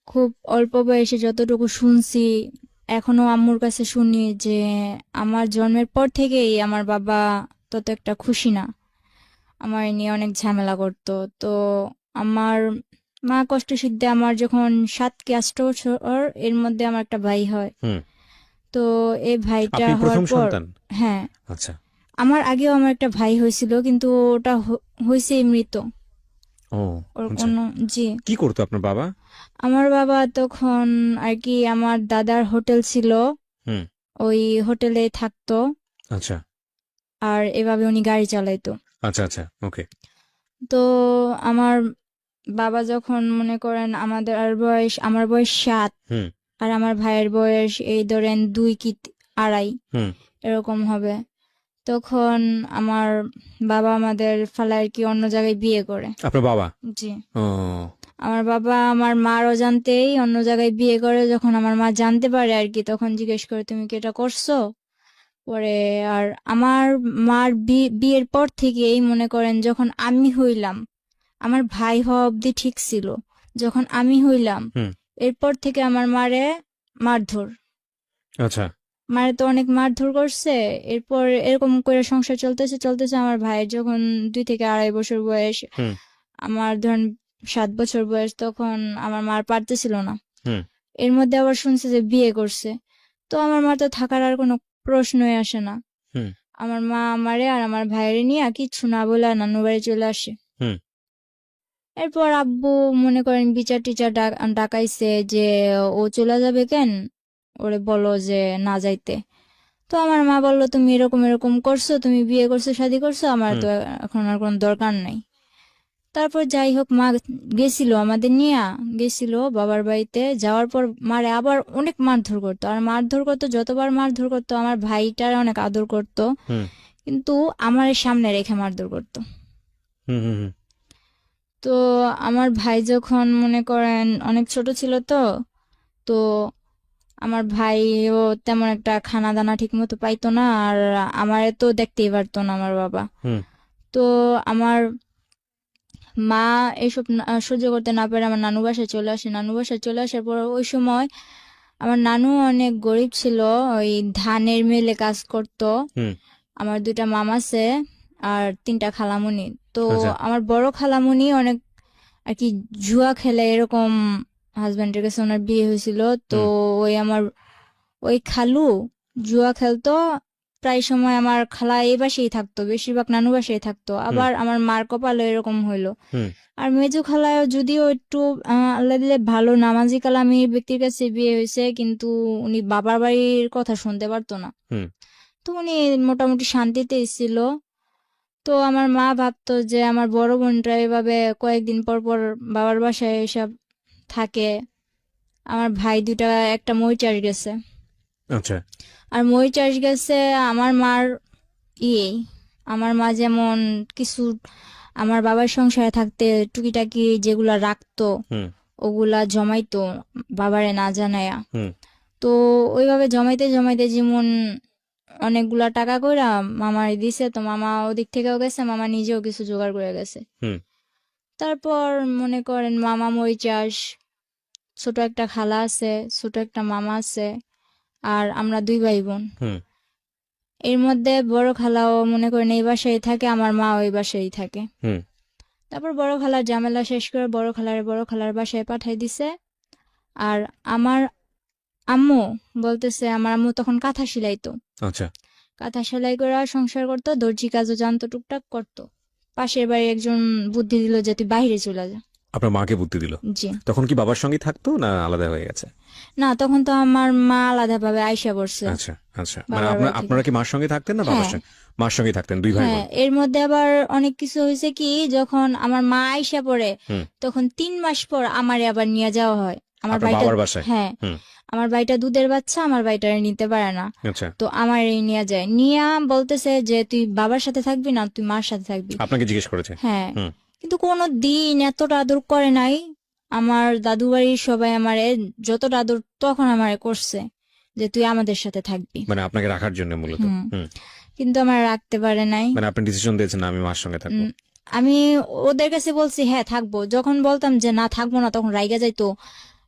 খুব অল্প বয়সে যতটুকু শুনছি, এখনো আম্মুর কাছে শুনি যে আমার জন্মের পর থেকেই আমার বাবা তত একটা খুশি না, আমার এ নিয়ে অনেক ঝামেলা করতো। তো আমার মা কষ্ট সিদ্ধে আমার যখন 7 কি 8 বছর, এর মধ্যে আমার একটা ভাই হয়। হুম। তো এই ভাইটা আপনি হওয়ার প্রথম পর, সন্তান? হ্যাঁ, আচ্ছা। আমার আগেও আমার একটা ভাই হয়েছিল, কিন্তু ওটা হয়েছে মৃত। ও। ওর আচ্ছা। কোনো, জি, কি করতো আপনার বাবা? আমার বাবা তখন আর কি আমার দাদার হোটেল ছিল, হুম। ওই হোটেলে থাকতো। আচ্ছা আর এভাবে উনি গাড়ি চালাইতো। আচ্ছা আচ্ছা, ওকে। তো আমার বাবা যখন মনে করেন আমার বয়স 7, হুম আর আমার ভাইয়ের বয়স এই ধরেন 2 কি 2.5 হুম। এরকম হবে, তখন আমার বাবা আমাদের ফালায় আর কি অন্য জায়গায় বিয়ে করে। আপনার বাবা? জি, ও। আমার বাবা আমার মার অজান্তেই অন্য জায়গায় বিয়ে করে। যখন আমার মা জানতে পারে আর কি, তখন জিজ্ঞেস করে তুমি কি এটা করছো। পরে আর আমার মার বিয়ের পর থেকেই মনে করেন যখন আমি হইলাম, আমার ভাই হওয়া অবধি ঠিক ছিল, যখন আমি হইলাম হুম। এরপর থেকে আমার মারে মারধর, আচ্ছা। মারে তো অনেক মারধর করছে। এরপর এরকম করে সংসার চলতেছে চলতেছে, আমার ভাইয়ের যখন 2 থেকে 2.5 বছর বয়স, হুম আমার ধরেন 7 বছর বয়স, তখন আমার মার পারতেছিল না। হুম এর মধ্যে আবার শুনছে যে বিয়ে করছে। তো আমার মা তো থাকার আর কোনো প্রশ্নই আসে না। হুম আমার মা আমারে আর আমার ভাইয়েরে নিয়ে কিচ্ছু না বলে নানু বাড়ি চলে আসে। হুম এরপর আব্বু মনে করেন বিচার টিচার ডাকাইছে যে ও চলে যাবে কেন, ওরে বলো যে না যাইতে। তো আমার মা বললো তুমি এরকম এরকম করছো, তুমি বিয়ে করছো শাদী করছো, আমার হুম তো এখন আর কোনো দরকার নাই। তারপর যাই হোক, মা গেছিল আমাদের নিয়ে, গেছিল বাবার বাড়িতে। যাওয়ার পর মারে আবার অনেক মারধর করতো, আর মারধর করতো, যতবার মারধর করতো আমার ভাইটার অনেক আদর করতো, হুম কিন্তু আমার সামনে রেখে মারধর করতো। হুম হুম হুম। তো আমার ভাই যখন মনে করেন অনেক ছোট ছিল, তো তো আমার ভাইও তেমন একটা খানা দানা ঠিক মতো পাইতো না, আর আমারে তো দেখতেই পারতো না আমার বাবা। হুম। তো আমার মা এসব সহ্য করতে না পেরে আমার নানু বাসায় চলে আসে। নানু বাসায় চলে আসার পর ওই সময় আমার নানু অনেক গরিব ছিল, ওই ধানের মিলে কাজ করতো। হুম। আমার 2টা মামা আছে আর 3টা খালামুনি। তো আচ্ছা। আমার বড় খালামুনি অনেক আর কি জুয়া খেলে এরকম, হাজবেন্ডের কাছে ওনার বিয়ে হয়েছিল। তো হুম ওই খালু জুয়া খেলতো। প্রায় সময় আমার খালা এই বাসায় থাকতো, বেশিরভাগ নানু বাসায় থাকতো। হুম আবার আমার মার কপালে এরকম হইলো। হুম আর মেজো খালায় যদিও একটু আল্লাহ দিলে ভালো নামাজি কালামি ব্যক্তির কাছে বিয়ে হয়েছে, কিন্তু উনি বাবার বাড়ির কথা শুনতে পারতো না। হুম। তো উনি মোটামুটি শান্তিতে ছিল। তো আমার মা ভাবতো যে আমার বড় বোনটা এভাবে কয়েকদিন পর পর বাবার বাসায় এসব থাকে। আমার ভাই 2টা, একটা মই চাষ গেছে। আচ্ছা। আর মই চাষ গেছে আমার মার ইয়ে, আমার মা যেমন কিছু আমার বাবার সংসারে থাকতে টুকিটাকি যেগুলা রাখতো, হুম ওগুলা জমাইতো বাবারে না জানায়া। হুম তো ওইভাবে জমাইতে জমাইতে যেমন অনেকগুলা টাকা কইরা মামারে দিছে। তো মামা ওদিক থেকেও গেছে, মামা নিজেও কিছু জোগাড় করে গেছে। হুম তারপর মনে করেন মামা মই চাষ, ছোট একটা খালা আছে, ছোট একটা মামা আছে, আর আমরা 2 ভাই বোন। হুম এর মধ্যে বড় খালাও মনে করেন এই বাসায় থাকে, আমার মা ওই বাসায় থাকে। হুম। তারপর বড় খালার ঝামেলা শেষ করে বড় খালার বাসায় পাঠাই দিছে। আর আমার আম্মু বলতেছে, আমার আম্মু তখন কাঁথা সেলাইতো, আচ্ছা। কাঁথা সেলাই করে সংসার করতো, দর্জি কাজও জানতো, টুকটাক করতো। পাশের বাড়ি একজন বুদ্ধি দিল যে তুই বাইরে চলে যা। আপনার মাকে বুদ্ধি দিল? জি, তখন কি বাবার সঙ্গে থাকতো না আলাদা হয়ে গেছে? না তখন তো আমার মা আলাদা ভাবে আইসা পড়ছে আচ্ছা আচ্ছা, মানে বাবার বাড়ি থেকে। আপনারা কি মার সঙ্গে থাকতেন না বাবার হ্যাঁ, সঙ্গে? মার সঙ্গে থাকতেন, দুই ভাই হ্যাঁ, বোন? এর মধ্যে আবার অনেক কিছু হয়েছে কি, যখন আমার মা আইসা পড়ে হুম। তখন 3 মাস পর আমারে আবার নিয়ে যাওয়া হয়। আমার আপনার ভাইটা, বাবার বাসায়? হ্যাঁ, হুম। আমার ভাইটা দুধের বাচ্চা, আমার ভাইটারে নিতে পারে না। আচ্ছা। তো আমার নিয়ে যায়, নিয়ে বলতেছে যে তুই বাবার সাথে থাকবি না তুই মার সাথে থাকবি। আপনাকে জিজ্ঞেস করেছে? হ্যাঁ, হুম। কিন্তু কোনো দিন এতটা আদর করে নাই। আমার দাদু বাড়ির সবাই আমারে যতটা আদর তখন আমারে করছে যে তুই আমাদের সাথে থাকবি। মানে আপনাকে রাখার জন্য মূলত? হুম, হুম। কিন্তু আমার রাখতে পারে নাই। মানে আপনি ডিসিশন দিয়েছেন না আমি মার সঙ্গে থাকবো? উম, আমি ওদের কাছে বলছি হ্যাঁ থাকবো, যখন বলতাম যে না থাকবো না তখন রাইগা যাইতো।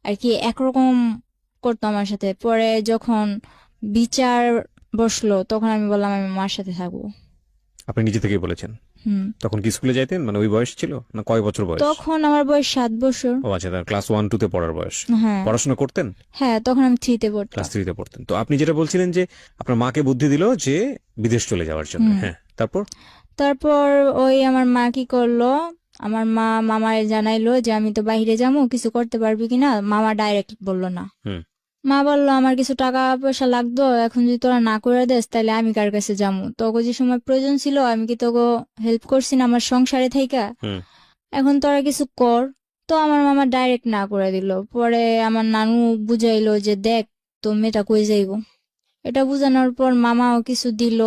আর কি একরকম করতো আমার সাথে। পরে যখন বিচার বসলো তখন আমি বললাম আমি মার সাথে থাকবো। আপনি নিজে থেকেই বলেছেন? হুম। তখন কি স্কুলে যাইতেন, মানে ওই বয়স ছিল না? কয় বছর বয়স? তখন আমার বয়স 7 বছর। ও আচ্ছা, তার ক্লাস 1-2 তে পড়ার বয়স। হ্যাঁ। পড়াশোনা করতেন? হ্যাঁ, তখন আমি 3-তে ক্লাস পড়তাম। 3-তে পড়তেন। তো আপনি যেটা বলছিলেন যে আপনার মাকে বুদ্ধি দিল যে বিদেশ চলে যাওয়ার জন্য, হুম। হ্যাঁ, তারপর? তারপর ওই আমার মা কি করলো, আমার মা মামারে জানাইলো যে আমি তো বাইরে যাবো, কিছু করতে পারবি কিনা। মামা ডাইরেক্ট বললো না। হুম। মা বললো আমার কিছু টাকা পয়সা লাগতো, এখন যদি তোরা না করে দেস তাহলে আমি কার কাছে যাবো, তোকে যে সময় প্রয়োজন ছিল আমি কি তোকে হেল্প করছি না আমার সংসারে থাইকা, হুম। এখন তোরা কিছু কর। তো আমার মামা ডাইরেক্ট না করে দিল। পরে আমার নানু বুঝাইলো যে দেখ তো মেয়েটা কই যাইবো। এটা বুঝানোর পর মামাও কিছু দিল।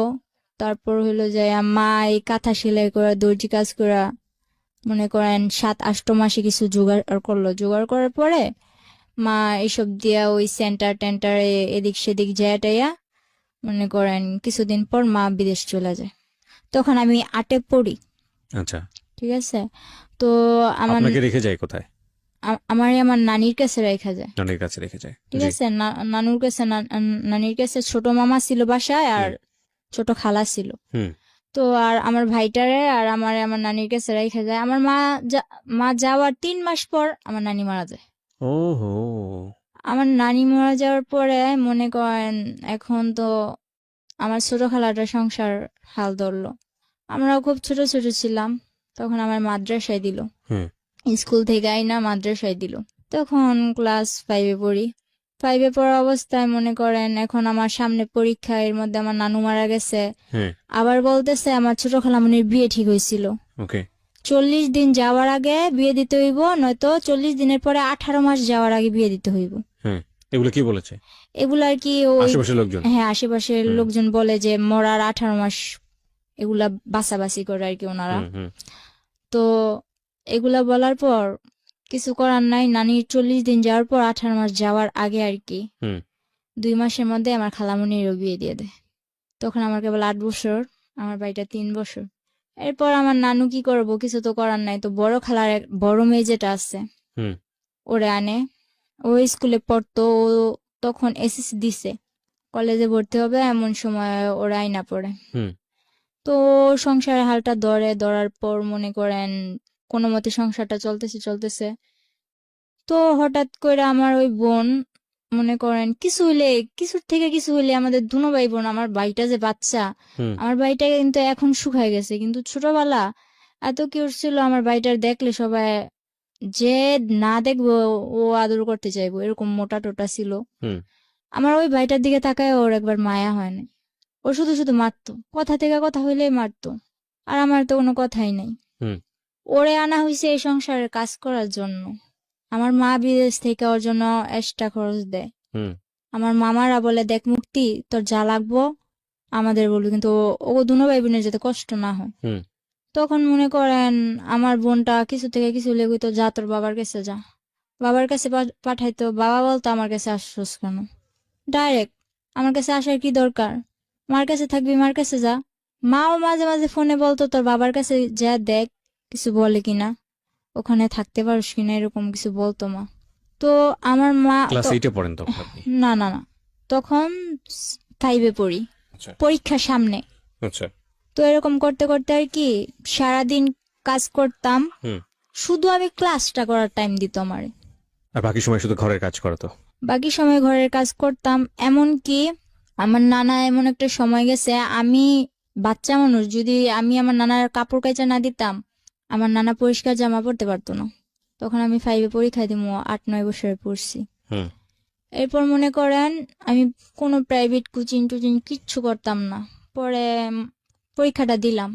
তারপর হইলো যে মা এই কাঁথা সেলাই করা, দর্জি কাজ করা, মনে করেন 7-8 মাসে কিছু জোগাড় করলো। জোগাড় করার পরে মা এইসব দিয়া ওই সেন্টার টেন্টারে এদিক সেদিক যায় টাইয়া, মনে করেন কিছুদিন পর মা বিদেশ চলে যায়। তখন আমি 8-এ পড়ি। আচ্ছা, ঠিক আছে। তো আমার আপনাকে রেখে যায় কোথায়? আমার নানির কাছে রেখা যায়। নানির কাছে রেখে যায়, ঠিক জি। আছে। নানুর কাছে নানির কাছে ছোট মামা ছিল বাসায়, আর ছোট খালা ছিল। হুম। তো আর আমার ভাইটারে আর আমার নানির কাছে রেখে যায়। আমার মা যাওয়ার 3 মাস পর আমার নানি মারা যায়। ওহো। আমার নানি মারা যাওয়ার পরে মনে করেন এখন তো আমার ছোট খালাটার সংসার হাল ধরলো। আমরাও খুব ছোট ছোট ছিলাম। তখন আমার মাদ্রাসায় দিল, হুম। স্কুল থেকে আইনা মাদ্রাসায় দিল। তখন ক্লাস 5-এ পড়ি। 5-এ পড়া অবস্থায় মনে করেন এখন আমার সামনে পরীক্ষা, এর মধ্যে আমার নানু মারা গেছে। হ্যাঁ। আবার বলতেছে আমার ছোট খালামণির বিয়ে ঠিক হয়েছিল, ওকে। 40 দিন যাওয়ার আগে বিয়ে দিতে হইব, নয়তো 40 দিনের পরে 18 মাস যাওয়ার আগে বিয়ে দিতে হইব। হ্যাঁ, এগুলো কি বলেছে এগুলো আর কি ওই, আশেপাশের লোকজন? হ্যাঁ, আশেপাশের হুম। লোকজন বলে যে মরার 18 মাস এগুলা বাছাবাছি করে আর কি ওনারা। হুম। হুম। তো এগুলা বলার পর কিছু করার নাই। নানির 40 দিন যাওয়ার পর 18 মাস যাওয়ার আগে আর কি হুম। 2 মাসের মধ্যে আমার খালামণিরও বিয়ে দিয়ে দেয়। তখন আমার কেবল 8 বছর, আমার ভাইটা 3 বছর। এরপর আমার নানু কি করবো, কিছু তো করার নাই। তো বড় খালার বড় মেয়ে যেটা আছে হুম। ওরে আনে। ও স্কুলে পড়তো, ও তখন এসএসসি দিছে, কলেজে ভর্তি হবে এমন সময় ওরা আইনা পড়ে। হুম। তো সংসারের হালটা ধরার পর মনে করেন কোনো মতে সংসারটা চলতেছে চলতেছে। তো হঠাৎ করে আমার ওই বোন, মনে করেন কিছু হইলে, কিছুর থেকে কিছু হইলে আমাদের দুনো ভাই বোন, আমার ভাইটা যে বাচ্চা, হুম। আমার ভাইটা কিন্তু এখন শুকায় গেছে, কিন্তু ছোটবেলা এত কিউট ছিল। আমার ভাইটার দেখলে সবাই যে না দেখবো ও আদর করতে চাইবো, এরকম মোটা টোটা ছিল। হুম। আমার ওই ভাইটার দিকে তাকায় ওর একবার মায়া হয় না। ও শুধু শুধু মারতো, কথা থেকে কথা হইলেই মারতো। আর আমার তো কোনো কথাই নাই। হুম। ওরে আনা হয়েছে এই সংসারের কাজ করার জন্য। আমার মা বিদেশ থেকে ওর জন্য এক্সট্রা খরচ দেয়। হুম। আমার মামারা বলে দেখ মুক্তি তোর যা লাগবো আমাদের বলবি, কিন্তু ও দুনো ভাই বোনের যাতে কষ্ট না হয়। হুম। তখন মনে করেন আমার বোনটা কিছু থেকে কিছু লেগে তো যা তোর বাবার কাছে যা, বাবার কাছে পাঠাইতো। বাবা বলতো আমার কাছে আসছোস কেন, ডাইরেক্ট আমার কাছে আসার কি দরকার, মার কাছে থাকবি মার কাছে যা। মাও মাঝে মাঝে ফোনে বলতো তোর বাবার কাছে যা দেখ কিছু বলে কিনা, ওখানে থাকতে পারিস কিনা, এরকম কিছু বলতো মা। তো আমার মা ক্লাস তো 8-এ পড়েন তখন আপনি? না না না, তখন 5-এ পড়ি, আচ্ছা। পরীক্ষার সামনে। আচ্ছা। তো এরকম করতে করতে আর কি সারাদিন কাজ করতাম, হুম। শুধু আমি ক্লাসটা করার টাইম দিত আমার। আর বাকি সময় শুধু ঘরের কাজ করতো? বাকি সময় ঘরের কাজ করতাম। এমন কি আমার নানা এমন একটা সময় গেছে, আমি বাচ্চা মানুষ, যদি আমি আমার নানার কাপড় কাচা না দিতাম আমার নানা পরিষ্কার জামা পরতে পারতো না। তখন আমি 5-এ পরীক্ষা দিব, 8-9 বছরে পড়ছি। হুম। এরপর মনে করেন আমি কোনো প্রাইভেট কোচিং টোচিং কিচ্ছু করতাম না। পরে পরীক্ষাটা দিলাম,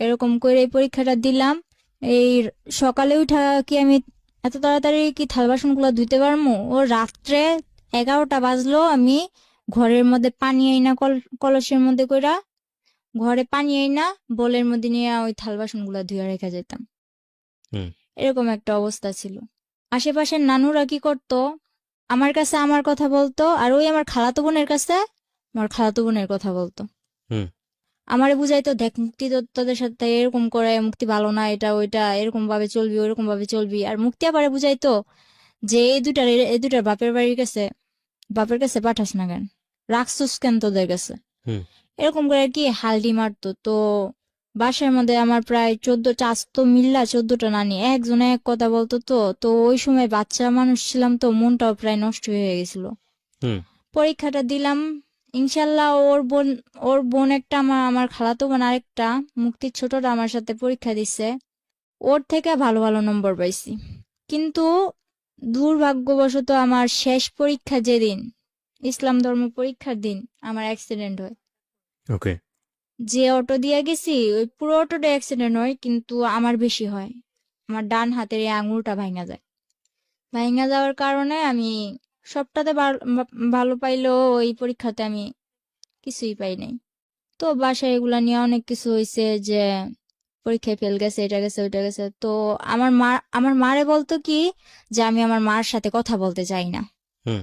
এরকম করে এই পরীক্ষাটা দিলাম। এই সকালে উঠা কি আমি এত তাড়াতাড়ি কি থাল বাসন গুলা ধুইতে পারবো? ও রাত্রে 11টা বাজলো, আমি ঘরের মধ্যে পানি আইনা কলসের মধ্যে কইরা ঘরে পানি আইনা বোলের মধ্যে নিয়ে ওই থাল বাসন গুলা ধুয়ে রেখে যেতাম। হুম। এরকম একটা অবস্থা ছিল। আশেপাশের নানুরা কি করতো, আমার কাছে আমার কথা বলতো, আর ওই আমার খালাতো বোনের কাছে আমার খালাতো বোনের কথা বলতো। হুম। আমারে বুঝাইতো দেখ মুক্তি তো তোদের সাথে এরকম করে, মুক্তি ভালো না, এটা ওইটা এরকম ভাবে চলবি ওইরকম ভাবে চলবি। আর মুক্তি আবার বুঝাইতো যে এই দুটার বাপের কাছে পাঠাস না কেন, রাখছস কেন তোদের কাছে, হুম এরকম করে আর কি হালডি মারতো। তো বাসার মধ্যে আমার প্রায় 14টা, আজ তো মিল্লা 14টা নানি, একজনে এক কথা বলতো। তো তো ওই সময় বাচ্চা মানুষ ছিলাম, তো মনটাও প্রায় নষ্ট হয়ে গেছিল। হুম পরীক্ষাটা দিলাম, ইনশাল্লাহ। ওর বোন একটা, আমার খালাতো বোন আরেকটা, মুক্তির ছোটটা আমার সাথে পরীক্ষা দিছে, ওর থেকে ভালো ভালো নম্বর পাইছি। কিন্তু দুর্ভাগ্যবশত আমার শেষ পরীক্ষা যেদিন, ইসলাম ধর্ম পরীক্ষার দিন, আমার অ্যাক্সিডেন্ট হয়। ওকে যে অটো দিয়ে গেছি ওই পুরো অটোটা অ্যাক্সিডেন্ট হয়, কিন্তু আমার বেশি হয়। আমার ডান হাতের এই আঙুলটা ভাঙা যায়। ভাঙা যাওয়ার কারণে আমি সবটাতে ভালো পাইলেও ওই পরীক্ষাতে আমি কিছুই পাই নাই। তো বাসায় এগুলা নিয়ে অনেক কিছু হয়েছে, যে পরীক্ষায় ফেল গেছে, এটা গেছে ওইটা গেছে। তো আমার মারে বলতো কি, যে আমি আমার মার সাথে কথা বলতে চাই না। হুম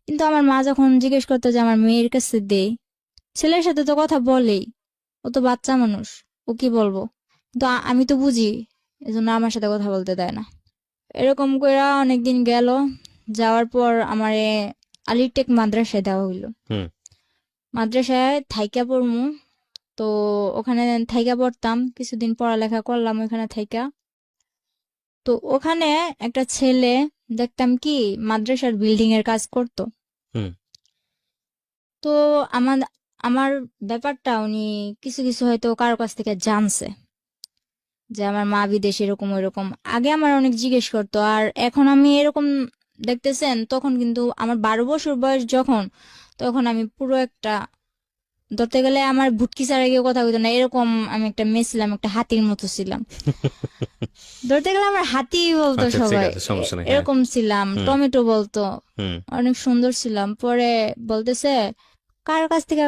কিন্তু আমার মা যখন জিজ্ঞেস করতো যে আমার মেয়ের কাছে দে, ছেলের সাথে তো কথা বলেই, ও তো বাচ্চা মানুষ, ও কি বলবো। কিন্তু আমি তো বুঝি, এজন্য আমার সাথে কথা বলতে দেয় না। এরকম কইরা অনেকদিন গেল, যাওয়ার পর আমারে আলিটেক মাদ্রাসায় দেওয়া হইলো। হুম মাদ্রাসায় থাইকা পড়মু। তো ওখানে থাইকা পড়তাম, কিছুদিন পড়ালেখা করলাম ওখানে থাইকা। তো ওখানে একটা ছেলে দেখতাম কি মাদ্রাসার বিল্ডিং এর কাজ করতো। হুম তো আমার আমার ব্যাপারটা উনি কিছু কিছু হয়তো কারো কাছ থেকে জানছে, যে আমার মা বিদেশে এরকম ওইরকম। আগে আমার অনেক জিজ্ঞেস করতো, আর এখন আমি এরকম দেখতেছেন, তখন কিন্তু আমার 12 বছর বয়স যখন, তখন আমি পুরো একটা, ধরতে গেলে আমার ভুটকি ছাড়া কেউ কথা কইতো না, এরকম আমি একটা মেয়ে ছিলাম, একটা হাতির মতো ছিলাম। ধরতে গেলে আমার হাতি বলতো আচ্ছা ঠিক সবাই, আছে, সমস্যা নেই, হ্যাঁ। এরকম ছিলাম, হুম টমেটো বলতো, হুম অনেক সুন্দর ছিলাম। পরে বলতেছে কার কাছ থেকে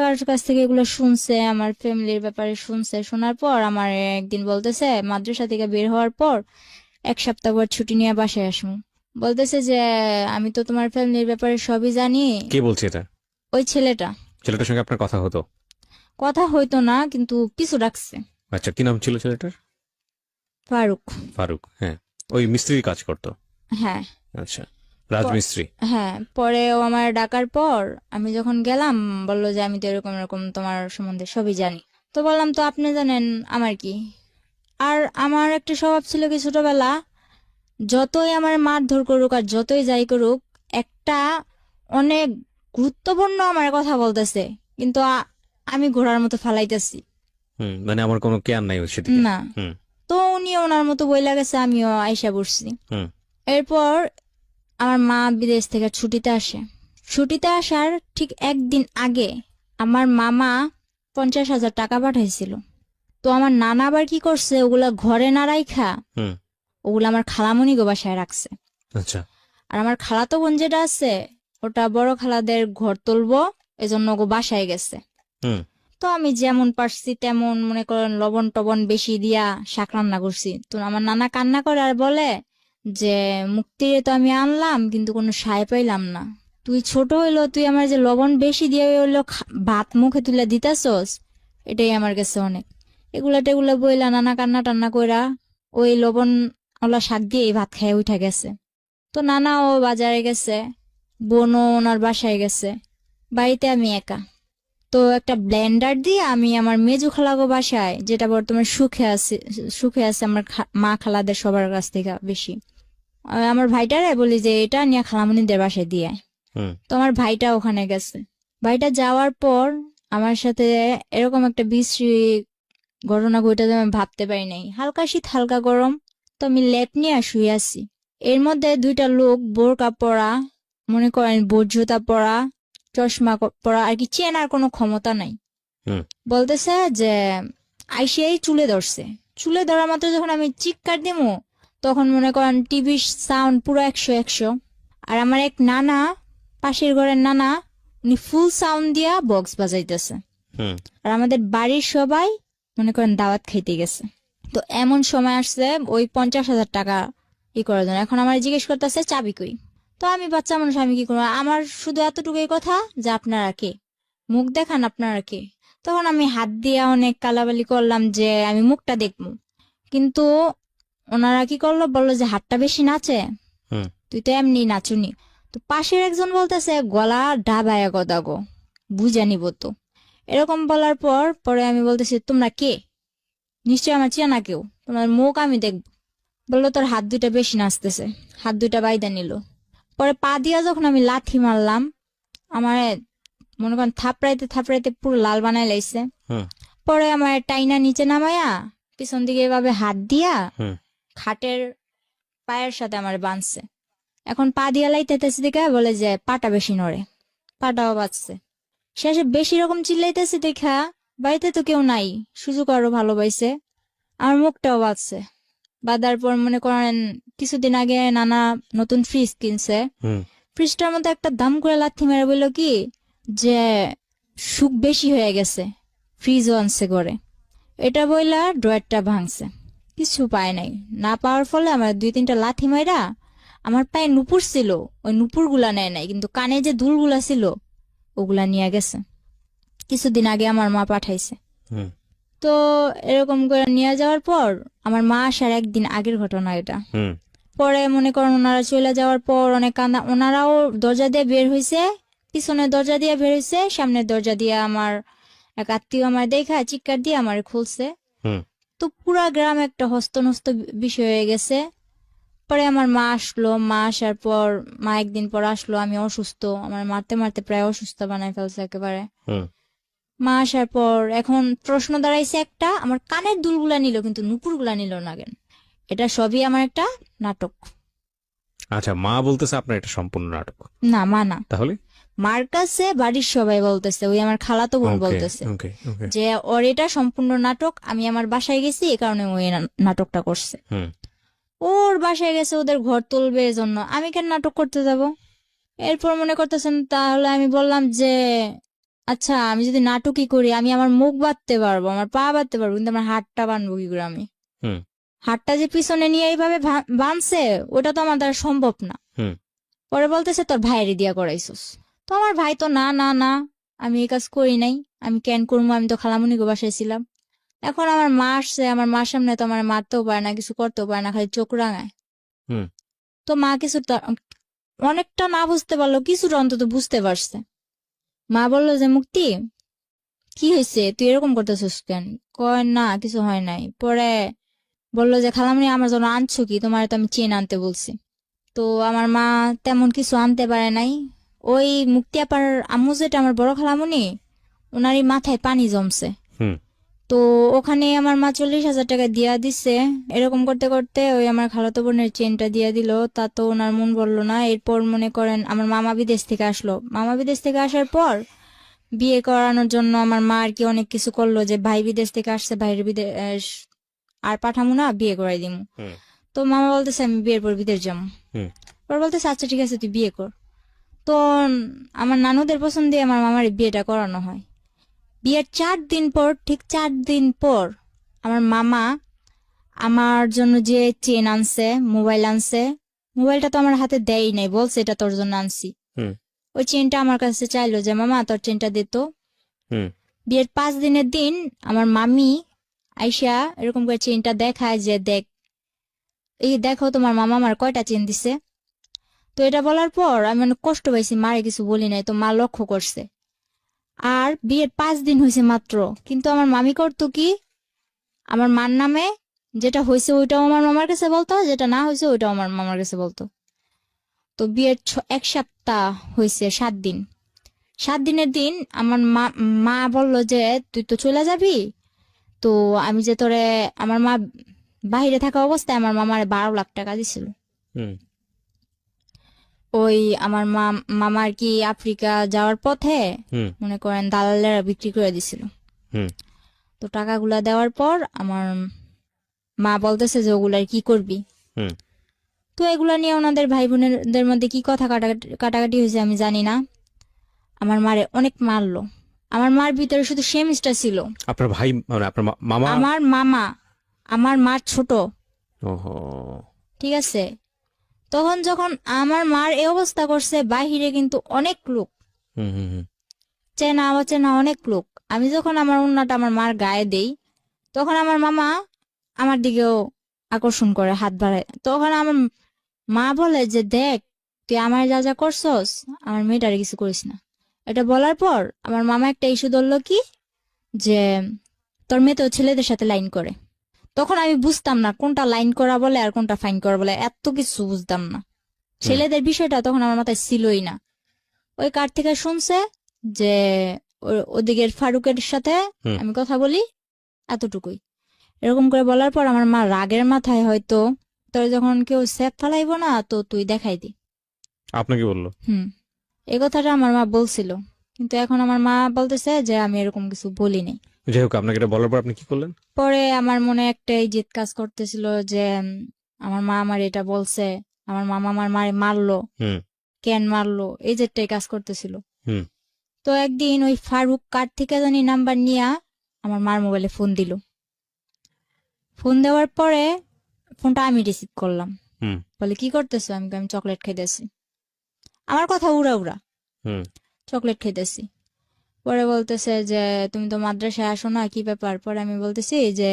এগুলো শুনছে, আমার ফ্যামিলির ব্যাপারে শুনছে। শোনার পর আমার একদিন বলতেছে, মাদ্রাসা থেকে বের হওয়ার পর 1 সপ্তাহ পর ছুটি নিয়ে বাসায় আসবো। বলতেছে যে আমি তো তোমার ফ্যামিলির ব্যাপারে সবই জানি। কে বলছে এটা? ওই ছেলেটা, ছেলেটার সঙ্গে আপনার কথা হতো? কথা হইতো না কিন্তু পিছু ডাকছে। আচ্ছা, কি নাম ছিল ছেলেটার? ফারুক। ফারুক, হ্যাঁ। ওই মিস্ত্রির কাজ করতো? হ্যাঁ। আচ্ছা, প- রাজমিস্ত্রি। হ্যাঁ, পরে ও আমার ডাকার পর আমি যখন গেলাম, বললো যে আমি তো এরকম এরকম তোমার সম্বন্ধে সবই জানি। তো বললাম, তো আপনি জানেন আমার কি। আর আমার একটা স্বভাব ছিল কি, ছোটবেলা যতই আমার মারধর করুক আর যতই যাই করুক, একটা অনেক গুরুত্বপূর্ণ আমার কথা বলতেছে, কিন্তু আমি ঘোড়ার মতো ফালাইতেছি মানে আমার কোনো কেয়ার নাই ওই সেদিকে। না। হুম তো উনি ওনার মতো বইলা গেছে, আমিও আইসা বসছি। হুম এরপর আমার মা বিদেশ থেকে ছুটিতে আসে। ছুটিতে আসার ঠিক একদিন আগে আমার মামা 50,000 টাকা পাঠাইছিল। তো আমার নানা আবার কি করছে, ওগুলা ঘরে না রাইখা হুম ওগুলা আমার খালামণি গো বাসায় রাখছে। আচ্ছা আর আমার খালাতো বোন যেটা আছে, ওটা বড় খালাদের ঘর তুলবো, এজন্য ওগো বাসায় গেছে। হুম তো আমি যেমন পারছি তেমন মনে করেন লবণ টবণ বেশি দিয়া শাক রান্না করছি। তো আমার নানা কান্না করে আর বলে যে মুক্তিরে তো আমি আনলাম কিন্তু কোনো সায় পাইলাম না, তুই ছোট হইলো, তুই আমার যে লবণ বেশি দিয়ে হইলো ভাত মুখে তুলে দিতেছস, এটাই আমার কাছে অনেক। এগুলা টেগুলা বইলা নানা কান্না টান্না কইরা ওই লবণ ওলা শাক দিয়ে ভাত খেয়ে উঠা গেছে। তো নানাও বাজারে গেছে, বোনও ওনার বাসায় গেছে, বাড়িতে আমি একা। তো একটা ব্লেন্ডার দিয়ে আমি আমার মেজু খালাগো বাসায়, যেটা বর্তমানে সুখে আছে আমার মা খালাদের সবার কাছ থেকে বেশি, আমার ভাইটারে বলি যে এটা নিয়ে খালামণিদের বাসায় দিয়ে আয়। হুম তো আমার ভাইটা ওখানে গেছে। ভাইটা যাওয়ার পর আমার সাথে এরকম একটা বিশ্রী ঘটনা ঘটে যে আমি ভাবতে পারি নাই। হালকা শীত হালকা গরম, তো আমি লেপ নিয়ে শুয়ে আছি। এর মধ্যে দুইটা লোক বোরকা পরা, মনে করেন বোট জুতা পরা, চশমা পরা, আর কি চেনার কোনো ক্ষমতা নাই, হুম বলতেছে যে আইসেই চুলে ধরছে। চুলে ধরা মাত্র যখন আমি চিৎকার দিমু, তখন মনে করেন টিভির সাউন্ড পুরো 100 100। আর আমার এক নানা, পাশের ঘরের নানা, উনি ফুল সাউন্ড দিয়া বক্স বাজাইতেছে। হুম আর আমাদের বাড়ির সবাই মনে করেন দাওয়াত খাইতে গেছে। তো এমন সময় আসছে ওই 50,000 টাকা করার জন্য। এখন আমার জিজ্ঞেস করতেছে চাবি কই। তো আমি বাচ্চা মানুষ, আমি কি করবো, আমার শুধু এতটুকুই কথা যে আপনারা কে, মুখ দেখান আপনারা কে। তখন আমি হাত দিয়ে অনেক কালাবালি করলাম যে আমি মুখটা দেখবো, কিন্তু ওনারা কি করলো, বললো যে হাতটা বেশি নাচে, হুম তুই তো এমনি নাচুনি। তো পাশের একজন বলতেছে গলা ডাবায়া কথা গো, বুঝা নিব তো। এরকম বলার পর পরে আমি বলতেছি তোমরা কে, নিশ্চয়ই আমার চেনা কেউ, তোমার মুখ আমি দেখবো। বললো তোর হাত দুইটা বেশি নাচতেছে, হাত দুইটা বাইদা নিল। পরে পা দিয়া যখন আমি লাথি মারলাম, আমার মনে করেন থাপড়াইতে থাপড়াইতে পুরো লাল বানাই লাইছে। হুম পরে আমার টাইনা নিচে নামাইয়া পিছন দিকে এভাবে হাত দিয়া হুম খাটের পায়ের সাথে আমার বাঁধছে। এখন পা দিয়া লাইতেছে দিকে বলে যে পাটা বেশি নড়ে, পাটাও বাঁচছে। শেষে বেশি রকম চিল্লাইতেছে দেখা বাড়িতে তো কেউ নাই, সুযোগ আরো ভালোবাসে, আমার মুখটাও বাঁচছে। বাঁধার পর মনে করেন কিছুদিন আগে নানা নতুন ফ্রিজ কিনছে, হুম ফ্রিজটার মধ্যে একটা দাম করে লাথি মেরে বললো কি যে সুখ বেশি হয়ে গেছে, ফ্রিজও আনছে করে। এটা বইলা ড্রয়ারটা ভাঙছে। কিছু পায় নাই, না পাওয়ার ফলে আমার 2-3টা লাথি মাইরা আমার পায়ে নুপুর ছিল, ওই নুপুর গুলা নেয় নাই, কিন্তু কানে যে দুলগুলা ছিল ওগুলা নিয়ে গেছে। কিছুদিন আগে আমার মা পাঠাইছে। হুম তো এরকম করে নিয়ে যাওয়ার পর আমার মা আসার একদিন আগের ঘটনা এটা। হুম পরে মনে করেন ওনারা চলে যাওয়ার পর অনেক কান্দা, ওনারাও দরজা দিয়ে বের হয়েছে, পিছনের দরজা দিয়ে বের হয়েছে, সামনের দরজা দিয়ে আমার এক আত্মীয় আমার দেখা চিৎকার দিয়ে আমার খুলছে। হুম তো পুরা গ্রাম একটা হস্তনস্ত বিষয় হয়ে গেছে। পরে আমার মা আসলো, মা আসার পর মা একদিন পর আসলো, আমি অসুস্থ, আমার মারতে মারতে প্রায় অসুস্থ বানাই ফেলছে একেবারে। হুম মা আসার পর এখন প্রশ্ন দাঁড়াইছে একটা, আমার কানের দুলগুলা নিল কিন্তু নুপুরগুলা নিল না কেন? এটা সবই আমার একটা নাটক। আচ্ছা, মা বলতেছে আপনার এটা সম্পূর্ণ নাটক। না, মা না, তাহলে মার কাছে বাড়ির সবাই বলতেছে, ওই আমার খালাতো বোন ওকে বলতেছে ওকে ওকে যে ওর এটা সম্পূর্ণ নাটক, আমি আমার বাসায় গেছি এই কারণে ওই নাটকটা করছে। হুম ওর বাসায় গেছে ওদের ঘর তুলবে এজন্য, আমি কেন নাটক করতে যাব? এরপর মনে করতেছেন, তাহলে আমি বললাম যে আচ্ছা আমি যদি নাটকই করি, আমি আমার মুখ বাঁধতে পারবো, আমার পা বাঁধতে পারবো, কিন্তু আমার হাতটা বাঁধবো কি করে আমি? হুম হাতটা যে পিছনে নিয়ে এইভাবে বাঁধছে, ওটা তো আমার দ্বারা সম্ভব না। হুম পরে বলতেছে তোর ভাইয়ের দিয়া করাইছস। তো আমার ভাই তো না না না, আমি এই কাজ করি নাই, আমি কেন করবো, আমি তো খালামুনি গো বাসায় ছিলাম। এখন আমার মা আসছে, আমার মার সামনে তো আমার মারতেও পারে না, কিছু করতেও পারে না, খালি চোখ রাঙায়। হুম তো মা কিছু অনেকটা না বুঝতে পারলো, কিছুটা অন্তত বুঝতে পারছে। মা বললো যে মুক্তি কি হয়েছে, তুই এরকম করতেছিস কেন? কয় না কিছু হয় নাই। পরে বললো যে খালামুনি আমার জন্য আনছো কি, তোমার তো আমি চেন আনতে বলছি। তো আমার মা তেমন কিছু আনতে পারে নাই। ওই মুক্তি আপার আম্মু যেটা আমার বড় খালামুনি, ওনারই মাথায় পানি জমছে। হুম তো ওখানে আমার মা 40,000 টাকা দিয়া দিছে। এরকম করতে করতে ওই আমার খালাতো বোনের চেনটা দিয়া দিল, তা তো ওনার মন বললো না। এরপর মনে করেন আমার মামা বিদেশ থেকে আসলো, মামা বিদেশ থেকে আসার পর বিয়ে করানোর জন্য আমার মা আর কি অনেক কিছু করলো, যে ভাই বিদেশ থেকে আসছে, ভাইয়ের বিদেশ আর পাঠামু না, বিয়ে করাই দিমু। হুম তো মামা বলতেছে আমি বিয়ের পর বিদেশ যাবো। হুম পর বলতেছে আচ্ছা ঠিক আছে তুই বিয়ে কর। তো আমার নানুদের পছন্দে আমার মামার বিয়েটা করানো হয়। বিয়ের 4 দিন পর, ঠিক 4 দিন পর আমার মামা আমার জন্য যে চেন আনছে, মোবাইল আনছে, মোবাইলটা তো আমার হাতে দেয়ই নাই, বলছে এটা তোর জন্য আনছি। হুম ওই চেনটা আমার কাছে চাইলো যে মামা তোর চেনটা দিত। হুম বিয়ের 5 দিনের দিন আমার মামি আইসা এরকম করে চেনটা দেখায় যে দেখ, এই দেখো তোমার মামা আমার কয়টা চেন দিছে। তো এটা বলার পর আমি অনেক কষ্ট পাইছি, মারে কিছু বলি নাই, তো মা লক্ষ্য করছে। আর বিয়ের 5 দিন হয়েছে মাত্র, কিন্তু আমার মামি করতো কি, আমার মার নামে যেটা হয়েছে ওইটাও আমার মামার কাছে বলতো, যেটা না হয়েছে ওইটাও আমার মামার কাছে বলতো। তো বিয়ের 1 সপ্তাহ হয়েছে, 7 দিন। 7 দিনের দিন আমার মা মা বললো যে তুই তো চলে যাবি, তো আমি যে তোরে, আমার মা বাইরে থাকা অবস্থায় আমার মামার 12 লাখ টাকা দিছিল। হুম ওই আমার মামা আর কি আফ্রিকা যাওয়ার পথে হুম মনে করেন দালালেরা বিক্রি করে দিছিল। হুম তো টাকাগুলা দেওয়ার পর আমার মা বলতেছে যে ওগুলার কি করবি। হুম তো এগুলা নিয়ে ওনাদের ভাই বোনেদের মধ্যে কি কথা কাটাকাটি হয়েছে আমি জানি না। আমার মারে অনেক মারলো। আমার মার ভিতরে শুধু সেমিস্টার ছিল। আপনার ভাই মানে আপনার মামা? আমার মামা আমার মার ছোট, ওহো। ঠিক আছে। তখন যখন আমার মার এই অবস্থা করছে, বাহিরে কিন্তু অনেক লোক, হুম হুম হুম চেনা অচেনা অনেক লোক। আমি যখন আমার উন্নাটা আমার মার গায়ে দেই, তখন আমার মামা আমার দিকেও আকর্ষণ করে, হাত বাড়ায়। তখন আমার মা বলে যে দেখ, তুই আমার যা যা করছস আমার মেয়েটারে কিছু করিস না। এটা বলার পর আমার মামা একটা ইস্যু ধরলো কি, যে তোর মেয়ে তো ছেলেদের সাথে লাইন করে। তখন আমি বুঝতাম না কোনটা লাইন করা বলে আর কোনটা ফাইন করা বলে, এত কিছু বুঝতাম না। ছেলেদের বিষয়টা তখন আমার মাথায় ছিলই না। ওই কার থেকে শুনছে যে ওদিকের ফারুকের সাথে হুম। আমি কথা বলি, এতটুকুই। এরকম করে বলার পর আমার মা রাগের মাথায় হয়তো, তোর যখন কেউ সেফ ফালাইবো না তো তুই দেখাই দি। আপনাকে বললো? এই কথাটা আমার মা বলছিল, কিন্তু এখন আমার মা বলতেছে যে আমি এরকম কিছু বলিনি। যাই হোক, আপনাকে এটা বলার পর আপনি কি করলেন? পরে আমার মনে একটা জিদ কাজ করতেছিল যে আমার মা আমার এটা বলছে, আমার মামা আমার মারে মারলো, হুম। কেন মারলো, এই জেদটাই কাজ করতেছিল। হুম। তো একদিন ওই ফারুক কার থেকে জানি নাম্বার নিয়ে আমার মার মোবাইলে ফোন দিল। ফোন দেওয়ার পরে ফোনটা আমি রিসিভ করলাম। হুম। বলে কি করতেছো? আমি বললাম, আমি চকলেট খাইতেছি। আমার কথা উড়া উড়া, হুম। চকলেট খাইতেছি। পরে বলতেছে যে তুমি তো মাদ্রাসায় আসো না, কি ব্যাপার? পরে আমি বলতেছি যে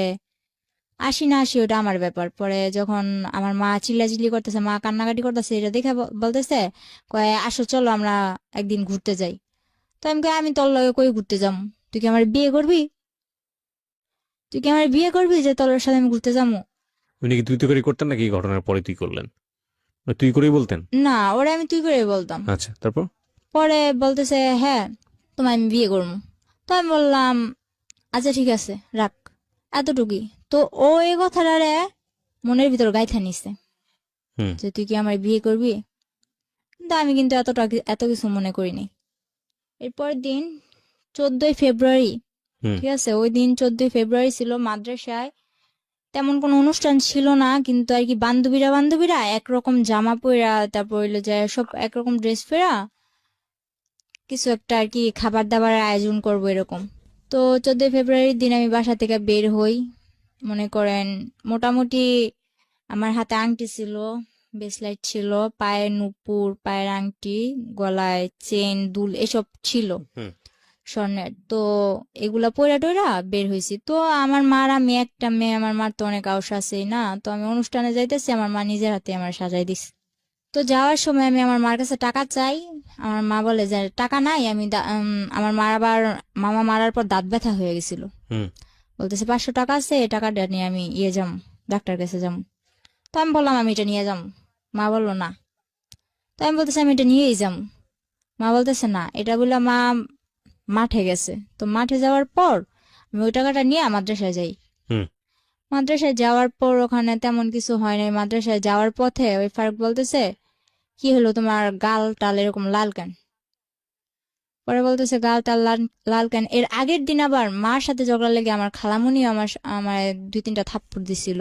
আসি না আসি ওটা আমার ব্যাপার। পরে যখন আমার মা চিল্লাচিল্লি করতেছে, মা কান্নাকাটি করতেছে, এটা দেখে বলতেছে কয় আসো চলো আমরা একদিন ঘুরতে যাই। তো আমি কই, আমি তোর লগে কই ঘুরতে যাবো? তুই কি আমার বিয়ে করবি? তুই কি আমার বিয়ে করবি যে তোর সাথে আমি ঘুরতে যাবো? উনি কি তুই তুই করে করতেন নাকি ঘটনার পরে তুই করলেন? না, তুই করেই বলতেন? না, ওরা আমি তুই করে বলতাম। আচ্ছা, তারপর? পরে বলতেছে হ্যাঁ তোমায় আমি বিয়ে করবো। তো আমি বললাম আচ্ছা ঠিক আছে রাখ, এতটুকুই। তো ও এই কথাটারে মনের ভিতর গাইথা নিছে হুম। যে তুই কি আমার বিয়ে করবি। কিন্তু আমি কিন্তু এত কিছু মনে করিনি। এরপরের দিন 14ই ফেব্রুয়ারি, হুম। ঠিক আছে, ওই দিন 14ই ফেব্রুয়ারি ছিল। মাদ্রাসায় তেমন কোনো অনুষ্ঠান ছিল না, কিন্তু আর কি বান্ধবীরা একরকম জামা পরা, তারপর হইলো যে সব একরকম ড্রেস পরা কিছু একটা আর কি খাবার দাবারের আয়োজন করবো এরকম। তো 14ই ফেব্রুয়ারির দিন আমি বাসা থেকে বের হই। মনে করেন মোটামুটি আমার হাতে আংটি ছিল, ব্রেসলেট ছিল, পায়ের নুপুর, পায়ের আংটি, গলায় চেন, দুল এসব ছিল হুম। স্বর্ণের। তো এগুলা পয়রা টয়রা বের হয়েছি। তো আমার মার, আমি একটা মেয়ে, আমার মার তো অনেক আউস আছেই না। তো আমি অনুষ্ঠানে যাইতেছি, আমার মা নিজের হাতে আমার সাজাই দিছে। তো যাওয়ার সময় আমি আমার মার কাছে টাকা চাই। আমার মা বলে যে টাকা নাই। আমার মার আবার মামা মারার পর দাঁত ব্যথা হয়ে গেছিল। হুম। বলতেছে 500 টাকা আছে, এই টাকাটা নিয়ে আমি যাম, ডাক্তার কাছে যাম। তো আমি বললাম আমি এটা নিয়ে যাম। মা বললো না। তো আমি বলতেছি আমি এটা নিয়েই যাম। মা বলতেছে না, এটা বলে মা মাঠে গেছে। তো মাঠে যাওয়ার পর আমি ওই টাকাটা নিয়ে মাদ্রাসায় যাই। হুম। মাদ্রাসায় যাওয়ার পর ওখানে তেমন কিছু হয় নাই। মাদ্রাসায় যাওয়ার পথে ওই ফারুক বলতেছে কি হলো তোমার গাল টাল এরকম লাল কেন? পরে বলতেছে গাল টাল লাল কেন? এর আগের দিন আবার মার সাথে ঝগড়া লেগে আমার খালামুনি আমার আমার 2-3টা থাপ্পড় দিছিল।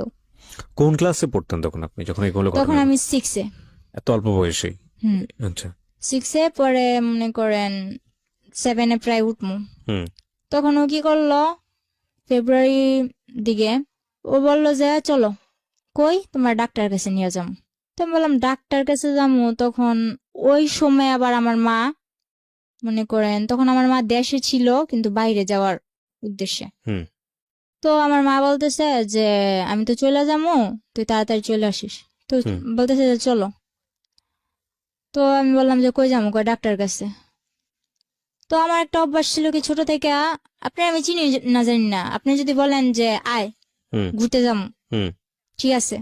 কোন ক্লাসে পড়তেন তখন আপনি, যখন এগুলো তখন ঘটনা? আমি 6-এ। এত অল্প বয়সেই? হুম, আচ্ছা। 6-এ। পরে মনে করেন 7-এ প্রায় উঠমু। হুম। তখন ও কি করলো, ফেব্রুয়ারি দিকে ও বললো যে চলো, কই তোমার ডাক্তার কাছে নিয়ে যাম। তো আমি বললাম ডাক্তার কাছে যাবো। তখন ওই সময় আবার আমার মা, মনে করেন তখন আমার মা দেশে ছিল কিন্তু বাইরে যাওয়ার উদ্দেশ্যে। হুম। তো আমার মা বলতেছে যে আমি তো চলে যাবো, তুই তাড়াতাড়ি চলে আসিস। তো হুম। বলতেছে যে চলো। তো আমি বললাম যে কই যাবো? কই ডাক্তার কাছে। তো আমার একটা অভ্যাস ছিল কি ছোট থেকে, আপনি আমি চিনি না জানি না, আপনি যদি বলেন যে আয় হুম। ঘুরতে যাবো, হুম। ঠিক আছে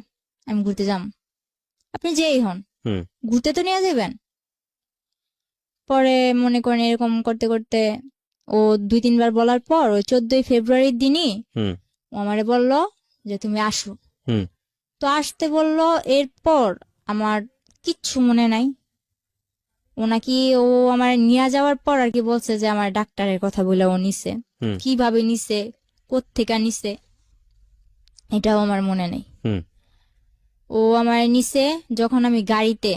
আমি ঘুরতে যাবো, আপনি যেই হন হুম। ঘুরতে তো নিয়ে যাবেন। পরে মনে করেন এরকম করতে করতে ও 2-3 বার বলার পর ওই 14ই ফেব্রুয়ারির দিনই হুম। ও আমারে বলল যে তুমি আসো। হুম। তো আসতে বলল। এরপর আমার কিচ্ছু মনে নাই। ও নাকি ও আমার নিয়ে যাওয়ার পর আর কি বলছে যে আমার ডাক্তারের কথা বলে ও নিছে, হুম। কিভাবে নিছে, কোত্থেকে নিছে এটাও আমার মনে নেই। হুম। ও আমার নিছে যখন আমি গাড়িতে,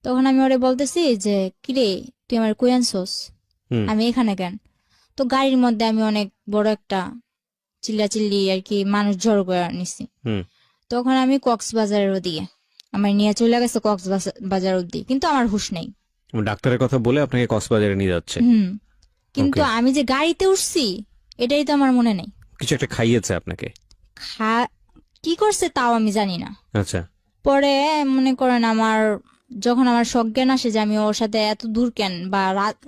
তখন আমি ওরে বলতেছি যে কিরে তুই আমার কই আনছস, হুম। আমি এখানে কেন? তো গাড়ির মধ্যে আমি অনেক বড় একটা চিল্লাচিল্লি আর কি মানুষ জড়ো করে নিছি। হুম। তখন আমি কক্সবাজারের ওদিকে আমার নিয়ে চলে গেছে, কক্সবাজার অব্দি, কিন্তু আমার হুঁশ নেই। ডাক্তারের কথা বলে আপনাকে কক্সবাজারে নিয়ে যাচ্ছে? হুম, কিন্তু ওকে। আমি যে গাড়িতে উঠছি এটাই তো আমার মনে নেই। কিছু একটা খাইয়েছে আপনাকে? খা কি করছে তাও আমি জানি না। আচ্ছা। পরে মনে করেন যখন আমার সজ্ঞান আসে যে আমি ওর সাথে এত দূর কেন বা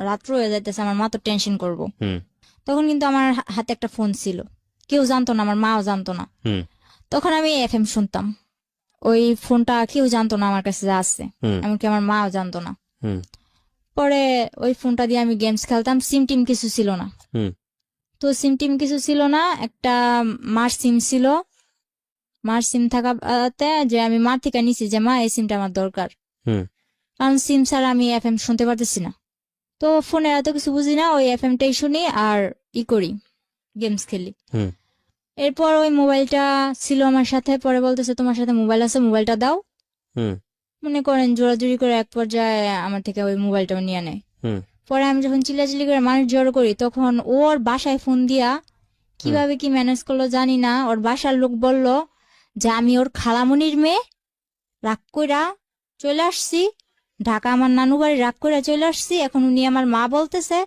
রাত্র হয়ে যাইতেছে, আমার মা তো টেনশন করবো, হুম তখন কিন্তু আমার হাতে একটা ফোন ছিল, কেউ জানতো না, আমার মাও জানতো না। হুম তখন আমি এফএম শুনতাম, ওই ফোনটা কেউ জানতো না আমার কাছে যে আছে, হুম এমনকি আমার মাও জানতো না। হুম পরে ওই ফোনটা দিয়ে আমি গেমস খেলতাম, সিম টিম কিছু ছিল না। হুম তো সিম টিম কিছু ছিল না, একটা মার সিম ছিল। মার সিম থাকাতে যে আমি মার থেকে নিছি যে মা এই সিমটা আমার দরকার, হুম কারণ সিম ছাড়া আমি এফএম শুনতে পারতেছি না। তো ফোনে এত কিছু বুঝি না, ওই এফএমটাই শুনি আর করি, গেমস খেলি। হুম এরপর ওই মোবাইলটা ছিল আমার সাথে, পরে বলতেছে তোমার সাথে মোবাইল আছে, মোবাইলটা দাও। হুম মনে করেন জোরাজুরি করে এক পর্যায়ে আমার থেকে ওই মোবাইলটাও নিয়ে নেয়। হুম পরে আমি যখন চিল্লাচিল্লি করে মানুষ জড়ো করি, তখন ওর বাসায় ফোন দিয়া কিভাবে কি ম্যানেজ করলো জানি না, ওর বাসার লোক বলল যে আমি ওর খালামণির মেয়ে, রাগ কইরা চলে আসছি ঢাকা, আমার নানু বাড়ি, রাগ কইরা চলে আসছি। এখন উনি আমার মা বলতেছে,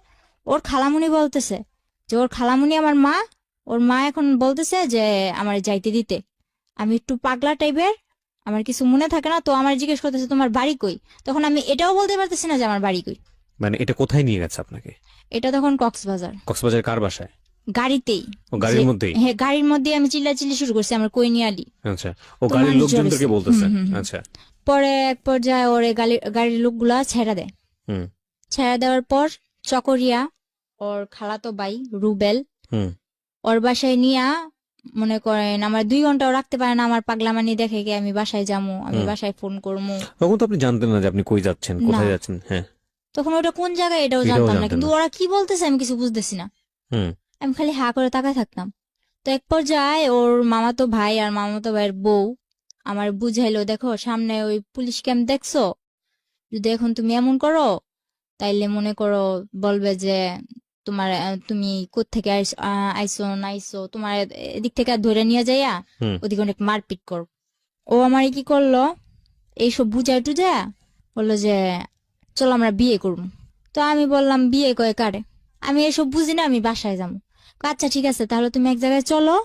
ওর খালামণি বলতেছে যে ওর খালামণি আমার মা, ওর মা এখন বলতেছে যে আমার যাইতে দিতে। আমি একটু পাগলা টাইপের, আমার কিছু মনে থাকে না, তো আমার জিজ্ঞেস করতেছে তোমার বাড়ি কই। তখন আমি এটাও বলতে পারতেছি না যে আমার বাড়ি কই। মানে এটা কোথায় নিয়ে গেছে আপনাকে? এটা তখন কক্সবাজার, কক্সবাজার কার বাসায়? গাড়িতেই। ও গাড়ির যে- মধ্যেই? হ্যাঁ, গাড়ির মধ্যে আমি চিল্লাচিল্লি শুরু করছি আমার কই নিয়ে আলি। আচ্ছা, ও তো গাড়ির মানুষ লোকজনদেরকে জড়াইছে। বলতেছে? হুম, হুম, হুম। আচ্ছা। পরে এক পর্যায়ে ওরে গাড়ির লোকগুলা ছেড়ে দেয়। হুম ছেড়ে দেওয়ার পর চকরিয়া, ওর খালাতো ভাই রুবেল, হুম ওর বাসায় নিয়া, মনে করেন আমার 2 ঘন্টাও রাখতে পারে না, আমার পাগলামানি দেখে কি আমি বাসায় যাবো, আমি হুম বাসায় ফোন করবো। তখন তো আপনি জানতেন না যে আপনি কই যাচ্ছেন, না, কোথায় যাচ্ছেন? হ্যাঁ, তখন ওটা কোন জায়গায় এটাও এটাও জানতাম না, জানতেন কিন্তু না। ওরা কি বলতেছে আমি কিছু বুঝতেছি না। হুম আমি খালি হা করে তাকায় থাকতাম। তো এক পর্যায়ে ওর মামাতো ভাই আর মামাতো ভাইয়ের বউ আমার বুঝাইলো, দেখো সামনে ওই পুলিশ ক্যাম্প দেখছো, যদি এখন তুমি এমন করো তাইলে মনে করো বলবে যে তোমার তুমি কোত্থেকে আইসো না আইসো, তোমার এদিক থেকে ধরে নিয়ে যাইয়া হুম ওদিকে অনেক মারপিট কর। ও আমার কি করলো, এইসব বুঝাই টুজা বললো যে চলো আমরা বিয়ে করবো। তো আমি বললাম বিয়ে কয় কারে, আমি এসব বুঝি না, আমি বাসায় যাবো। আচ্ছা ঠিক আছে, তাহলে তুমি এক জায়গায় চলো,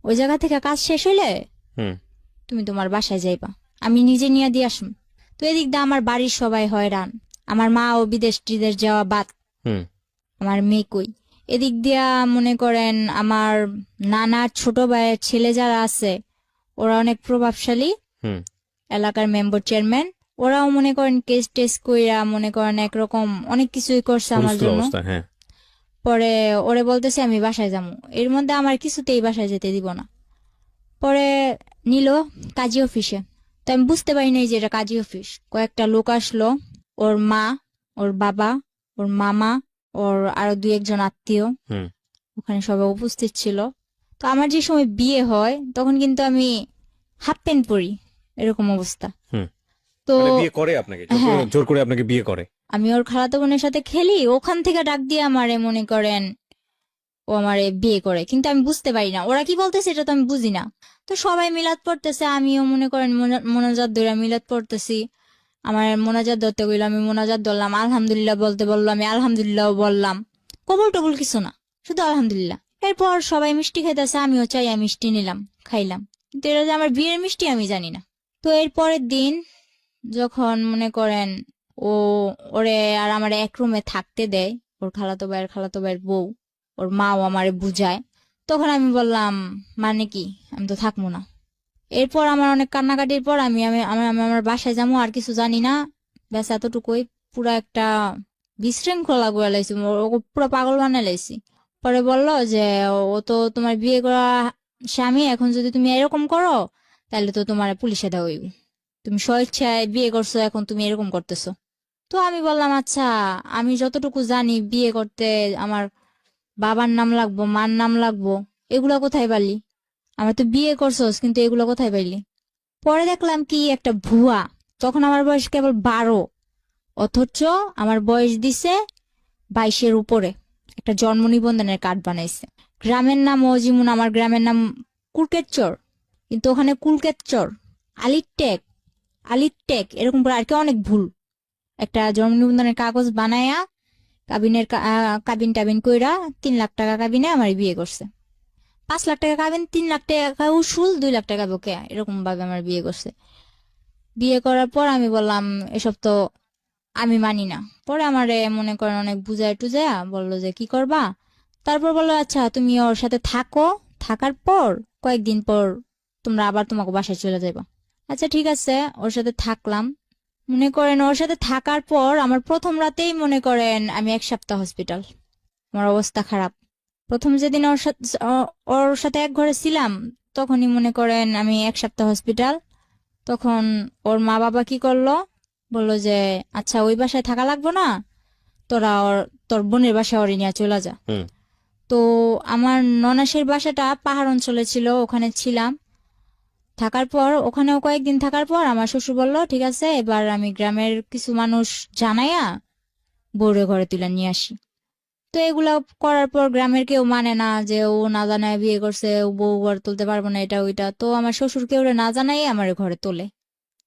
ওই জায়গা থেকে কাজ শেষ হইলে হুম তুমি তোমার বাসায় যাইবা, আমি নিজে নিয়ে দিয়ে আসম। তো এদিক দিয়ে আমার বাড়ির সবাই হয়রান, আমার মা ও বিদেশ টিদেশ যাওয়া বাদ, হুম আমার মেয়ে কই। এদিক দিয়া মনে করেন আমার নানার ছোট ভাইয়ের ছেলে যারা আছে ওরা অনেক প্রভাবশালী, হুম এলাকার মেম্বার চেয়ারম্যান, ওরাও মনে করেন কেস টেস কইরা মনে করেন একরকম অনেক কিছুই করছে আমার হুলস্থুল জন্য। অবস্থা, হ্যাঁ। পরে ওরে বলতেছে আমি বাসায় যাবো, এর মধ্যে আমার কিছুতেই বাসায় যেতে দিব না। পরে নিল কাজী অফিসে, তো আমি বুঝতে পারি নাই যে এটা কাজী অফিস। কয়েকটা লোক আসলো, ওর মা, ওর বাবা, ওর মামা, ওর আরো 2-1 জন আত্মীয়, হুম ওখানে সবাই উপস্থিত ছিল। তো আমার যে সময় বিয়ে হয় তখন কিন্তু আমি হাফ প্যান্ট পরি, এরকম অবস্থা। হুম তো মানে বিয়ে করে আপনাকে হ্যাঁ, জোর করে আপনাকে বিয়ে করে? আমি ওর খালাতো বোনের সাথে খেলি, ওখান থেকে ডাক দিয়ে আমারে মনে করেন ও আমারে বিয়ে করে, কিন্তু আমি বুঝতে পারি না ওরা কি বলতেছে, এটা তো আমি বুঝি না। তো সবাই মিলাদ পড়তেছে, আমিও মনে করেন মোনাজাত ধরে মিলাদ পড়তেছি। আমার মোনাজাত ধরতে গেল, আমি মোনাজাত ধরলাম, আলহামদুলিল্লাহ বলতে বললো, আমি আলহামদুলিল্লাহ বললাম, কবুল টবুল কিছু না, শুধু আলহামদুলিল্লাহ। এরপর সবাই মিষ্টি খাইতেছে, আমিও চাই মিষ্টি নিলাম, খাইলাম, কিন্তু এটা যে আমার বিয়ের মিষ্টি আমি জানি না। তো এর পরের দিন যখন মনে করেন ও ওরে আর আমার এক রুমে থাকতে দেয়, ওর খালাতো ভাইয়ের বউ, ওর মাও আমারে বুঝায়, তখন আমি বললাম মানে কি, আমি তো থাকবো না। এরপর আমার অনেক কান্নাকাটির পর আমি আমি আমি আমি আমার বাসায় যাবো, আর কিছু জানি না, ব্যাস এতটুকুই। পুরা একটা বিশৃঙ্খলা করে লাইছি, পুরো পাগল বানাই লাইছি। পরে বললো যে ও তো তোমার বিয়ে করা স্বামী, এখন যদি তুমি এরকম করো তাহলে তো তোমার পুলিশে দেওয়া হইব, তুমি স্বেচ্ছায় বিয়ে করছো, এখন তুমি এরকম করতেছো। তো আমি বললাম আচ্ছা, আমি যতটুকু জানি বিয়ে করতে আমার বাবার নাম লাগবো, মার নাম লাগবো, এগুলা কোথায় পারলি? আমার তো বিয়ে করছোস, কিন্তু এগুলো কোথায় পাইলি? পরে দেখলাম কি একটা ভুয়া, তখন আমার বয়স কেবল 12, অথচ আমার বয়স দিছে 22-এর উপরে। একটা জন্ম নিবন্ধনের কার্ড বানাইছে, গ্রামের নাম অজিমুন, আমার গ্রামের নাম কুলকেতচর, কিন্তু ওখানে কুলকেতচর, আলিটেক, আলিটেক এরকম করে আর কি অনেক ভুল। একটা জন্ম নিবন্ধনের কাগজ বানায়া কাবিন টাবিন কইরা 3 লাখ টাকা কাবিনে আমার বিয়ে করছে। 5 লাখ টাকা কাবিন, 3 লাখ টাকা উসুল, 2 লাখ টাকা বকে, এরকম ভাবে আমার বিয়ে করছে। বিয়ে করার পর আমি বললাম এসব তো আমি মানি না। পরে আমারে মনে করেন অনেক বুঝায় টুজায়া বললো যে কি করবা। তারপর বললো আচ্ছা তুমি ওর সাথে থাকো, থাকার পর কয়েকদিন পর তোমরা আবার তোমাকে বাসায় চলে যাইবা। আচ্ছা ঠিক আছে, ওর সাথে থাকলাম। মনে করেন ওর সাথে থাকার পর আমার প্রথম রাতেই মনে করেন আমি 1 সপ্তাহ হসপিটাল। আমার অবস্থা খারাপ। প্রথম যেদিন ওর সাথে এক ঘরে ছিলাম, তখনই মনে করেন আমি 1 সপ্তাহ হসপিটাল। তখন ওর মা বাবা কি করলো, বললো যে আচ্ছা ওই বাসায় থাকা লাগবো না, তোর বোনের বাসায় ওরে নিয়ে চলে যা। হুম। তো আমার ননাসের বাসাটা পাহাড় অঞ্চলে ছিল, ওখানে ছিলাম। থাকার পর ওখানেও কয়েকদিন থাকার পর আমার শ্বশুর বলল ঠিক আছে এবার আমি গ্রামের কিছু মানুষ জানাইয়া বউরে ঘরে তুলে নিয়ে আসি। তো এগুলা করার পর গ্রামের কেউ মানে না, যে ও না জানায় বিয়ে করছে, ও বউ ঘর তুলতে পারবো না, এটা ওইটা। তো আমার শ্বশুর কেউ না জানাই আমার ঘরে তোলে,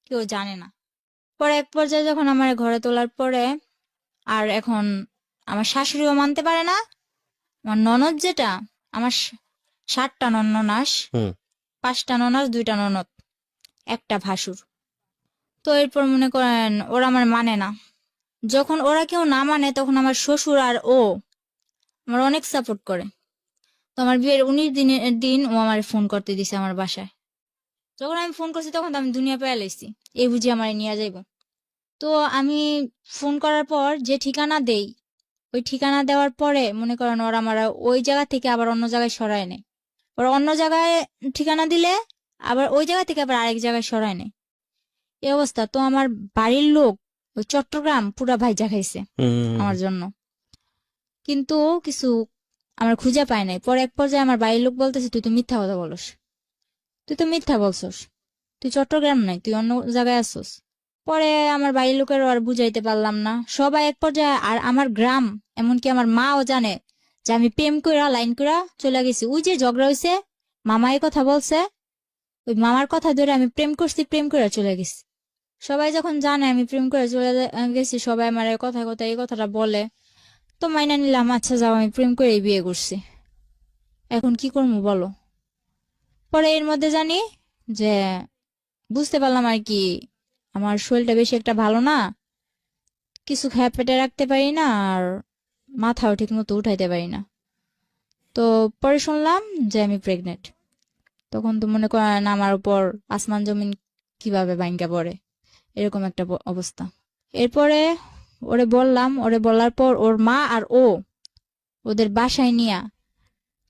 কেউ জানে না। পরে এক পর্যায়ে যখন আমার ঘরে তোলার পরে, আর এখন আমার শাশুড়িও মানতে পারে না। আমার ননদ যেটা, আমার 7টা ননাস, হুম। 5টা ননাস, 2টা ননদ, একটা ভাসুর। তো এরপর মনে করেন ওরা আমার মানে না। যখন ওরা কেউ না মানে তখন আমার শ্বশুর আর ও আমার অনেক সাপোর্ট করে। তো আমার বিয়ের 19 দিনের দিন ও আমার ফোন করতে দিছে আমার বাসায়। যখন আমি ফোন করছি তখন তো আমি দুনিয়া পেয়ে লাইছি, এই বুঝি আমার নিয়ে যাইব। তো আমি ফোন করার পর যে ঠিকানা দেই, ওই ঠিকানা দেওয়ার পরে মনে করেন ওরা আমার ওই জায়গা থেকে আবার অন্য জায়গায় সরায় নেয়। ওরা অন্য জায়গায় ঠিকানা দিলে আবার ওই জায়গা থেকে আবার আরেক জায়গায় সরায় নেয়। এই অবস্থা। তো আমার বাড়ির লোক ওই চট্টগ্রাম পুরা ভাইজা খাইছে হুম। আমার জন্য, কিন্তু কিছু আমার খুঁজে পায় নাই। পরে এক পর্যায়ে আমার বাড়ির লোক বলতেছে তুই তো মিথ্যা কথা বলস, তুই তো মিথ্যা বলছস, তুই চট্টগ্রাম নাই, তুই অন্য জায়গায় আসছস। পরে আমার বাড়ির লোকের আর বুঝাইতে পারলাম না, সবাই এক পর্যায়ে, আর আমার গ্রাম এমনকি আমার মাও জানে যে আমি প্রেম কইরা লাইন কইরা চলে গেছি। ওই যে ঝগড়া হয়েছে, মামা এই কথা বলছে, ওই মামার কথা ধরে আমি প্রেম করছি, প্রেম করে চলে গেছি। সবাই যখন জানে আমি প্রেম করে চলে গেছি, সবাই আমার কথায় কথায় এই কথাটা বলে। তো মাইনা নিলাম, আচ্ছা যাও আমি প্রেম করে বিয়ে করছি, এখন কি করবো বলো। পরে এর মধ্যে জানি যে বুঝতে পারলাম আর কি আমার শরীরটা বেশি একটা ভালো না, কিছু খেয়ে পেটে রাখতে পারি না, আর মাথাও ঠিক মতো উঠাইতে পারি না। তো পরে শুনলাম যে আমি প্রেগনেন্ট। তখন তো মনে করেন আমার উপর আসমান জমিন কিভাবে ভাঙ্গা পড়ে, এরকম একটা অবস্থা। এরপরে ওরে বললাম, ওরে বলার পর ওর মা আর ওদের বাসায় নিয়া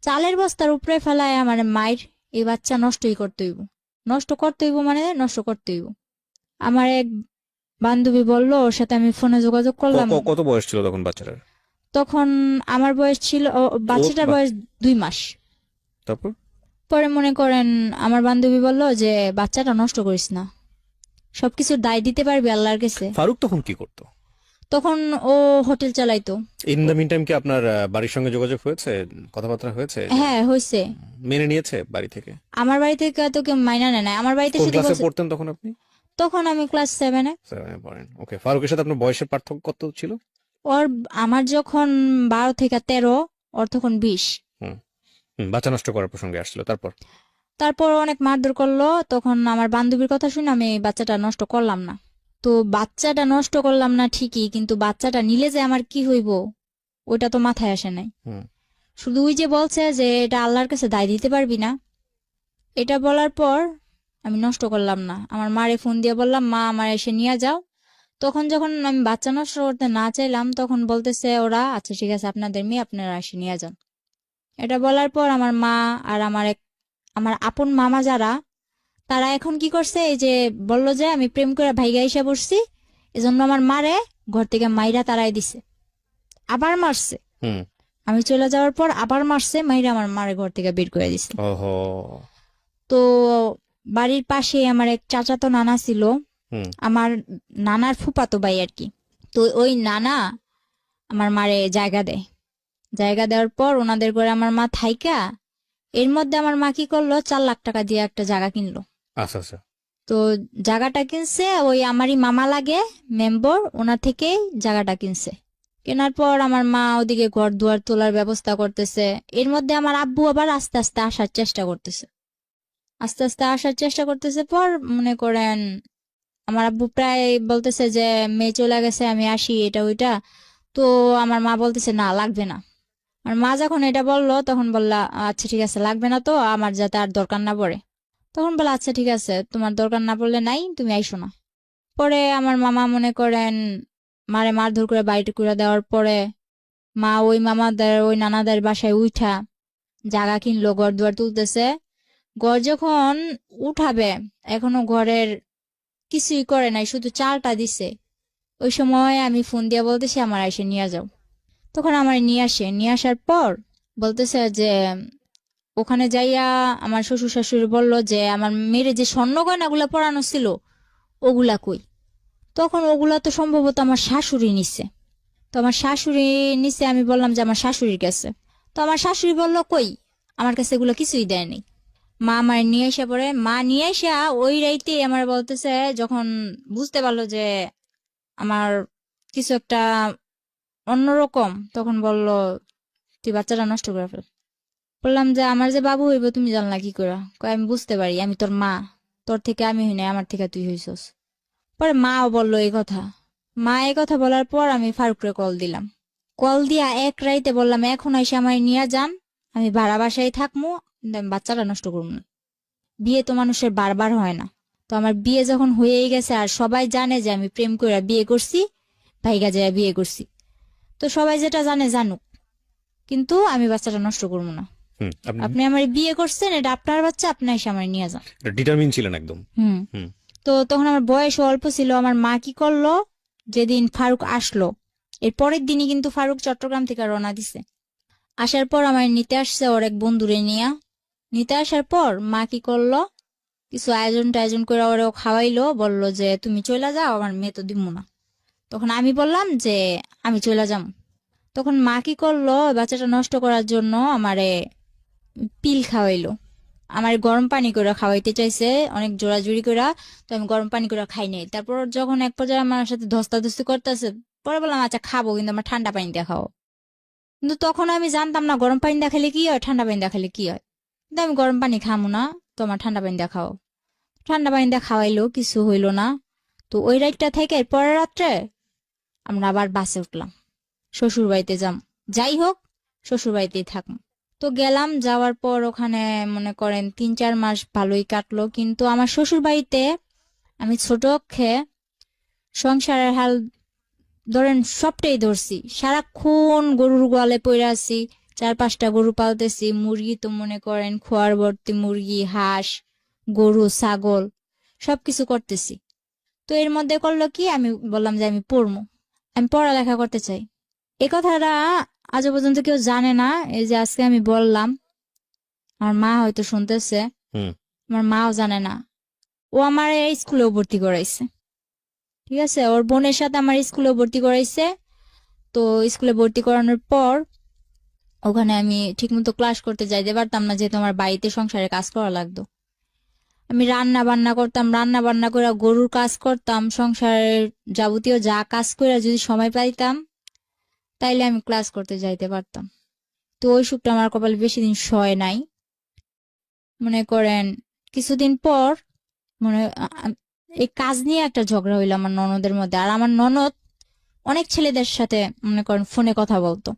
চালের বস্তার উপরে ফেলায় আমার মায়ের এই বাচ্চা নষ্টই করতে হইব, নষ্ট করতে হইব মানে নষ্ট করতে হইব। আমার এক বান্ধবী বলল, ওর সাথে আমি ফোনে যোগাযোগ করলাম। কত বয়স ছিল তখন বাচ্চাটার? তখন আমার বয়স ছিল, বাচ্চাটার বয়স 2 মাস। তারপর? পরে মনে করেন আমার বান্ধবী বলল যে বাচ্চাটা নষ্ট করিস না, সবকিছুর দায় দিতে পারবি আল্লাহর কাছে। ফারুক তখন কি করতো? তখন ও হোটেল চালাইতো। ইন দ্য মিন টাইম কি আপনার বাড়ির সঙ্গে যোগাযোগ হয়েছে, কথাবার্তা হয়েছে? হ্যাঁ হয়েছে। মেনে নিয়েছে বাড়ি থেকে? আমার বাড়ি থেকে তো কেউ মাইনা নেয় না, আমার বাড়িতে কোন শুধু ক্লাসে বলছে। পড়তেন তখন আপনি? তখন আমি ক্লাস 7-এ। 7 পড়েন, ওকে। ফারুকের সাথে আপনার বয়সের পার্থক্য কত ছিল? ওর আমার যখন 12 থেকে 13, ওর তখন 20। হুম। বাচ্চা নষ্ট করার প্রসঙ্গে আসছিল, তারপর? তারপর অনেক মারধর করলো, তখন আমার বান্ধবীর কথা শুনে আমি বাচ্চাটা নষ্ট করলাম না। তো বাচ্চাটা নষ্ট করলাম না ঠিকই, কিন্তু বাচ্চাটা নিলে যে আমার কি হইব ওইটা তো মাথায় আসে নাই। হুম। শুধু ওই যে বলছে যে এটা আল্লাহর কাছে দায় দিতে পারবি না, এটা বলার পর আমি নষ্ট করলাম না। আমার মারে ফোন দিয়ে বললাম মা আমার এসে নিয়ে যাও। তখন যখন আমি বাচ্চা নষ্ট করতে না চাইলাম তখন বলতেছে ওরা আচ্ছা ঠিক আছে আপনাদের মেয়ে আপনারা এসে নিয়ে যান। এটা বলার পর আমার মা আর আমার আপন মামা যারা, তারা এখন কি করছে, এই যে বললো যে আমি প্রেম করে ভাইগা এসে পড়ছি, এজন্য আমার মারে ঘর থেকে মাইরা তারাই দিছে, আবার মারছে। হুম। আমি চলে যাওয়ার পর আবার মারছে, মাইরা আমার মারে ঘর থেকে বের করে দিছে। ওহো। তো বাড়ির পাশে আমার এক চাচাতো নানা ছিল, হুম। আমার নানার ফুফাতো ভাই আর কি। তো ওই নানা আমার মারে জায়গা দেয়, জায়গা দেওয়ার পর ওনাদের ঘরে আমার মা থাইকা, এর মধ্যে আমার মা কি করলো 4 লাখ টাকা দিয়ে একটা জায়গা কিনলো। আচ্ছা আচ্ছা। তো জায়গাটা কিনছে ওই আমারই মামা লাগে মেম্বর, ওনা থেকেই জায়গাটা কিনছে। কেনার পর আমার মা ওদিকে ঘর দুয়ার তোলার ব্যবস্থা করতেছে। এর মধ্যে আমার আব্বু আবার আস্তে আস্তে আসার চেষ্টা করতেছে, আস্তে আস্তে আসার চেষ্টা করতেছে। পর মনে করেন আমার আব্বু প্রায় বলতেছে যে মেয়ে চলে গেছে, আমি আসি, এটা ওইটা। তো আমার মা বলতেছে না, লাগবে না। আর মা যখন এটা বললো তখন বললা, আচ্ছা ঠিক আছে, লাগবে না তো, আমার যাতে আর দরকার না পড়ে। তখন বললা, আচ্ছা ঠিক আছে, তোমার দরকার না পড়লে নাই, তুমি আইসো না। পরে আমার মামা মনে করেন মারে মারধর করে বাড়িতে করে দেওয়ার পরে মা ওই মামাদের ওই নানাদের বাসায় উঠা জায়গা কিনলো, ঘর দুয়ার তুলতেছে। ঘর যখন উঠাবে, এখনো ঘরের কিছুই করে নাই, শুধু চালটা দিছে। ওই সময় আমি ফোন দিয়ে বলতেছি আমার এসে নিয়ে যাও। তখন আমার নিয়ে আসে, নিয়ে আসার পর বলতেছে যে ওখানে যাইয়া আমার শ্বশুর শাশুড়ি বললো যে আমার মেয়ের যে স্বর্ণ গয়নাগুলা পরানো ছিল ওগুলা কই। তখন ওগুলা তো সম্ভবত আমার শাশুড়ি নিছে। তো আমার শাশুড়ি নিছে, আমি বললাম যে আমার শাশুড়ির কাছে। তো আমার শাশুড়ি বলল কই, আমার কাছে এগুলো কিছুই দেয়নি। মা আমার নিয়ে এসে পড়ে, মা নিয়ে এসে ওই রাইতে আমার বলতেছে, যখন বুঝতে পারলো যে আমার কিছু একটা অন্যরকম, তখন বলল তুই বাচ্চাটা নষ্ট করে ফেল। বললাম যে আমার যে বাবু হইব তুমি জানলা কি করে? কয় আমি বুঝতে পারি, আমি তোর মা, তোর থেকে আমি হই নাই, আমার থেকে তুই হইছস। পরে মাও বললো এই কথা। মা এই কথা বলার পর আমি ফারুকরে কল দিলাম। কল দিয়া এক রাইতে বললাম এখন এসে আমার নিয়ে যান, আমি ভাড়া বাসায় থাকবো, কিন্তু আমি বাচ্চাটা নষ্ট করবো না। বিয়ে তো মানুষের বারবার হয় না। তো আমার বিয়ে যখন হয়েই গেছে আর সবাই জানে যে আমি প্রেম করে বিয়ে করছি, ভাইগা যায় বিয়ে করছি, তো সবাই যেটা জানে জানুক, কিন্তু আমি বাচ্চাটা নষ্ট করবো না। আপনি আপনি আমার বিয়ে করছেন, এটা আপনার বাচ্চা, আপনি এসে আমার নিয়ে যান। ডিটারমিন ছিলেন একদম। হুম। হুম। তো তখন আমার বয়স অল্প ছিল। আমার মা কি করলো, যেদিন ফারুক আসলো এর পরের দিনই কিন্তু ফারুক চট্টগ্রাম থেকে রওনা দিছে। আসার পর আমার নিতে আসছে ওর এক বন্ধুরে নিয়ে। নিতে আসার পর মা কি করলো, কিছু আয়োজন টায়োজন করে ওরেও খাওয়াইলো, বললো যে তুমি চলে যাও, আমার মেয়ে তো দিব না। তখন আমি বললাম যে আমি চলে যাম। তখন মা কি করলো, বাচ্চাটা নষ্ট করার জন্য আমারে পিল খাওয়াইলো। আমার গরম পানি করে খাওয়াইতে চাইছে অনেক জোরাজুরি করে। তো আমি গরম পানি করে খাই নাই। তারপর যখন এক পর্যায়ে আমার সাথে ধস্তাধস্তি করতেছে, পরে বললাম আচ্ছা খাবো, কিন্তু আমার ঠান্ডা পানি দিয়ে খাও। কিন্তু তখন আমি জানতাম না গরম পানি দিয়ে খেলে কি হয়, ঠান্ডা পানি দিয়ে খেলে কি হয়। কিন্তু আমি গরম পানি খামো না, তো আমার ঠান্ডা পানি দিয়ে খাও। ঠান্ডা পানি দিয়ে খাওয়াইলো, কিছু হইলো না। তো ওই রাতটা থেকে পরের রাত্রে আমরা আবার বাসে উঠলাম, শ্বশুর বাড়িতে যাম। যাই হোক, শ্বশুর বাড়িতেই থাকবো। তো গেলাম, যাওয়ার পর ওখানে মনে করেন 3-4 মাস ভালোই কাটলো, কিন্তু আমার শ্বশুর বাড়িতে আমি ছোট খেয়ে সংসারের হাল ধরেন সবটাই ধরছি। সারাক্ষণ গরুর গোয়ালে পড়ে আছি, 4-5টা গরু পালতেছি, মুরগি তো মনে করেন খোয়ার ভর্তি মুরগি, হাঁস, গরু, ছাগল, সবকিছু করতেছি। তো এর মধ্যে করলো কি, আমি বললাম যে আমি পড়বো, আমি পড়ালেখা করতে চাই। এ কথাটা আজও পর্যন্ত কেউ জানে না, এই যে আজকে আমি বললাম। আমার মা হয়তো শুনতেছে, হুম। আমার মাও জানে না। ও আমার এই স্কুলেও ভর্তি করাইছে, ঠিক আছে, ওর বোনের সাথে আমার স্কুলেও ভর্তি করাইছে। তো স্কুলে ভর্তি করানোর পর ওখানে আমি ঠিকমতো ক্লাস করতে যাইতে পারতাম না, যেহেতু আমার বাড়িতে সংসারে কাজ করা লাগতো। আমি রান্না বান্না করতাম, রান্না বান্না করে গরুর কাজ করতাম, সংসারের যাবতীয় যা কাজ করে যদি সময় পাইতাম তাইলে আমি ক্লাস করতে যাইতে পারতাম। তো ওই সুখটা আমার কপালে বেশি দিন সয় নাই। মনে করেন কিছুদিন পর মনে এই কাজ নিয়ে একটা ঝগড়া হইলো আমার ননদের মধ্যে। আর আমার ননদ অনেক ছেলেদের সাথে মনে করেন ফোনে কথা বলতো,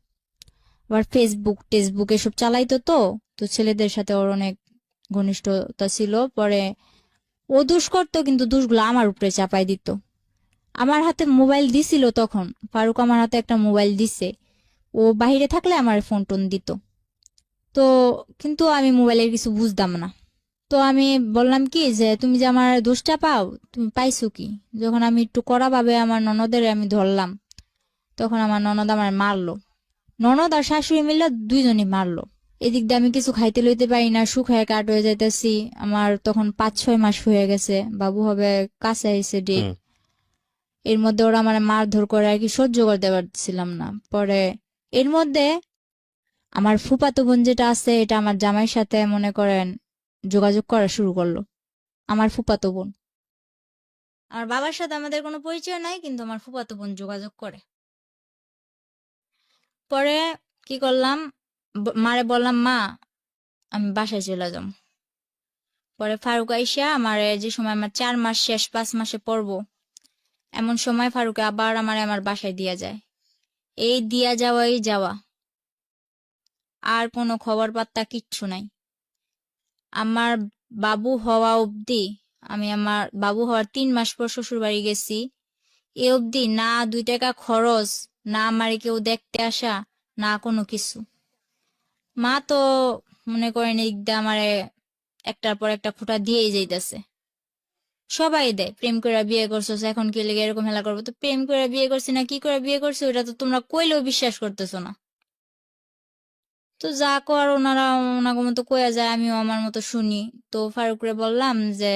আবার ফেসবুক টেসবুক এসব চালাইতো। তো তো ছেলেদের সাথে ওর অনেক ঘনিষ্ঠতা ছিল। পরে ও দুষ করতো, কিন্তু দুষগুলো আমার উপরে চাপাই দিত। আমার হাতে মোবাইল দিছিল তখন, ফারুক আমার হাতে একটা মোবাইল দিছে, ও বাইরে থাকলে আমার ফোন টোন দিত। তো কিন্তু আমি মোবাইলের কিছু বুঝতাম না। তো আমি বললাম কি যে তুমি যে আমার দোষটা পাও, তুমি পাইছো কি? যখন আমি একটু কড়া ভাবে আমার ননদের আমি ধরলাম, তখন আমার ননদ আমার মারলো। ননদ আর শাশুড়ি মিলে দুইজনই মারলো। এদিক দিয়ে আমি কিছু খাইতে লইতে পারি না, শুকায় কাঠ হয়ে যাইতেছি। আমার তখন 5-6 মাস হয়ে গেছে, বাবু হবে কাছে আইছে ডেট। হুম। এর মধ্যে ওরা আমার মারধর করে আর কি সহ্য করতে পারছিলাম না। পরে এর মধ্যে আমার ফুফাতো বোন যেটা আছে, এটা আমার জামাইয়ের সাথে মনে করেন যোগাযোগ করা শুরু করলো। আমার ফুফাতো বোন, আমার বাবার সাথে আমাদের কোনো পরিচয় নাই, কিন্তু আমার ফুফাতো বোন যোগাযোগ করে। পরে কি করলাম, মারে বললাম মা আমি বাসায় চলে যাম। পরে ফারুক আইসা আমার যে সময় আমার 4 মাস শেষ 5 মাসে পড়বো, এমন সময় ফারুক আবার আমার বাসায় দিয়া যায়। এই দিয়া যাওয়াই যাওয়া, আর কোনো খবর পাত্তা কিচ্ছু নাই। আমার বাবু হওয়া অবধি, আমি আমার বাবু হওয়ার 3 মাস পর শ্বশুর বাড়ি গেছি, এ অবধি না 2 টাকা খরচ, না আমারে কেউ দেখতে আসা, না কোনো কিছু। মা তো মনে করেন এই দিক দিয়ে আমারে একটার পর একটা খোঁটা দিয়েই যাইতেছে। সবাই দেয়, প্রেম করে বিয়ে করছো, এখন কি লেগে এরকম হেলা করবো? তো প্রেম করে বিয়ে করছি না কি করে বিয়ে করছি ওটা তো তোমরা কইলেও বিশ্বাস করতেছো না। তো যা কর ওনারা ওনাকে মতো কয়ে যায়, আমিও আমার মতো শুনি। তো ফারুকরে বললাম যে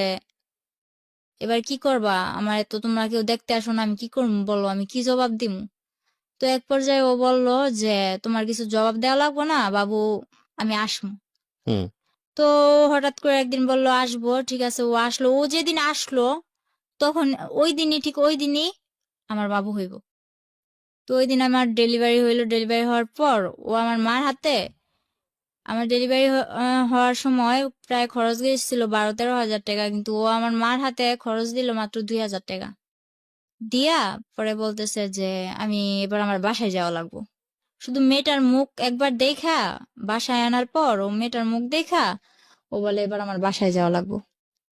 এবার কি করবা, আমার তো তোমরা কেউ দেখতে আসো না, আমি কি করবো বলো, আমি কি জবাব দিমু? তো এক পর্যায়ে ও বলল যে তোমার কিছু জবাব দেওয়া লাগবো না বাবু, আমি আসবো। হুম। তো হঠাৎ করে একদিন বলল আসবো, ঠিক আছে ও আসলো। ও যেদিন আসলো তখন ওই দিনই, ঠিক ওই দিনই আমার বাবু হইব। তো ওই দিন আমার ডেলিভারি হইলো। ডেলিভারি হওয়ার পর ও আমার মার হাতে, আমার ডেলিভারি হওয়ার সময় প্রায় খরচ গেছিল 12-13 হাজার টাকা, কিন্তু ও আমার মার হাতে খরচ দিল মাত্র 2 হাজার টাকা দিয়া। পরে বলতেছে যে আমি এবার আমার বাসায় যাওয়া লাগবো। শুধু মেয়েটার মুখ একবার দেখা, বাসায় আনার পর ও মেয়েটার মুখ দেখা ও বলে এবার আমার বাসায় যাওয়া লাগবো।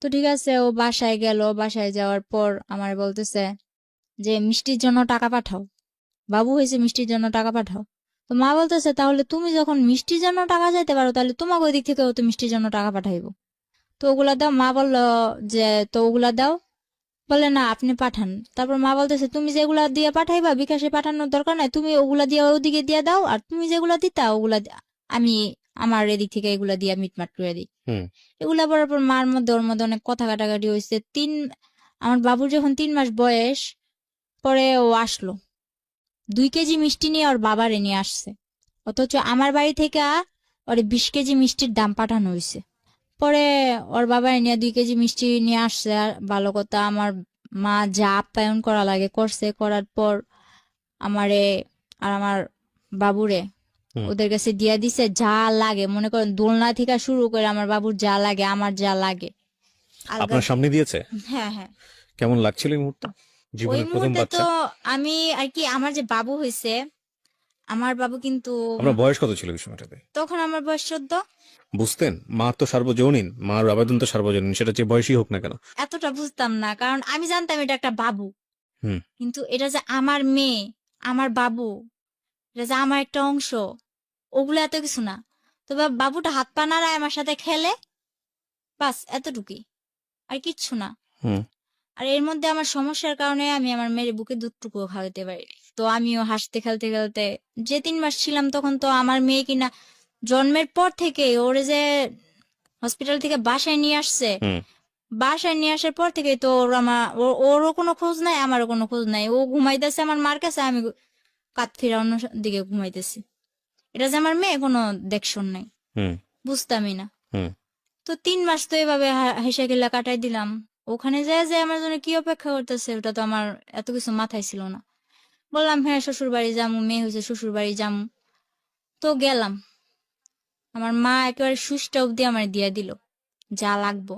তো ঠিক আছে, ও বাসায় গেল। বাসায় যাওয়ার পর আমার বলতেছে যে মিষ্টির জন্য টাকা পাঠাও, বাবু হয়েছে মিষ্টির জন্য টাকা পাঠাও। তো মা বলতেছে তাহলে তুমি যখন মিষ্টির জন্য টাকা চাইতে পারো তাহলে তোমাকে ওই দিক থেকে তো মিষ্টির জন্য টাকা পাঠাইবো। তো ওগুলা দাও। মা বলল যে তো ওগুলা দাও। বলে না আপনি পাঠান। তারপর মা বলতেছে তুমি যেগুলা দিয়ে পাঠাইবা বিকাশে পাঠানোর দরকার নাই, তুমি ওগুলা দিয়ে ওদিকে দিয়ে দাও, আর তুমি যেগুলা দিতা ওগুলা আমি আমার এদিক থেকে এগুলা দিয়ে মিটমাট করে দিই। হুম। এগুলা বলার পর মার মধ্যে ওর মধ্যে অনেক কথা কাটাকাটি হয়েছে। আমার বাবুর যখন 3 মাস বয়স, পরে ও আসলো 2 কেজি মিষ্টি নিয়ে ওর বাবারে নিয়ে আসছে, অথচ আমার বাড়ি থেকে ওরে 20 কেজি মিষ্টির দাম পাঠানো হয়েছে। পরে ওর বাবা নিয়ে 2 কেজি মিষ্টি নিয়ে আসছে। আর ভালো কথা, আমার মা যা আপ্যায়ন করা লাগে করছে। করার পর আমারে আর আমার বাবুরে হুম। ওদের কাছে দিয়া দিছে যা লাগে, মনে করেন দোলনা থেকে শুরু করে আমার বাবুর যা লাগে, আমার যা লাগে আলগা। আপনার সামনে দিয়েছে? হ্যাঁ, হ্যাঁ। কেমন লাগছিল এই মুহূর্তে? ওই জীবনের প্রথম মুহূর্তে তো বাচ্চা। আমি আর কি, আমার যে বাবু হয়েছে, আমার বাবু কিন্তু আপনার বয়স কত ছিল এই সময়টাতে? তখন আমার বয়স 14। বুঝতেন মা তো সার্বজনীন, মার আবেদন তো সার্বজনীন, সেটা যে বয়সী হোক না কেন। এতটা বুঝতাম না, কারণ আমি জানতাম এটা একটা বাবু, হুম। কিন্তু এটা যে আমার মেয়ে, আমার বাবু, এটা যে আমার একটা অংশ, ওগুলো এত কিছু না। তবে বাবুটা হাত পা নাড়ায় আমার সাথে খেলে, বাস এতটুকুই, আর কিচ্ছু না। হুম। আর এর মধ্যে আমার সমস্যার কারণে আমি আমার মেয়ের বুকে দুধটুকুও খাওয়াতে পারি। তো আমিও হাসতে খেলতে খেলতে, যে 3 মাস ছিলাম তখন তো আমার মেয়ে কিনা জন্মের পর থেকে ওরে যে হসপিটাল থেকে বাসায় নিয়ে আসছে, হুম। বাসায় নিয়ে আসার পর থেকে তো ওরও কোনো খোঁজ নাই, আমারও কোনো খোঁজ নাই। ও ঘুমাইতেছে আমার মার কাছে, আমি কাত ফিরা অন্য দিকে ঘুমাইতেছি। এটা যে আমার মেয়ে কোনো দেখশন নাই, হুম। বুঝতামই না। হুম। তো 3 মাস তো এভাবে হেসে খেলা কাটাই দিলাম। ওখানে যায় যে আমার জন্য কি অপেক্ষা করতেছে ওটা তো আমার এত কিছু মাথায় ছিল না। বললাম হ্যাঁ শ্বশুর বাড়ি যামু, মেয়ে হয়েছে শ্বশুর বাড়ি যামু। তো গেলাম। আমার মা একেবারে সুষ্টা অব্দি আমার দিয়া দিল যা লাগবো।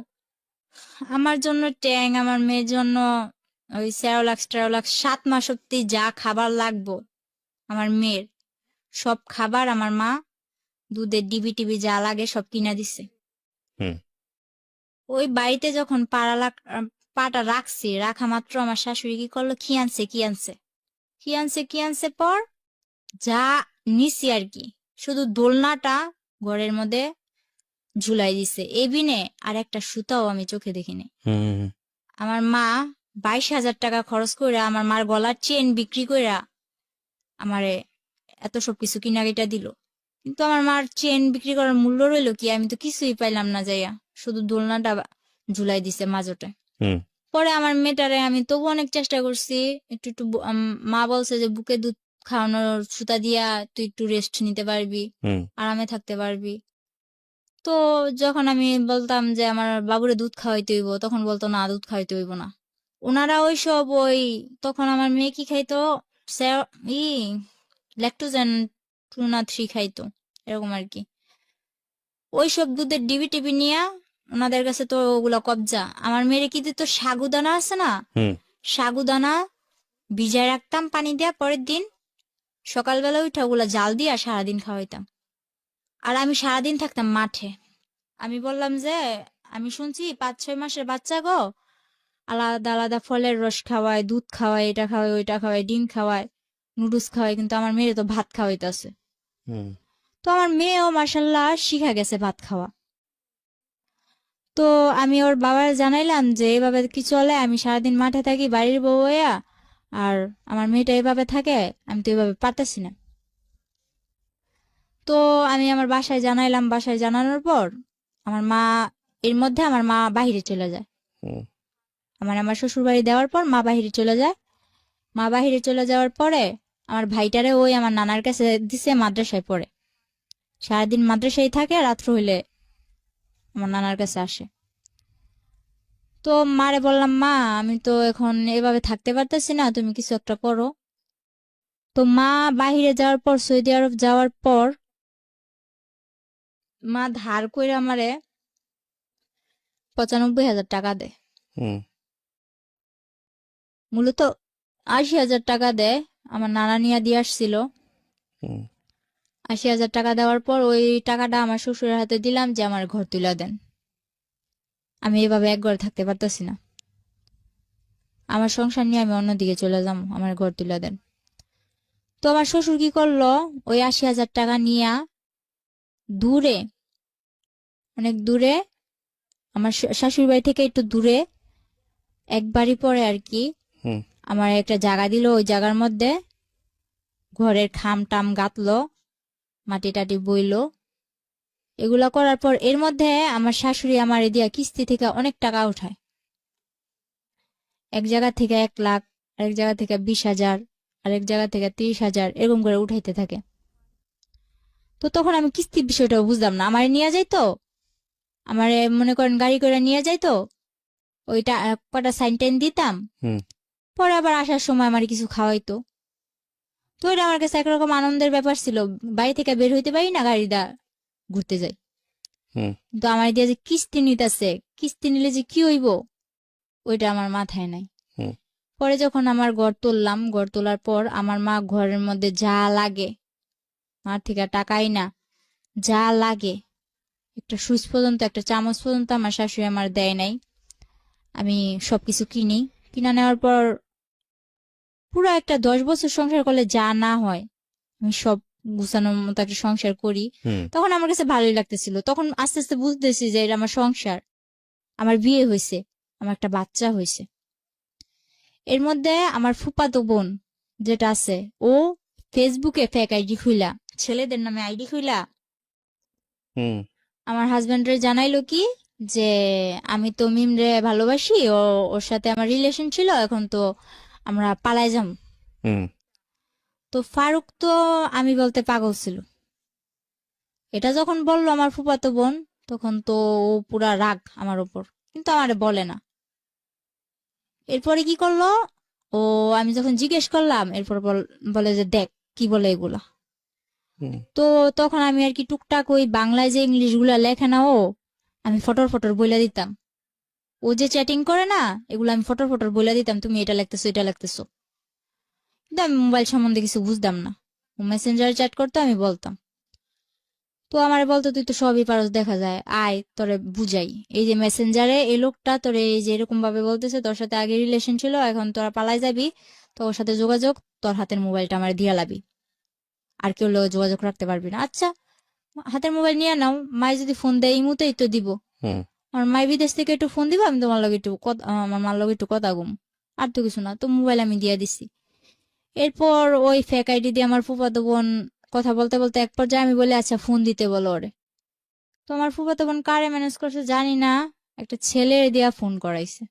আমার জন্য ট্যাং, আমার মেয়ের জন্য ওই সেরোলাক্স টেরোলাক্স, 7 মাস অব্দি যা খাবার লাগবো আমার মেয়ের, সব খাবার আমার মা, দুধের ডিবি টিবি যা লাগে সব কিনা দিছে। হুম। ওই বাড়িতে যখন পাটা রাখছি, রাখা মাত্র আমার শাশুড়ি কি করলো, কি আনছে কি আনছে, কি আনছে কি আনছে পর যা নিছি আর কি, শুধু দোলনাটা ঘরের মধ্যে ঝুলাই দিছে, এবিনে আর একটা সুতাও আমি চোখে দেখিনি। হুম। আমার মা 22 হাজার টাকা খরচ করে আমার মার গলার চেন বিক্রি কইরা আমারে এত সবকিছু কিনারিটা দিল। কিন্তু আমার মার চেন বিক্রি করার মূল্য রইলো কি, আমি তো কিছুই পাইলাম না যাইয়া, শুধু দোলনাটা ঝুলাই দিছে মাঝোটে। হুম। পরে আমার মেয়েটারে আমি তবু অনেক চেষ্টা করছি, একটু একটু মা বলছে যে বুকে দুধ খাওয়ানোর সুতা দিয়া তুই একটু রেস্ট নিতে পারবি, হুম। আরামে থাকতে পারবি। তো যখন আমি বলতাম যে আমার বাবুরে দুধ খাওয়াইতে হইব, তখন বলতো না দুধ খাওয়াইতে হইব না। ওনারা ওইসব তখন আমার মেয়ে কি খাইতো, সে- ই ল্যাকটোজেন 2 না 3 খাইতো, এরকম আর কি। ওইসব দুধের ডিবি টিবি নিয়া ওনাদের কাছে তো ওগুলা কবজা। আমার মেয়েরে কি দিত, সাগুদানা আছে না, হুম সাগুদানা ভিজায় রাখতাম পানি দিয়া, পরের দিন সকালবেলা উঠে ওগুলা জাল দিয়া সারাদিন খাওয়াইতাম। আর আমি সারাদিন থাকতাম মাঠে। আমি বললাম যে আমি শুনছি 5-6 মাসের বাচ্চা গো আলাদা আলাদা ফলের রস খাওয়ায়, দুধ খাওয়ায়, এটা খাওয়ায়, ওইটা খাওয়ায়, ডিম খাওয়ায়, নুডলস খাওয়ায়, কিন্তু আমার মেয়ে তো ভাত খাওয়াইতেছে। হুম তো আমার মেয়েও মার্শাল্লাহ শিখা গেছে ভাত খাওয়া। তো আমি ওর বাবার জানাইলাম যে এভাবে কি চলে, আমি সারাদিন মাঠে থাকি বাড়ির বউ হইয়া, আর আমার মেয়েটা এভাবে থাকে, আমি তো এভাবে পারতেছি না। তো আমি আমার বাসায় জানাইলাম, বাসায় জানানোর পর আমার মা, এর মধ্যে আমার মা বাহিরে চলে যায়। হুম আমার শ্বশুর বাড়ি দেওয়ার পর মা বাহিরে চলে যায়। মা বাহিরে চলে যাওয়ার পরে আমার ভাইটারে ওই আমার নানার কাছে দিছে, মাদ্রাসায় পড়ে, সারাদিন মাদ্রাসায় থাকে, রাত্র হইলে আমার নানার কাছে আসে। তো মারে বললাম, মা আমি তো এখন এভাবে থাকতে পারতেছি না, তুমি কিছু একটা করো। তো মা বাহিরে যাওয়ার পর, সৌদি আরব যাওয়ার পর, মা ধার করে আমারে 95,000 টাকা দেয়। হুম মূলত 80,000 টাকা দেয়, আমার নানা নিয়ে দিয়ে আসছিল। হুম 80,000 টাকা দেওয়ার পর ওই টাকাটা আমার শ্বশুরের হাতে দিলাম যে আমার ঘর তুলে দেন, আমি এভাবে এক ঘরে থাকতে পারতেছি না, আমার সংসার নিয়ে আমি অন্যদিকে চলে যাবো, আমার ঘর তুলে দেন। তো আমার শ্বশুর কি করলো, ওই 80,000 টাকা নিয়ে দূরে, অনেক দূরে, আমার শাশুড়ি বাড়ি থেকে একটু দূরে, এক বাড়ি পরে আর কি, হুম আমার একটা জায়গা দিল। ওই জায়গার মধ্যে ঘরের খাম টাম গাঁথলো, মাটি টাটি বইলো, এগুলা করার পর এর মধ্যে আমার শাশুড়ি আমার দিয়া কিস্তি থেকে অনেক টাকা উঠায়। এক জায়গা থেকে 1 লাখ, আরেক জায়গা থেকে 20,000, আরেক জায়গা থেকে 30,000, এরকম করে উঠাইতে থাকে। তো তখন আমি কিস্তির বিষয়টা বুঝলাম না, আমার নিয়ে যাইতো, আমার মনে করেন গাড়ি করে নিয়ে যাইতো, ওইটা কটা সাইন টাইন দিতাম, হুম পরে আবার আসার সময় আমার কিছু খাওয়াইতো। তো এটা আমার কাছে একরকম আনন্দের ব্যাপার ছিল, বাড়ি থেকে বের হইতে পারি না, গাড়িটা ঘুরতে যাই। হুম কিন্তু আমার দিয়ে যে কিস্তি নিতেছে, কিস্তি নিলে যে কি হইব ওইটা আমার মাথায় নাই। হুম পরে যখন আমার ঘর তুললাম, ঘর তোলার পর আমার মা ঘরের মধ্যে যা লাগে, মার থেকে টাকাই না, যা লাগে, একটা সুইচ পর্যন্ত, একটা চামচ পর্যন্ত আমার শাশুড়ি আমার দেয় নাই। আমি সবকিছু কিনি, কিনা নেওয়ার পর পুরো একটা 10 বছর সংসার করলে যা না হয়, আমি সব গুছানোর মতো একটা সংসার করি। হুম তখন আমার কাছে ভালোই লাগতেছিল। তখন আস্তে আস্তে বুঝতেছি যে এটা আমার সংসার, আমার বিয়ে হয়েছে, আমার একটা বাচ্চা হয়েছে। এর মধ্যে আমার ফুফাতো বোন যেটা আছে, ও ফেসবুকে ফেক আইডি খুইলা, ছেলেদের নামে আইডি খুইলা, হুম আমার হাজবেন্ডের জানাইলো কি যে আমি তো মিমরে ভালোবাসি, ও ওর সাথে আমার রিলেশন ছিল, এখন তো আমরা পালাই যাম। হুম তো ফারুক তো আমি বলতে পাগল ছিল। এটা যখন বললো আমার ফুফাতো বোন, তখন তো ও পুরা রাগ আমার উপর, কিন্তু আমারে বলে না। এরপরে কি করলো, ও আমি যখন জিজ্ঞেস করলাম, এরপর বলে যে দেখ কি বলে এগুলা। হুম তো তখন আমি আর কি টুকটাক ওই বাংলায় যে ইংলিশ গুলা লেখে না ও, আমি ফটর ফটর বলে দিতাম। ও যে চ্যাটিং করে না, এগুলো আমি ফটর ফটর বলে দিতাম, তুমি এটা লিখতেছো, এটা লিখতেছো। কিন্তু আমি মোবাইল সম্বন্ধে কিছু বুঝতাম না, ও মেসেঞ্জারে চ্যাট করতো, আমি বলতাম। তো আমার বলতো তুই তো সবই পারস, দেখা যায়, আয় তোরে বুঝাই। এই যে মেসেঞ্জারে এই লোকটা তোরে এই যে এরকম ভাবে বলতেছে, তোর সাথে আগে রিলেশন ছিল, এখন তোরা পালাই যাবি, তো ওর সাথে যোগাযোগ, তোর হাতের মোবাইলটা আমার দিয়া লাবি, আর কেউ যোগাযোগ রাখতে পারবি না। আচ্ছা, হাতের মোবাইল নিয়ে নাও, মাই যদি ফোন দেয় ইমুতেই তো দিব। হুম আমার মাই বিদেশ থেকে একটু ফোন দিবা, আমি তোমার লগে একটু আমার মার লগে একটু কথা কম, আর তো কিছু না। তো মোবাইল আমি দিয়ে দিছি। এরপর ওই ফেক আইডি দিয়ে আমার ফুফাতো বোন কথা বলতে বলতে এক পর্যায়ে আমি বলি আচ্ছা ফোন দিতে বলো ওরে। তো আমার ফুফাতো বোন কারে ম্যানেজ করছে জানি না, একটা ছেলের দিয়া ফোন করাইছে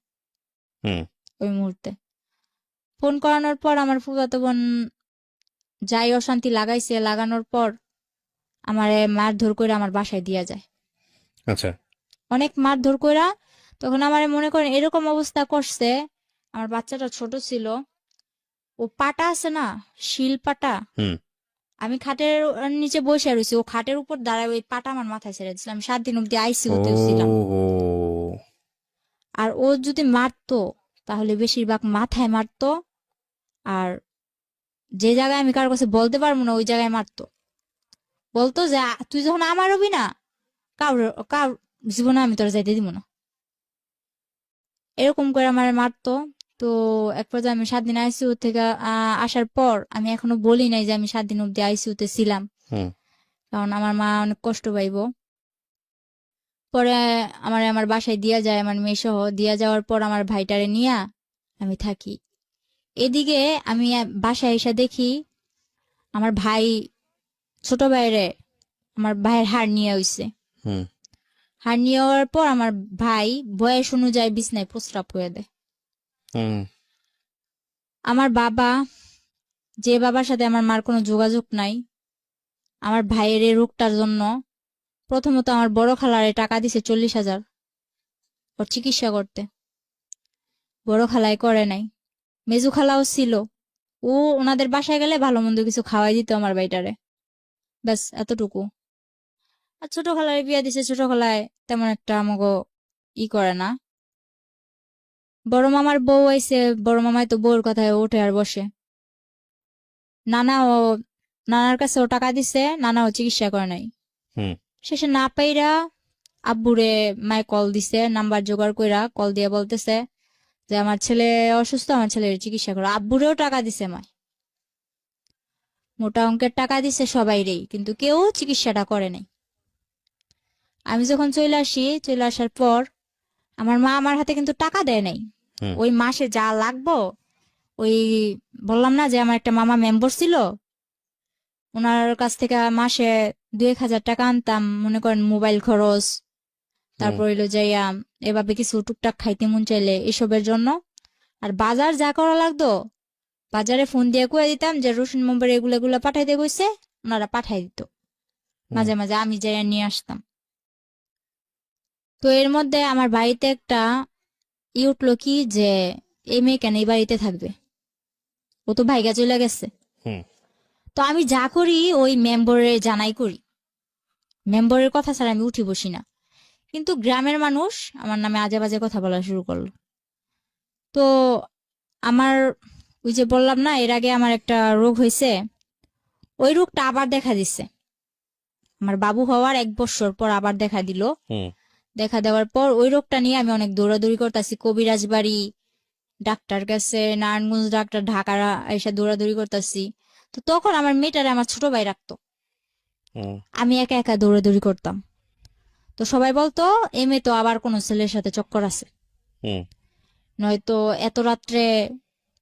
হুম ওই মুহূর্তে। ফোন করানোর পর আমার ফুফাতো বোন যাই অশান্তি লাগাইছে, লাগানোর পর আমারে মারধর করে আমার বাসায় দিয়া যায়, আচ্ছা অনেক মারধর কইরা। তখন আমার মনে করেন এরকম অবস্থা করছে, আমার বাচ্চাটা ছোট ছিল, ও পাটা আছে না, শিল পাটা, হুম আমি খাটের নিচে বসে রয়েছি, ও খাটের উপর দাঁড়ায় ওই পাটা আমার মাথায় ছেড়ে দিচ্ছিলাম। 7 দিন অব্দি আইসিইউতেও ছিলাম। ওহো। আর ও যদি মারতো তাহলে বেশিরভাগ মাথায় মারতো, আর যে জায়গায় আমি কারোর কাছে বলতে পারবো না ওই জায়গায় মারতো। বলতো যে তুই যখন আমার হবি না, কার জীবনে আমি তোর যাইতে দিব না, এরকম করে আমার মারতো। তো এক পর্যায়ে আমি 7 দিন আইসিইউ থেকে আসার পর আমি এখনো বলি নাই যে আমি 7 দিন অব্দি আইসিইউতে ছিলাম, হুম কারণ আমার মা অনেক কষ্ট পাইবো। পরে আমার বাসায় দিয়া যায়, আমার মেয়ে সহ দিয়া যাওয়ার পর আমার ভাইটারে নিয়া আমি থাকি। এদিকে আমি বাসায় এসে দেখি আমার ভাই, ছোট ভাইরে, আমার ভাইয়ের হাড় নিয়ে হইছে। হুম হাড় নিয়ে হওয়ার পর আমার ভাই বয়স অনুযায়ী বিছনায় প্রস্রাব করে দেয়। হুম আমার বাবা, যে বাবার সাথে আমার মার কোনো যোগাযোগ নাই, আমার ভাইয়ের এই রোগটার জন্য প্রথমত আমার বড় খালারে টাকা দিছে 40,000 ওর চিকিৎসা করতে। বড় খালাই করে নাই। মেজু খালাও ছিল, ও ওনাদের বাসায় গেলে ভালো মন্দ কিছু খাওয়াই দিত আমার ভাইটারে, ব্যাস এতটুকু। আর ছোট খালারে বিয়া দিছে, ছোট খালায় তেমন একটা আমাকে করে না। বড় মামার বউ আইছে, বড় মামাই তো বউর কথায় ওঠে আর বসে। নানা ও নানার কাছে ও টাকা দিছে, নানা ও চিকিৎসা করে নাই। হুম শেষে না পাইরা আব্বুরে মায় কল দিছে, নাম্বার জোগাড় কইরা কল দিয়ে বলতেছে যে আমার ছেলে অসুস্থ, আমার ছেলের চিকিৎসা করো। আব্বুরেও টাকা দিছে মায়, মোটা অঙ্কের টাকা দিছে সবাইরেই, কিন্তু কেউ চিকিৎসাটা করে নাই। আমি যখন চলে আসার পর আমার মা আমার হাতে কিন্তু টাকা দেয় নাই। হুম ওই মাসে যা লাগবো, ওই বললাম না যে আমার একটা মামা মেম্বার ছিল, ওনার কাছ থেকে মাসে 2-1 হাজার টাকা আনতাম, মনে করেন মোবাইল খরচ, হুম তারপর হইলো যাইয়া এভাবে কিছু টুকটাক খাইতে মন চাইলে এসবের জন্য। আর বাজার যা করা লাগতো বাজারে ফোন দিয়ে কয়ে দিতাম যে রসুন নম্বর এগুলো এগুলো পাঠাইতে কইছে, ওনারা পাঠাই দিত। হুম মাঝে মাঝে আমি যাইয়া নিয়ে আসতাম। তো এর মধ্যে আমার বাড়িতে একটা উঠলো কি যে এই মেয়ে কেন এই বাড়িতে থাকবে, ও তো ভাইগা চলে গেছে। হুম তো আমি যা করি ওই মেম্বরের জানাই করি, মেম্বরের কথা ছাড়া আমি উঠি বসি না। কিন্তু গ্রামের মানুষ আমার নামে আজে বাজে কথা বলা শুরু করলো। তো আমার, ওই যে বললাম না এর আগে আমার একটা রোগ হয়েছে, ওই রোগটা আবার দেখা দিছে। আমার বাবু হওয়ার 1 বছর পর আবার দেখা দিল। হুম দেখা দেওয়ার পর ওই রোগটা নিয়ে আমি অনেক দৌড়াদৌড়ি করতেছি, কবিরাজ বাড়ি, ডাক্তার কাছে, নারায়ণগঞ্জ ডাক্তার, ঢাকা এসে দৌড়াদৌড়ি করতেছি। তো তখন আমার মেয়েটারে আমার ছোট ভাই রাখতো, হুম আমি একা একা দৌড়াদৌড়ি করতাম। তো সবাই বলতো এ মেয়ে তো আবার কোনো ছেলের সাথে চক্কর আছে, হুম নয়তো এত রাত্রে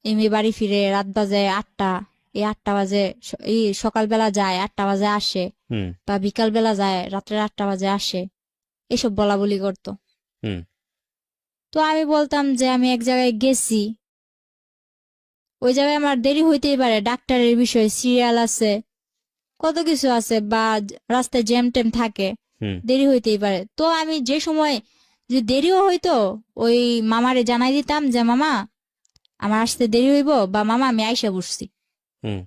এ মেয়ে বাড়ি ফিরে, রাত বাজে 8টা, এই 8টা বাজে এই সকালবেলা যায়, 8টা বাজে আসে, হুম বা বিকাল বেলা যায়, রাত্রে 8টা বাজে আসে, এসব বলা বলি করতো। হুম তো আমি বলতাম যে আমি এক জায়গায় গেছি, ওই জায়গায় আমার দেরি হইতেই পারে, ডাক্তারের বিষয়, সিরিয়াল আছে, কত কিছু আছে, বা রাস্তায় জ্যাম ট্যাম থাকে, হুম দেরি হইতেই পারে। তো আমি যে সময় যদি দেরিও হইতো ওই মামারে জানাই দিতাম যে মামা আমার আসতে দেরি হইব, বা মামা আমি আইসা বসছি। হুম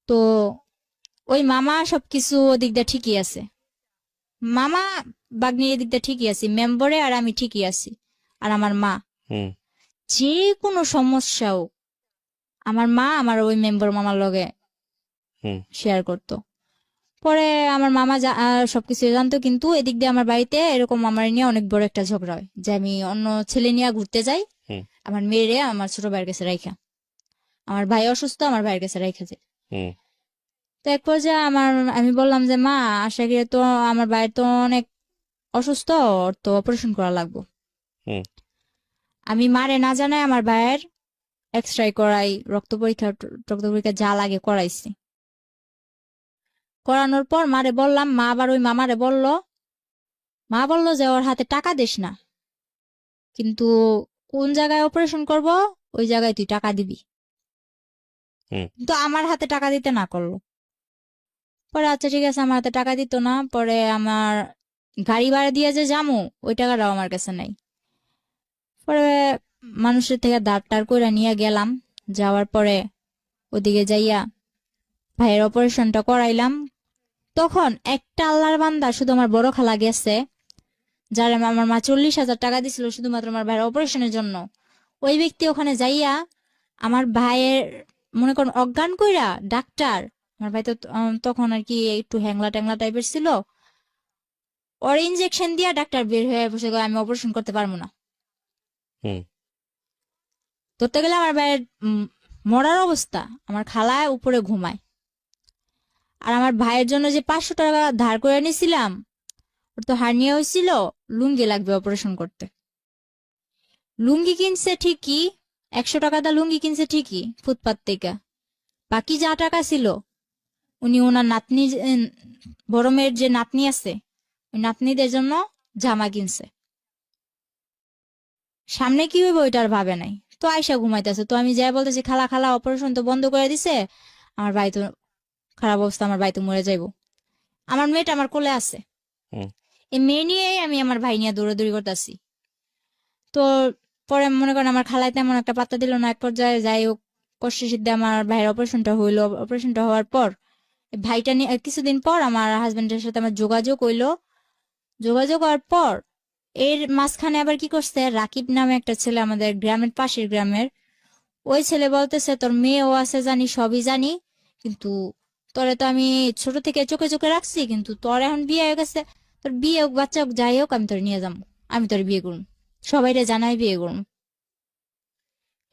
তো ওই মামা সবকিছু ওদিক দিয়ে ঠিকই আছে, মামা বাগনির এদিক দিয়ে ঠিকই আছি, মেম্বরে আর আমি ঠিকই আছি। আর আমার মা, হুম যে কোনো সমস্যা হোক আমার মা আমার ওই মেম্বার মামার লগে হুম শেয়ার করতো। পরে আমার মামা সবকিছু জানতো, কিন্তু এদিক দিয়ে আমার বাড়িতে এরকম আমার নিয়ে অনেক বড় একটা ঝগড়া হয় যে আমি অন্য ছেলে নিয়ে ঘুরতে যাই, হুম আমার মেয়েরে আমার ছোট ভাইয়ের কাছে রাইখা, আমার ভাই অসুস্থ আমার ভাইয়ের কাছে রাইখা যায়। হুম তো এক পর্যায়ে আমি বললাম যে মা আশা করি তো আমার ভাই তো অনেক অসুস্থ, ওর তো অপারেশন করা লাগবে। হুম আমি মারে না জানাই আমার ভাইয়ের এক্সরে করাই, রক্ত পরীক্ষা যা লাগে করাইছি। করানোর পর মারে বললাম, মা আবার ওই মামারে বলল, মা বলল যে ওর হাতে টাকা দিস না, কিন্তু কোন জায়গায় অপারেশন করব ওই জায়গায় তুই টাকা দিবি। হুম কিন্তু আমার হাতে টাকা দিতে না করলো। পরে আচ্ছা ঠিক আছে, আমার হাতে টাকা দিত না। পরে আমার গাড়ি ভাড়া দিয়ে যে যামু ওই টাকাটাও আমার কাছে নাই। পরে মানুষের থেকে ধার টার করে নিয়ে গেলাম। যাওয়ার পরে ওদিকে যাইয়া ভাইয়ের অপারেশনটা করাইলাম। তখন একটা আল্লাহর বান্দা, শুধু আমার বড় খালা গেছে, যার আমার মা 40,000 টাকা দিছিল শুধুমাত্র আমার ভাইয়ের অপারেশনের জন্য। ওই ব্যক্তি ওখানে যাইয়া আমার ভাইয়ের মনে করেন অজ্ঞান কইরা ডাক্তার, আমার ভাই তো তখন আর কি একটু হ্যাংলা ট্যাংলা টাইপের ছিল, ওর ইনজেকশন দিয়া ডাক্তার বের হয়ে বসে কয়, আমি অপারেশন করতে পারবো না। হুম। ধরতে গেলে আমার ভাইয়ের মরার অবস্থা, আমার খালা উপরে ঘুমায়। আর আমার ভাইয়ের জন্য যে 500 টাকা ধার করে নিয়েছিলাম, ওর তো হার্নিয়া হয়েছিল, লুঙ্গি লাগবে অপারেশন করতে। লুঙ্গি কিনছে ঠিকই, 100 টাকা দা লুঙ্গি কিনছে ঠিকই ফুটপাত থেকে। বাকি যা টাকা ছিল উনি ওনার নাতনি, বড় মেয়ের যে নাতনি আছে, ওই নাতনিদের জন্য জামা কিনছে। সামনে কি হইব ওইটা আর ভাবে নাই। তো আয়সা ঘুমাইতেছে, তো আমি যাই বলতেছি, খালা খালা অপারেশন তো বন্ধ করে দিছে, আমার ভাই তো খারাপ অবস্থা, আমার ভাই তো মরে যাইবো। আমার মেয়েটা আমার কোলে আছে, হুম। এই মেয়ে নিয়ে আমি আমার ভাই নিয়ে দৌড়াদৌড়ি করতেছি। তো পরে মনে করেন আমার খালায় তেমন একটা পাত্তা দিল না। এক পর্যায়ে যাই হোক, কষ্টে সিদ্ধে আমার ভাইয়ের অপারেশনটা হইলো। অপারেশনটা হওয়ার পর ভাইটা নিয়ে কিছুদিন পর আমার হাজবেন্ডের সাথে আমার যোগাযোগ হইলো। যোগাযোগ হওয়ার পর এর মাঝখানে আবার কি করছে, রাকিব নামে একটা ছেলে, আমাদের গ্রামের পাশের গ্রামের, ওই ছেলে বলতেছে, তোর মেয়েও আছে জানি, সবই জানি, কিন্তু তোরে তো আমি ছোট থেকে চোখে চোখে রাখছি, কিন্তু তোর এখন বিয়ে হয়ে গেছে, তোর বিয়ে হোক বাচ্চা হোক যাই হোক, আমি তোর নিয়ে যাবো, আমি তোর বিয়ে করুম, সবাইরে জানাই বিয়ে করুম,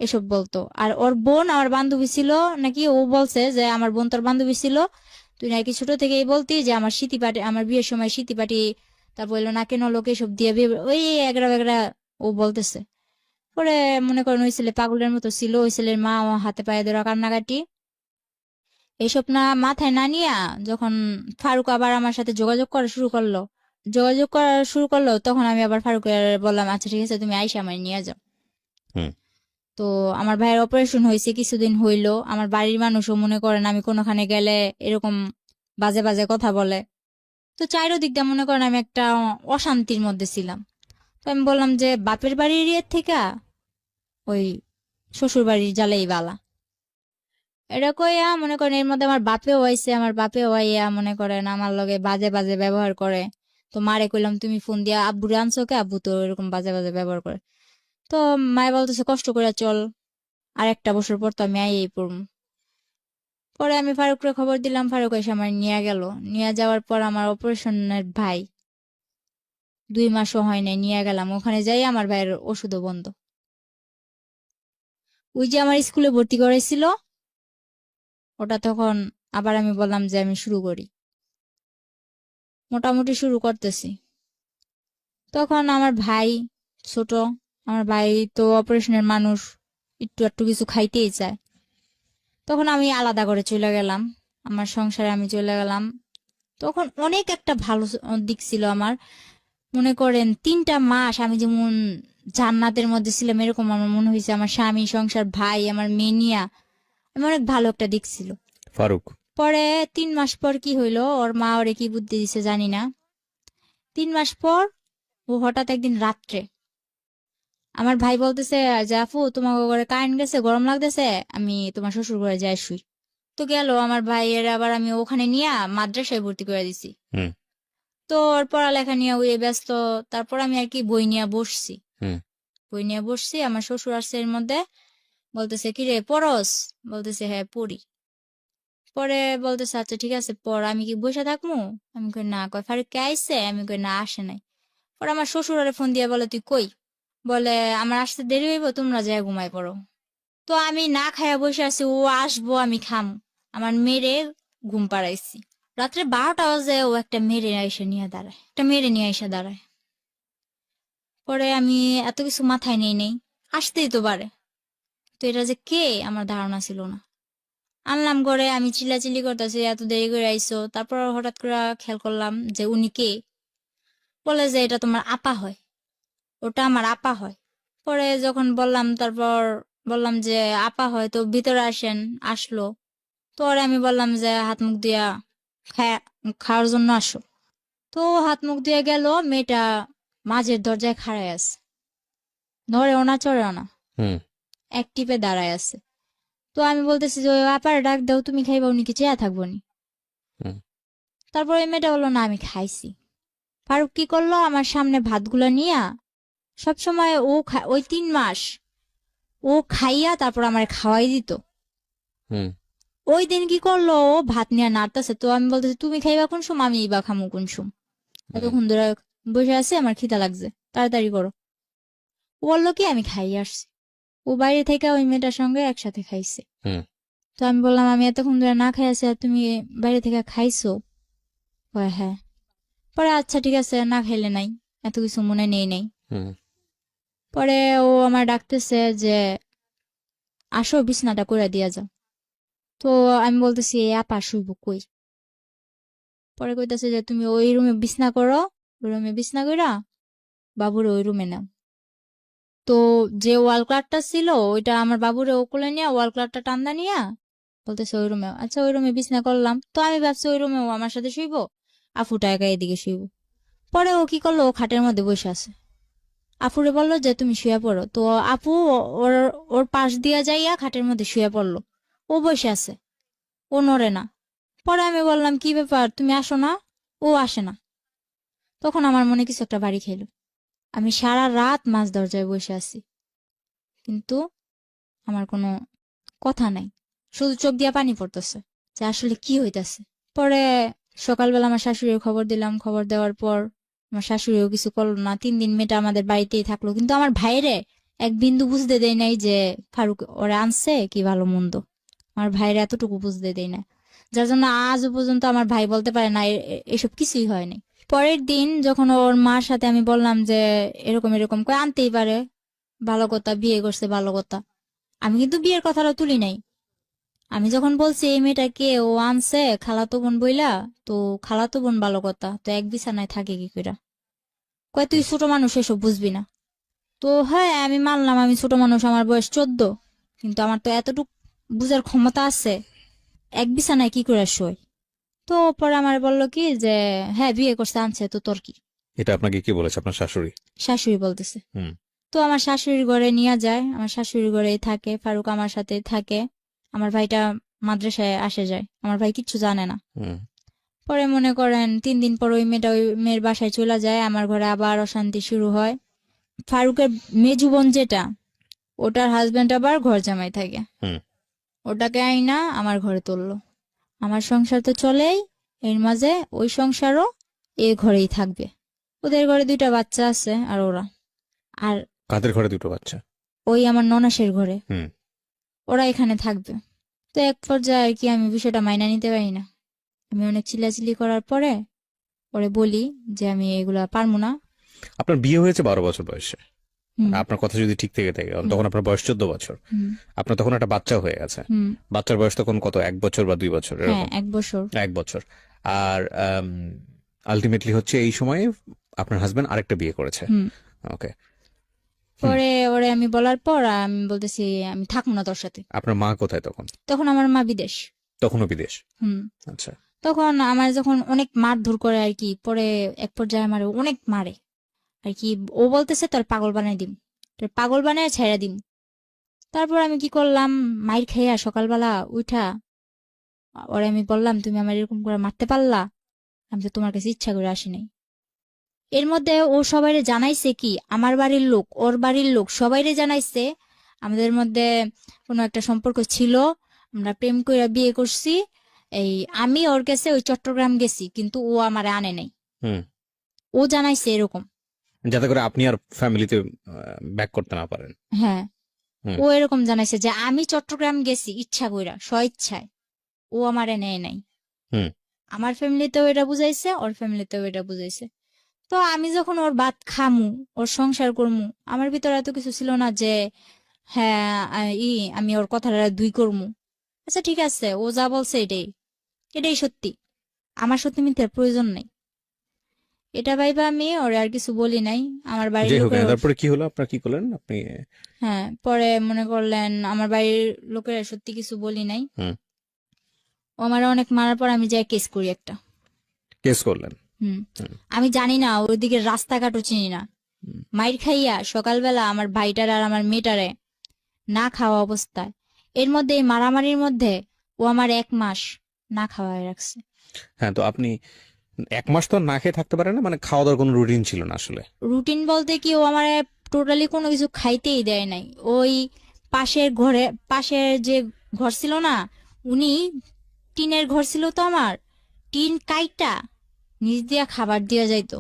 এসব বলতো। আর ওর বোন আমার বান্ধবী ছিল নাকি, ও বলছে যে আমার বোন তোর বান্ধবী ছিল, তুই নাকি ছোট থেকেই বলতি যে আমার স্মৃতি পাটি, আমার বিয়ের সময় স্মৃতি পাটি, তারপর বললো না কেন লোকে সব দিয়ে বিয়ে, ওই এগরা বেগরা ও বলতেছে। পরে মনে করেন ওই ছেলে পাগলের মতো ছিল, ওই ছেলের মা ও হাতে পায়ে ধরা কান্নাকাটি, এসব না মাথায় না নিয়া যখন ফারুক আবার আমার সাথে যোগাযোগ করা শুরু করলো, তখন আমি আবার ফারুকের বললাম, আচ্ছা ঠিক আছে তুমি আইসা আমার নিয়ে যাও। হুম। তো আমার ভাইয়ের অপারেশন হয়েছে, কিছুদিন হইলো, আমার বাড়ির মানুষও মনে করেন আমি কোনোখানে গেলে এরকম বাজে বাজে কথা বলে। তো চাইরদিক দিয়ে মনে করেন আমি একটা অশান্তির মধ্যে ছিলাম। তো আমি বললাম যে বাপের বাড়ির ইয়ের থেকে ওই শ্বশুর বাড়ির জ্বালাই বালা। এটা কইয়া মনে করেন এর মধ্যে আমার বাপেও আইছে, আমার বাপেও আইয়া মনে করেন আমার লগে বাজে বাজে ব্যবহার করে। তো মারে কইলাম তুমি ফোন দিয়া আব্বুরে আনছো কে, আব্বু তো এরকম বাজে বাজে ব্যবহার করে। তো মায়ে বলতেছে কষ্ট করে চল, আর একটা বছর পর তো আমি আইয়েই পড়ব। পরে আমি ফারুকরে খবর দিলাম, ফারুক এসে আমার নিয়ে গেল। নিয়ে যাওয়ার পর আমার অপারেশনের ভাই 2 মাসও হয় নাই, নিয়ে গেলাম ওখানে যাই, আমার ভাইয়ের ওষুধও বন্ধ। ওই যে আমার স্কুলে ভর্তি করেছিল, ওটা তখন আবার আমি বললাম যে আমি শুরু করি, মোটামুটি শুরু করতেছি। তখন আমার ভাই ছোট, আমার ভাই তো অপারেশনের মানুষ, একটু একটু কিছু খাইতেই চায়। তখন আমি আলাদা করে চলে গেলাম, আমার সংসারে আমি চলে গেলাম। তখন অনেক একটা ভালো দিক ছিল আমার। মনে করেন 3টা মাস আমি যেমন জান্নাতের মধ্যে ছিলাম, এরকম আমার মনে হয়েছে। আমার স্বামী, সংসার, ভাই, আমার মেনিয়া, আমার অনেক ভালো একটা দিক ছিল। ফারুক। পরে 3 মাস পর কি হইলো, ওর মা ওরে কি বুদ্ধি দিছে জানি না, 3 মাস পর ও হঠাৎ একদিন রাত্রে আমার ভাই বলতেছে যে আপু তোমার ঘরে কারেন্ট গেছে, গরম লাগতেছে, আমি তোমার শ্বশুর ঘরে যাই শুই। তো গেল আমার ভাইয়ের, আবার আমি ওখানে নিয়ে মাদ্রাসায় ভর্তি করে দিছি। হুম। তো ওর পড়ালেখা নিয়ে ওই ব্যস্ত। তারপর আমি আর কি বই নিয়ে বসছি, হুম। আমার শ্বশুর আসছে এর মধ্যে, বলতেছে কি রে পড়স, বলতেছে হ্যাঁ পড়ি। পরে বলতেছে আচ্ছা ঠিক আছে পড়, আমি কি বসে থাকবো, আমি কই না। কয় ফারুক কে আইছে, আমি কই না আসে নাই। পরে আমার শ্বশুর আরে ফোন দিয়ে বলে তুই কই, বলে আমার আসতে দেরি হইব, তোমরা যায় ঘুমাই পড়ো। তো আমি না খাইয়া বসে আছি, ও আসবো আমি খাম, আমার মেরে ঘুম পাড়াইছি। রাত্রে 12টা বাজে ও একটা মেরে নিয়ে এসে দাঁড়ায়। পরে আমি এত কিছু মাথায় নেই আসতেই তো পারে, তো এটা যে কে আমার ধারণা ছিল না। আনলাম ঘরে, আমি চিল্লাচিল্লি করতেছি এত দেরি করে আইসো। তারপর হঠাৎ করে খেয়াল করলাম যে উনি কে। বলে যে এটা তোমার আপা হয়, ওটা আমার আপা হয়। পরে যখন বললাম, তারপর বললাম যে আপা হয় তো ভিতরে আসেন। আসলো। তো ওরে আমি বললাম যে হাত মুখ দিয়া খাওয়ার জন্য আসো। তো হাত মুখ দিয়ে গেল, মেয়েটা মাঝের দরজায় খাড়ায় আছে, নড়েও না চড়েও না, হুম। এক টিপে দাঁড়ায় আছে। তো আমি বলতেছি যে ওই আপার ডাক দাও, তুমি খাইবা, উনি কি চেয়া থাকবো নি। হুম। তারপর ওই মেয়েটা বললো না আমি খাইছি। ফারুক কি করলো, আমার সামনে ভাতগুলো নিয়া সবসময় ওই 3 মাস ও খাইয়া তারপর আমার খাওয়াই দিত। হুম। ওই দিন কি করলো, ও ভাত নিয়ে নাড়তেছে, তো আমি বলতেছি তুমি খাইবা কোন সময়, আমি বা খামু কোন সময়, হুম। এতক্ষণ ধরে বসে আছে, আমার খিদা লাগছে, তাড়াতাড়ি করো। ও বললো কি আমি খাই আসছি। ও বাইরে থেকে ওই মেয়েটার সঙ্গে একসাথে খাইছে। হুম। তো আমি বললাম আমি এতক্ষণ ধরে না খাই আছি আর তুমি বাইরে থেকে খাইছো। কয় হ্যাঁ। পরে আচ্ছা ঠিক আছে, না খাইলে নাই, এত কিছু মনে নেই নেই। হুম। পরে ও আমার ডাকতেছে যে আসো বিছনাটা করে দিয়া যাও। তো আমি বলতেছি এ আপা শুইব কই। পরে কইতাছে যে তুমি ওই রুমে বিছনা করো, ওই রুমে বিছনা কইরা বাবুরে ওই রুমে নাও। তো যে ওয়াল ক্লকটা ছিল ওইটা আমার বাবুরে ও কোলে নিয়ে ওয়াল ক্লকটা টান্দা নিয়া বলতেছে ওই রুমে, আচ্ছা ওই রুমে বিছনা করলাম। তো আমি ভাবছি ওই রুমে ও আমার সাথে শুইবো, আফুটা একা এদিকে শুইব। পরে ও কি করলো, ও খাটের মধ্যে বসে আছে। আফুরে বললো যে তুমি শুয়ে পড়ো। তো আপু ওর ওর পাশ দিয়া যাইয়া খাটের মধ্যে শুয়ে পড়লো। ও বসে আছে, ও নড়ে না। পরে আমি বললাম কি ব্যাপার, তুমি আসো না। ও আসে না। তখন আমার মনে কিছু একটা বাড়ি খেলো। আমি সারা রাত মাঝ দরজায় বসে আছি, কিন্তু আমার কোনো কথা নাই, শুধু চোখ দিয়া পানি পড়তেছে যে আসলে কি হইতাছে। পরে সকালবেলা আমার শাশুড়ির খবর দিলাম, খবর দেওয়ার পর আমার শাশুড়িও কিছু করলো না। 3 দিন মেয়েটা আমাদের বাড়িতেই থাকলো, কিন্তু আমার ভাইরে এক বিন্দু বুঝতে দেয় নাই যে ফারুক ওরা আনছে কি ভালো মন্দ। আমার ভাইরে এতটুকু বুঝতে দেয় না, যার জন্য আজও পর্যন্ত আমার ভাই বলতে পারে না এসব কিছুই হয়নি। পরের দিন যখন ওর মার সাথে আমি বললাম যে এরকম এরকম করে আনতেই পারে, ভালো কথা, বিয়ে করছে ভালো কথা, আমি কিন্তু বিয়ের কথাটা তুলি নাই। আমি যখন বলছি এই মেয়েটাকে ও আনছে খালাতো বোন বইলা, তো খালাতো বোন ভালো কথা, তো এক বিছানায় থাকে কি কইরা। কয় তুই ছোট মানুষ, এসব বুঝবি না। তো হ্যাঁ আমি মানলাম আমি ছোট মানুষ, আমার বয়স 14, কিন্তু আমার তো এতটুক বুঝার ক্ষমতা আছে, এক বিছানায় কি করে শোয়। তো পরে আমার বললো কি যে হ্যাঁ বিয়ে করছে আনছে, তো তোর কি। এটা আপনাকে কি বলেছে আপনার শাশুড়ি? শাশুড়ি বলতেছে। হুম। তো আমার শাশুড়ির ঘরে নিয়ে যায়, আমার শাশুড়ির ঘরেই থাকে, ফারুক আমার সাথে থাকে। আমার ভাইটা মাদ্রাসায় আসে যায়, আমার ভাই কিচ্ছু জানে না। হুম। পরে মনে করেন 3 দিন পর ওই মেয়েটা ওই মেয়ের বাসায় চলে যায়, আমার ঘরে আবার অশান্তি শুরু হয়। ফারুকের মেজু বোন যেটা, ওটার হাজবেন্ড আবার ঘর জামাই থাকে, হুম। ওটাকে আইনা আমার ঘরে তুললো। আমার সংসার তো চলেই, এর মাঝে ওই সংসারও এ ঘরেই থাকবে। ওদের ঘরে 2টা বাচ্চা আছে, আর ওরা আর কাদের ঘরে দুটো বাচ্চা? ওই আমার ননাসের ঘরে হুম। ওরা এখানে থাকবে। তো এক পর্যায়ে আর কি আমি বিষয়টা মাইনা নিতে পারি না। আমি অনেক চিল্লাচিল্লি করার পরে ওরে বলি যে আমি এগুলা পারবো না। আপনার বিয়ে হয়েছে 12 বছর বয়সে, হুম। আপনার কথা যদি ঠিক থেকে থাকে, হুম। তখন আপনার বয়স 14 বছর। হুম। আপনার তখন একটা বাচ্চা হয়ে গেছে। হুম। বাচ্চার বয়স তখন কত, 1 বছর বা 2 বছর হ্যাঁ এরকম? 1 বছর। 1 বছর। আর আলটিমেটলি হচ্ছে এই সময়ে আপনার হাজবেন্ড আরেকটা বিয়ে করেছে। হুম। ওকে। হুম। পরে ওরে আমি বলার পর আমি বলতেছি আমি থাকবো না তোর সাথে। আপনার মা কোথায় তখন? তখন আমার মা বিদেশ। তখনও বিদেশ? হুম। আচ্ছা। তখন আমার যখন অনেক মারধর করে আর কি, পরে এক পর্যায়ে আমার অনেক মারে আর কি। ও বলতেছে তোর পাগল বানাই দিম, তোর পাগল বানায় ছেড়ে দিম। তারপর আমি কি করলাম, মাইর খাইয়া সকালবেলা উঠা ওরে আমি বললাম তুমি আমার এরকম করে মারতে পারলা, আমি তো তোমার কাছে ইচ্ছা করে আসি নাই। এর মধ্যে ও সবাইরে জানাইছে কি, আমার বাড়ির লোক ওর বাড়ির লোক সবাইরে জানাইছে আমাদের মধ্যে কোনো একটা সম্পর্ক ছিল, আমরা প্রেম করে বিয়ে করছি। এই আমি ওর কাছে ওই চট্টগ্রাম গেছি, কিন্তু ও আমারে আনে নাই। হুম। ও জানাইছে এরকম। যাতে করে আপনি আর ফ্যামিলিতে ব্যাক করতে না পারেন। হ্যাঁ, হুম। ও এরকম জানাইছে যে আমি চট্টগ্রাম গেছি ইচ্ছা কইরা স্বইচ্ছায়, ও আমারে নেয় নাই। হুম। আমার ফ্যামিলিতেও এটা বুঝাইছে, ওর ফ্যামিলিতেও এটা বুঝাইছে। তো আমি যখন ওর ভাত খামু, ওর সংসার করমু, আমার ভিতরে এত কিছু ছিল না যে হ্যাঁ আমি ওর কথাটা দুই করমু। আচ্ছা ঠিক আছে, ও যা বলছে এটাই, এটাই সত্যি, আমার সত্যি মিথ্যার প্রয়োজন নেই। এটা ভাইবা আমি ওরে আর কিছু বলি নাই। আমার বাড়ির যাই হোক, লোকের তারপরে কি হলো, আপনার কি করলেন আপনি? হ্যাঁ পরে মনে করলেন আমার বাড়ির লোকের সত্যি কিছু বলি নাই। হুম। ও আমার অনেক মারার পর আমি যাই কেস করি একটা। কেস করলেন? হুম। হুম। আমি জানি না ওইদিকে রাস্তাঘাটও চিনি না। হুম। মাইর খাইয়া সকালবেলা আমার ভাইটার আর আমার মেয়েটারে না খাওয়া অবস্থায় এর মধ্যে এই মারামারির মধ্যে ও আমার 1 মাস না খাওয়ায় রাখছে। হ্যাঁ, তো আপনি 1 মাস তো আর না খেয়ে থাকতে পারেন না, মানে খাওয়া দাওয়ার কোনো রুটিন ছিল না আসলে? রুটিন বলতে কি, ও আমার টোটালি কোনো কিছু খাইতেই দেয় নাই। ওই পাশের যে ঘর ছিল না, উনি টিনের ঘর ছিল তো আমার, টিন কাইটা নিচ দিয়া খাবার দিয়া যাইতো,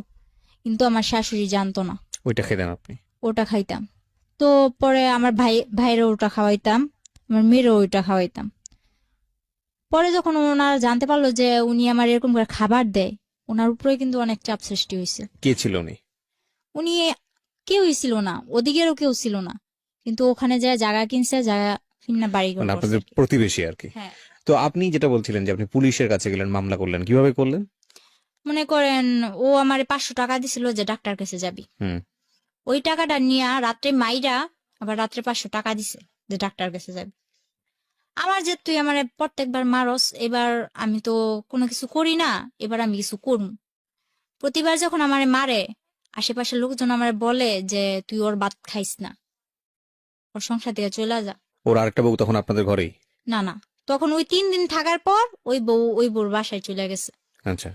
কিন্তু আমার শাশুড়ি জানতো না। ওইটা খেতেন আপনি? ওটা খাইতাম। তো পরে আমার ভাইয়েরও ওটা খাওয়াইতাম, আমার মেয়েরও ওইটা খাওয়াইতাম। পরে যখন ওনারা জানতে পারলো যে উনি আমার এরকম করে খাবার দেয়, ওনার উপরে কিন্তু অনেক চাপ সৃষ্টি হয়েছে। কে ছিল উনি? উনি কেউই ছিল না, ওদিকেরও কেউ ছিল না, কিন্তু ওখানে যায় জায়গা কিনছে, জায়গা কিনা বাড়ি ঘর মানে করছে আপনাদের আর কি। প্রতিবেশী আর কি? হ্যাঁ। তো আপনি যেটা বলছিলেন যে আপনি পুলিশের কাছে গেলেন, মামলা করলেন, কিভাবে করলেন? মনে করেন ও আমার 500 টাকা দিছিল যে ডাক্তার কাছে যাবি, হুম। ওই টাকাটা নিয়ে রাত্রে মাইরা আবার রাত্রে 500 টাকা দিছে যে ডাক্তার কাছে যাবি। আমার যে তুই আমার প্রত্যেকবার মারস, এবার আমি তো কোনো কিছু করি না, এবার আমি কিছু করবো। প্রতিবার যখন আমারে মারে, আশেপাশের লোকজন আমারে বলে যে তুই ওর ভাত খাইস না, ওর সংসার থেকে চলে যা। ওর আরেকটা বউ তখন আপনাদের ঘরেই? না না, তখন ওই 3 দিন থাকার পর ওই বউর বাসায় চলে গেছে। আচ্ছা।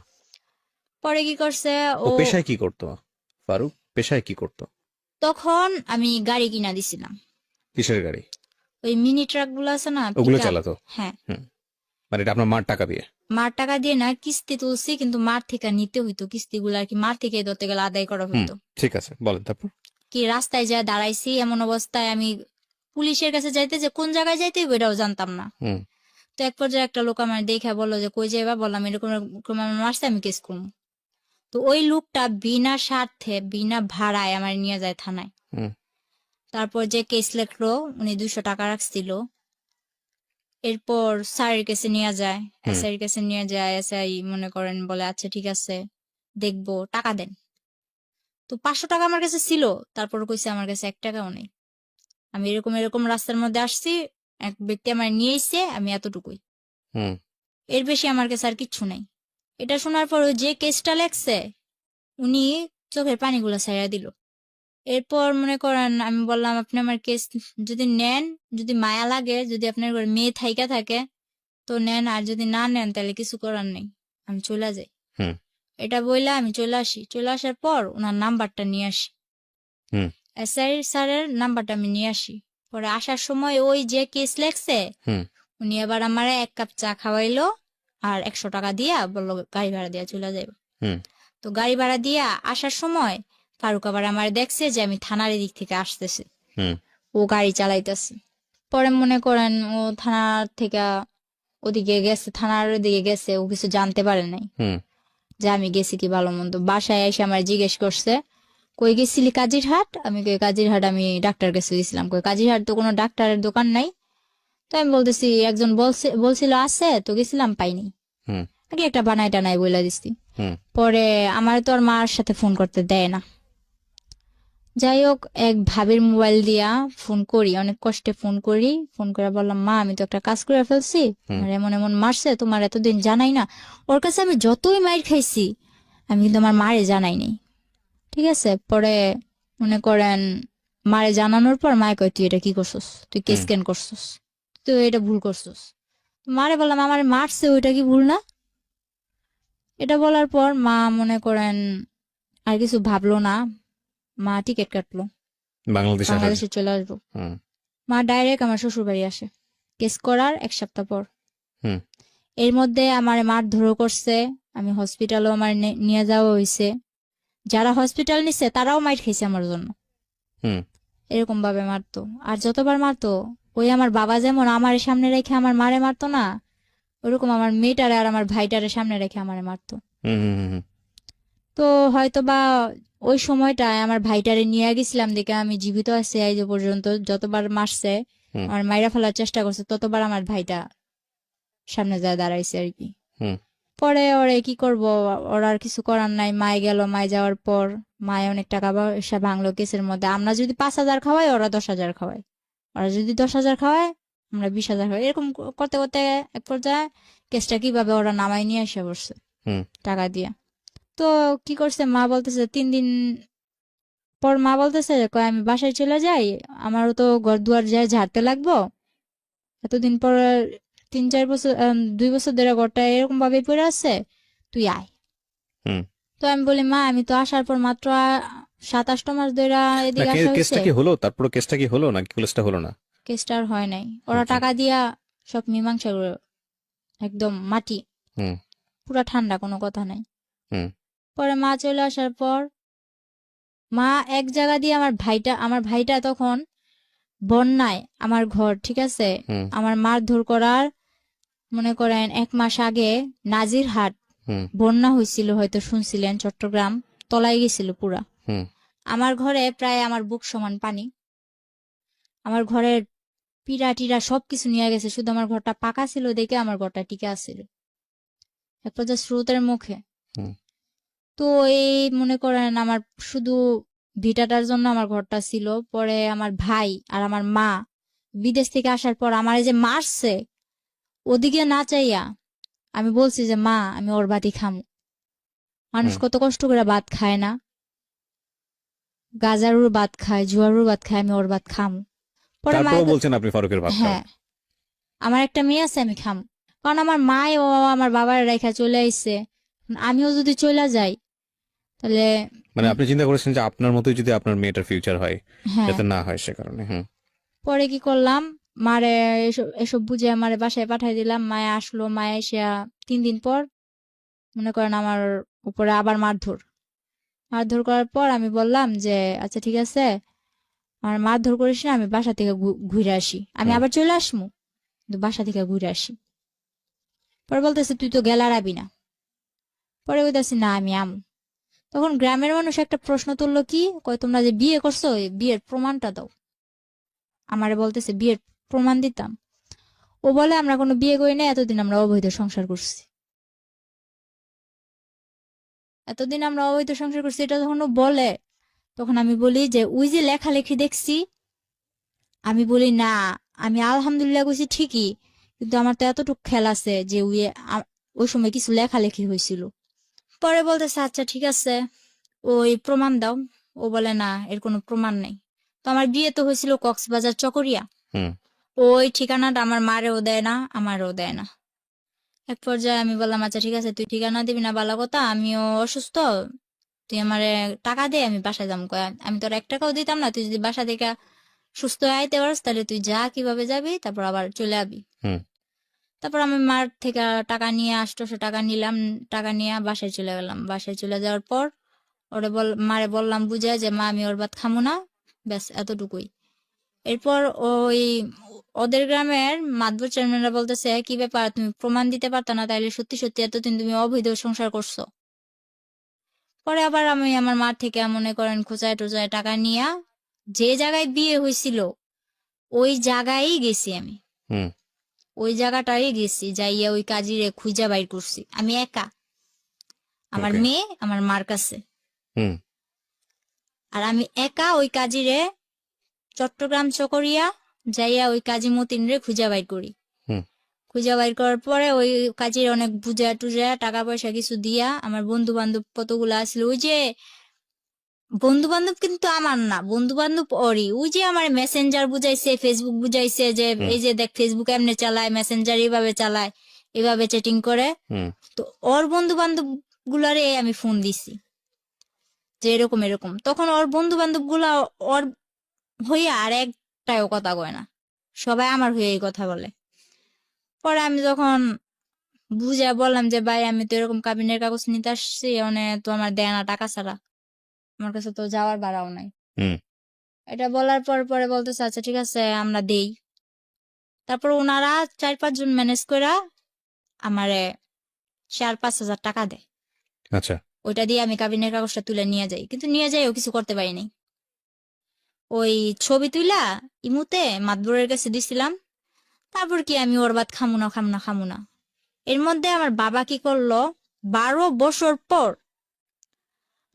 পরে কি করছে ও ও, পেশায় কি করতো? ফারুক পেশায় কি করতো? তখন আমি গাড়ি কিনা দিছিলাম, কিসের গাড়ি? ওই মিনি ট্রাক গুলো আছে না, ওগুলো পিকআপ। চালাতো? হ্যাঁ। হুম। মানে এটা আপনার মার টাকা দিয়ে? মার টাকা দিয়ে না, কিস্তি তুলছি, কিন্তু মার থেকে নিতে হইতো কিস্তিগুলো আর কি, মার থেকে ধরতে গেলে আদায় করা হুম, হইতো। ঠিক আছে, বলেন তারপর। কি রাস্তায় যা দাঁড়াইছি, এমন অবস্থায় আমি পুলিশের কাছে যাইতে, যে কোন জায়গায় যাইতে হইব এটাও জানতাম না। হুম। তো এক পর্যায়ে একটা লোক আমার দেখে বললো যে কই যাইবা, বললাম এরকম এরকম আমার মারছে, আমি কেস করবো। তো ওই লোকটা বিনা স্বার্থে বিনা ভাড়ায় আমার নিয়ে যায় থানায়। হুম। তারপর যে কেস লেখলো, উনি 200 টাকা রাখছিল। এরপর স্যারের কাছে নিয়ে যায়, হুম। এসআই এর কাছে নিয়ে যায়, এসআই মনে করেন বলে আচ্ছা ঠিক আছে দেখবো, টাকা দেন। তো 500 টাকা আমার কাছে ছিল, তারপর কইছে আমার কাছে 1 টাকাও নেই। আমি এরকম এরকম রাস্তার মধ্যে আসছি, এক ব্যক্তি আমার নিয়ে এসে, আমি এতটুকুই, হুম। এর বেশি আমার কাছে আর কিচ্ছু নাই। এটা শোনার পর ওই যে কেসটা লেখছে, উনি চোখের পানিগুলো ছাইড়া দিল। এরপর মনে করেন আমি বললাম আপনি আমার কেস যদি নেন, যদি মায়া লাগে, যদি আপনার ঘরে মেয়ে থাইকা থাকে তো নেন, আর যদি না নেন তাহলে কিছু করার নেই, আমি চলে যাই। হুম। এটা বইলা আমি চলে আসি। চলে আসার পর ওনার নাম্বারটা নিয়ে আসি, হুম। এসআই স্যারের নাম্বারটা আমি নিয়ে আসি। পরে আসার সময় ওই যে কেস লেখছে, হুম। উনি আবার আমার 1 কাপ চা খাওয়াইলো, আর 100 টাকা দিয়া বললো গাড়ি ভাড়া দিয়া চলে যাইব। হুম। তো গাড়ি ভাড়া দিয়া আসার সময় ফারুক আবার আমার দেখছে যে আমি থানার দিক থেকে আসতেছি, হুম। ও গাড়ি চালাইতেছে। পরে মনে করেন ও থানার থেকে ওদিকে গেছে, থানার ওদিকে গেছে, ও কিছু জানতে পারে নাই হুম। যে আমি গেছি কি ভালো মন্দ। বাসায় এসে আমার জিজ্ঞেস করছে কই গেছিলি, কাজিরহাট। আমি কই কাজিরহাট আমি ডাক্তার কাছে গেছিলাম। কই কাজিরহাট তো কোনো ডাক্তারের দোকান নাই। তো আমি বলতেছি একজন বলছিল আছে, তো গেছিলাম পাইনি, হুম। নাকি একটা বানাই টানাই বইলা দিচ্ছি। হুম। পরে আমার তো আর মার সাথে ফোন করতে দেয় না। যাই হোক, এক ভাবির মোবাইল দিয়া ফোন করি, অনেক কষ্টে ফোন করি। ফোন করে বললাম মা আমি তো একটা কাজ করে ফেলছি, হুম। আমার এমন এমন মারছে, তোমার এতদিন জানাই না। ওর কাছে আমি যতই মাইর খাইছি, আমি কিন্তু আমার মারে জানাই নাই। ঠিক আছে। পরে মনে করেন মারে জানানোর পর মায়ে কয় তুই এটা কি করছস, তুই কেস হুম। কেন করছস, তুই এটা ভুল করছস। মারে বললাম আমার মারছে, ওইটা কি ভুল না? এটা বলার পর মা মনে করেন আর কিছু ভাবলো না, মা টিকিট কাটলো, বাংলাদেশ আসার? বাংলাদেশে চলে আসবো। হুম। মা ডাইরেক্ট আমার শ্বশুর বাড়ি আসে কেস করার 1 সপ্তাহ পর। হুম। এর মধ্যে আমার মারধরও করছে, আমি হসপিটালও আমার নিয়ে যাওয়া হয়েছে। যারা হসপিটাল নিছে তারাও মাইর খাইছে আমার জন্য। হুম। এরকম ভাবে মারতো। আর যতবার মারতো, ওই আমার বাবা যেমন আমার সামনে রেখে আমার মারে মারতো না, ওরকম আমার মেয়েটারে আর আমার ভাইটারে সামনে রেখে আমারে মারতো। হুম। হুম। হুম। তো হয়তো বা ওই সময়টায় আমার ভাইটারে নিয়ে গেছিলাম দেখে আমি জীবিত আছি এই যে পর্যন্ত। যতবার মারছে, হুম। আমার মাইরা ফেলার চেষ্টা করছে, ততবার আমার ভাইটা সামনে যায় দাঁড়াইছে আর কি। হুম। পরে ওরে কি করব, ওর আর কিছু করার নাই। মায়ে গেল, মায়ে যাওয়ার পর মায়ে অনেক টাকা পয়সা ভাঙলো কেসের মধ্যে। আমরা যদি 5,000 খাওয়াই, ওরা 10,000 খাওয়ায়, ওরা যদি 10,000 খাওয়ায়, আমরা 20,000 খাওয়াই। এরকম করতে করতে এক পর্যায়ে কেসটা কিভাবে ওরা নামাই নিয়ে এসে বসছে হুম। টাকা দিয়ে। তো কি করছে, মা বলতেছে 3 দিন পর মা বলতেছে কয় আমি বাসায় চলে যাই, আমারও তো ঘর দুয়ার যায় ঝাড়তে লাগবো, এতদিন পর 3-4 বছর 2 বছর ধরে ঘরটা এরকম ভাবে পড়ে আছে, তুই আয়। হুম। তো আমি বলি, মা আমি তো আসার পর মাত্র 7-8 মাস ধরে না, এদিকে আসা হয়েছে, কেসটা কি হলো? তারপরে কেসটা কি হলো নাকি কেসটা হলো না? কেসটা আর হয় নাই। ওরা আচ্ছা। টাকা দিয়া সব মীমাংসা করে, একদম মাটি হুম। পুরা ঠান্ডা, কোনো কথা নাই। হুম। পরে মা চলে আসার পর মা এক জায়গা দিয়ে আমার ভাইটা তখন বন্যায়, আমার ঘর ঠিক আছে, হুম। আমার মারধর করার, মনে করেন 1 মাস আগে নাজিরহাট হুম। বন্যা হয়েছিল, হয়তো শুনছিলেন, চট্টগ্রাম তলায় গেছিল পুরা। হুম। আমার ঘরে প্রায় আমার বুক সমান পানি, আমার ঘরের পিড়া টিরা সবকিছু নিয়ে গেছে, শুধু আমার ঘরটা পাকা ছিল দেখে আমার ঘরটা টিকে আছিল এক পর্যায়ে স্রোতের মুখে। হুম। তো এই মনে করেন আমার শুধু ভিটাটার জন্য আমার ঘরটা ছিল। পরে আমার ভাই আর আমার মা বিদেশ থেকে আসার পর আমার এই যে মারছে, ওদিকে না চাইয়া আমি বলছি যে মা আমি ওর ভাতই খামু। মানুষ হুম। কত কষ্ট করে ভাত খায় না, গাজারুর ভাত খায়, জুয়ারুর ভাত খায়, আমি ওর ভাত খামু। পরে তারপরেও মায়ের বলছেন আপনি ফারুকের ভাত খাবেন? হ্যাঁ, আমার একটা মেয়ে আছে, আমি খামু। কারণ আমার মায় ও আমার বাবার রেখা চলে আইছে, আমিও যদি চলে যাই তাহলে মানে আপনি চিন্তা করেছেন যে আপনার মতোই যদি আপনার মেয়েটার ফিউচার হয়, হ্যাঁ। যাতে না হয় সে কারণে। হুম। পরে কি করলাম, মারে এসব এসব বুঝে মারে বাসায় পাঠাই দিলাম। মায়ে আসলো, মায়ে এসে 3 দিন পর মনে করেন আমার উপরে আবার মারধর। মারধর করার পর আমি বললাম যে আচ্ছা ঠিক আছে, আমার মারধর করিস না, আমি বাসা থেকে ঘুরে আসি, আমি হুম। আবার চলে আসমু, কিন্তু বাসা থেকে ঘুরে আসি। পরে বলতেছে তুই তো গেলার আবি না। পরে বলতেছি না আমি আমু। তখন গ্রামের মানুষ একটা প্রশ্ন তুললো, কি কয় তোমরা যে বিয়ে করছো এই বিয়ের প্রমাণটা দাও। আমারে বলতেছে বিয়ের প্রমাণ দিতাম। ও বলে আমরা কোনো বিয়ে করি না, এতদিন আমরা অবৈধ সংসার করছি, এতদিন আমরা অবৈধ সংসার করছি, এটা যখন ও বলে তখন আমি বলি যে ওই যে লেখালেখি দেখছি, আমি বলি না, আমি আলহামদুলিল্লাহ কইছি ঠিকই, কিন্তু আমার তো এতটুকু খেয়াল আছে যে ওই সময় কিছু লেখালেখি হয়েছিল। পরে বলতেছে আচ্ছা ঠিক আছে, ওই প্রমাণ দাও। ও বলে না এর কোনো প্রমাণ নেই। তো আমার বিয়ে তো হয়েছিল কক্সবাজার চকরিয়া, হুম। ওই ঠিকানাটা আমার মারেও দেয় না, আমারও দেয় না। এক পর্যায়ে আমি বললাম আচ্ছা ঠিক আছে, তুই ঠিকানা দিবি না ভালো কথা, আমিও অসুস্থ, তুই আমারে টাকা দে, আমি বাসায় যাম। কয় আমি তোর 1 টাকাও দিতাম না, তুই যদি বাসা থেকে সুস্থ হয়ে আইতে পারস তাহলে তুই যা, কিভাবে যাবি, তারপর আবার চলে আবি। হুম। তারপর আমি মার থেকে টাকা নিয়ে 800 টাকা নিলাম, টাকা নিয়ে বাসায় চলে গেলাম। বাসায় চলে যাওয়ার পর মারে বললাম বুঝে যে মা আমি ওর ভাত খামু না, ব্যাস এতটুকুই। এরপর ওই ওদের গ্রামের মাতবর চেয়ারম্যানরা বলতেছে কি ব্যাপার, তুমি প্রমাণ দিতে পারতো না, তাইলে সত্যি সত্যি এতদিন তুমি অবৈধ সংসার করছো। পরে আবার আমি আমার মার থেকে মনে করেন খোঁচায় টোচায় টাকা নিয়ে যে জায়গায় বিয়ে হয়েছিল ওই জায়গায় গেছি আমি, হুম। ওই জায়গাটাই গেছি, যাইয়া ওই কাজিরে খুঁজা বাইর করছি আমি একা, আমার ওকে। মেয়ে আমার মার কাছে। হুম। আর আমি একা ওই কাজিরে চট্টগ্রাম চকরিয়া যাইয়া ওই কাজী মতিন রে খুঁজা বাইর করি। হুম। খুঁজা বাইর করার পরে ওই কাজের অনেক বুঝা টুজা টাকা পয়সা কিছু দিয়া, আমার বন্ধু বান্ধব কতগুলো আসলো, ওই যে বন্ধু বান্ধব কিন্তু আমার না, বন্ধু বান্ধব ওরই, ওই যে আমার মেসেঞ্জার বুঝাইছে, ফেসবুক বুঝাইছে, যে হুম। এই যে দেখ ফেসবুক এমনি চালায়, মেসেঞ্জার এইভাবে চালায়, এভাবে চ্যাটিং করে। হুম। তো ওর বন্ধু বান্ধব গুলারে আমি ফোন দিছি যে এরকম এরকম, তখন ওর বন্ধু বান্ধব গুলা ওর হইয়া আর একটাও কথা কয় না, সবাই আমার হয়ে এই কথা বলে। পরে আমি যখন বুঝা বললাম যে ভাই আমি তো এরকম কাবিনের কাগজ নিতে আসছি, মানে তো আমার দেয় না টাকা ছাড়া, আমার কাছে তো যাওয়ার ভাড়াও নাই। হুম। এটা বলার পর পরে বলতেছে আচ্ছা ঠিক আছে আমরা দেই। তারপর ওনারা 4-5 জন ম্যানেজ করে আমারে 4-5 হাজার টাকা দেয়। আচ্ছা। ওইটা দিয়ে আমি কাবিনের কাগজটা তুলে নিয়ে যাই, কিন্তু নিয়ে যাইও কিছু করতে পারিনি। ওই ছবি তুইলা ইমুতে মাতবরের কাছে দিছিলাম। তারপর কি আমি ওর বাদ খামু না খামু না খামু না। এর মধ্যে আমার বাবা কি করলো, 12 বছর পর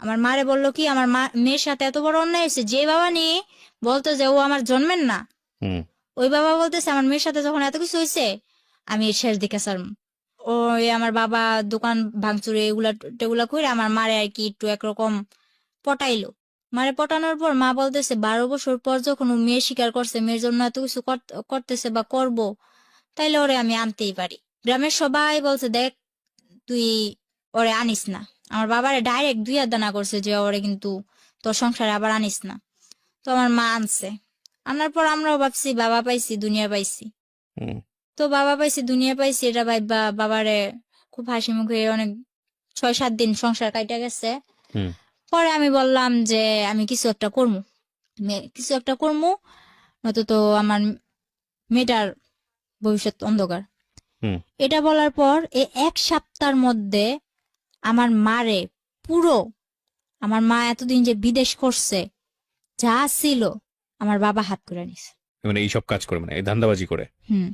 আমার মারে বললো কি আমার মেয়ের সাথে এত বড় অন্যায় হয়েছে, যে বাবা নিয়ে বলতো যে ও আমার জন্মের না, হুম। ওই বাবা বলতেছে আমার মেয়ের সাথে যখন এত কিছু হয়েছে আমি এর শেষ দিকে সারম। ওই আমার বাবা দোকান ভাঙচুরে এগুলা টেগুলা করে আমার মারে আর কি একটু একরকম পটাইলো। মারে পটানোর পর মা বলতেছে 12 বছর পর যখন ও মেয়ে স্বীকার করছে, মেয়ের জন্য এত কিছু করতেছে বা করবো, তাইলে ওরে আমি আনতেই পারি। গ্রামের সবাই বলছে দেখ তুই ওরে আনিস না। আমার বাবারে ডাইরেক্ট দুই হাত দানা করছে যে ওরে কিন্তু তোর সংসারে আবার আনিস না। তো আমার মা আনছে। আনার পর আমরাও ভাবছি বাবা পাইছি দুনিয়া পাইছি। হুম তো বাবা পাইছি দুনিয়া পাইছি এটা ভাইবা বাবারে খুব হাসি মুখে অনেক 6-7 দিন সংসার কাইটা গেছে। হুম পরে আমি বললাম যে আমি কিছু একটা করবো, কিছু একটা করবো, নয়তো তো আমার মেয়েটার ভবিষ্যৎ অন্ধকার। হুম এটা বলার পর এই 1 সপ্তাহের মধ্যে আমার মারে পুরো, আমার মা এতদিন যে বিদেশ করছে যা ছিল আমার বাবা হাত করে নিছে। মানে এইসব কাজ করে, মানে এই ধান্দাবাজি করে। হুম।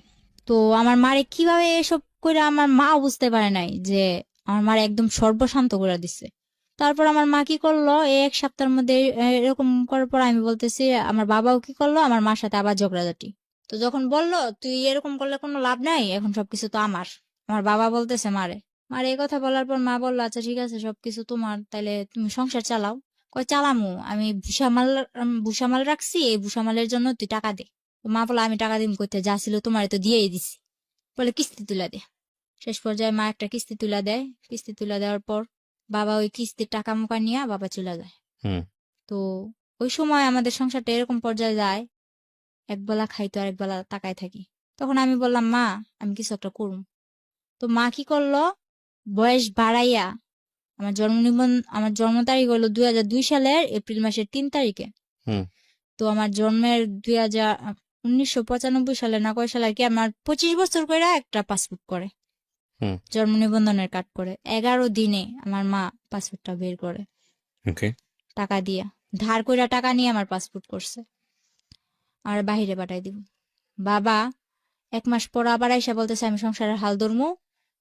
তো আমার মারে কিভাবে এসব করে আমার মা বুঝতে পারে নাই যে আমার মারে একদম সর্বশান্ত করে দিচ্ছে। তারপর আমার মা কি করলো এই 1 সপ্তাহের মধ্যে এরকম করার পর আমি বলতেছি আমার বাবাও কি করলো আমার মার সাথে আবার ঝগড়াঝাটি। তো যখন বললো তুই এরকম করলে কোনো লাভ নাই, এখন সবকিছু তো আমার বাবা বলতেছে মারে, মারে এই কথা বলার পর মা বললো আচ্ছা ঠিক আছে সবকিছু তোমার, তাইলে তুমি সংসার চালাও। কয় চালামু, আমি ভুসামাল রাখছি, এই ভুসামালের জন্য তুই টাকা দে। তো মা বলে আমি টাকা দিম কইতে, যা ছিল তোমার তো দিয়েই দিছি, বলে কিস্তি তুলা দে। শেষ পর্যায়ে মা একটা কিস্তি তুলা দেয়। কিস্তি তুলা দেওয়ার পর বাবা ওই কিস্তির টাকা মুকা নিয়ে বাবা চলে যায়। হুম তো ওই সময় আমাদের সংসারটা এরকম পর্যায়ে যায়, একবেলা খাইতো আর একবেলা তাকায় থাকি। তখন আমি বললাম মা আমি কিছু একটা করুম। তো মা কি করলো, বয়স বাড়াইয়া আমার জন্ম তারিখ হলো 2002 সালের এপ্রিল মাসের 3 তারিখে। হুম তো আমার জন্মের 1995 সালে না কয় সালে আর কি আমার 25 বছর করে একটা পাসপোর্ট করে, হুম জন্ম নিবন্ধনের কার্ড করে 11 দিনে আমার মা পাসপোর্টটা বের করে ওকে। টাকা দিয়া, ধার কইরা টাকা নিয়ে আমার পাসপোর্ট করছে আর বাহিরে পাঠাই দিব। বাবা 1 মাস পর আবার আইসা বলতেছে আমি সংসারের হাল ধরমু,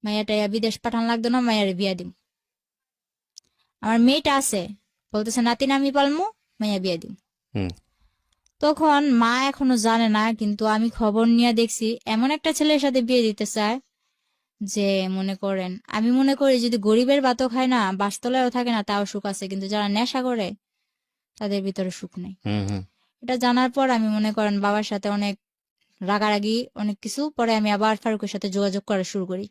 মাইয়াটা বিদেশ পাঠান লাগতো না, মাইয়ারে বিয়া দিব। আমার মেয়েটা আছে, বলতেছে নাতিন আমি পালমু, মাইয়া বিয়া দিব। হুম তখন মা এখনো জানে না, কিন্তু আমি খবর নিয়ে দেখছি এমন একটা ছেলের সাথে বিয়ে দিতে চায় যে মনে করেন, আমি মনে করি যদি গরিবের ভাতও খায় না, বাসতলায়ও থাকে না, তাও সুখ আছে, কিন্তু যারা নেশা করে তাদের ভিতরে সুখ নেই। হুম হুম এটা জানার পর আমি মনে করেন বাবার সাথে অনেক রাগারাগি অনেক কিছু, পরে আমি আবার ফারুকের সাথে যোগাযোগ করা শুরু করি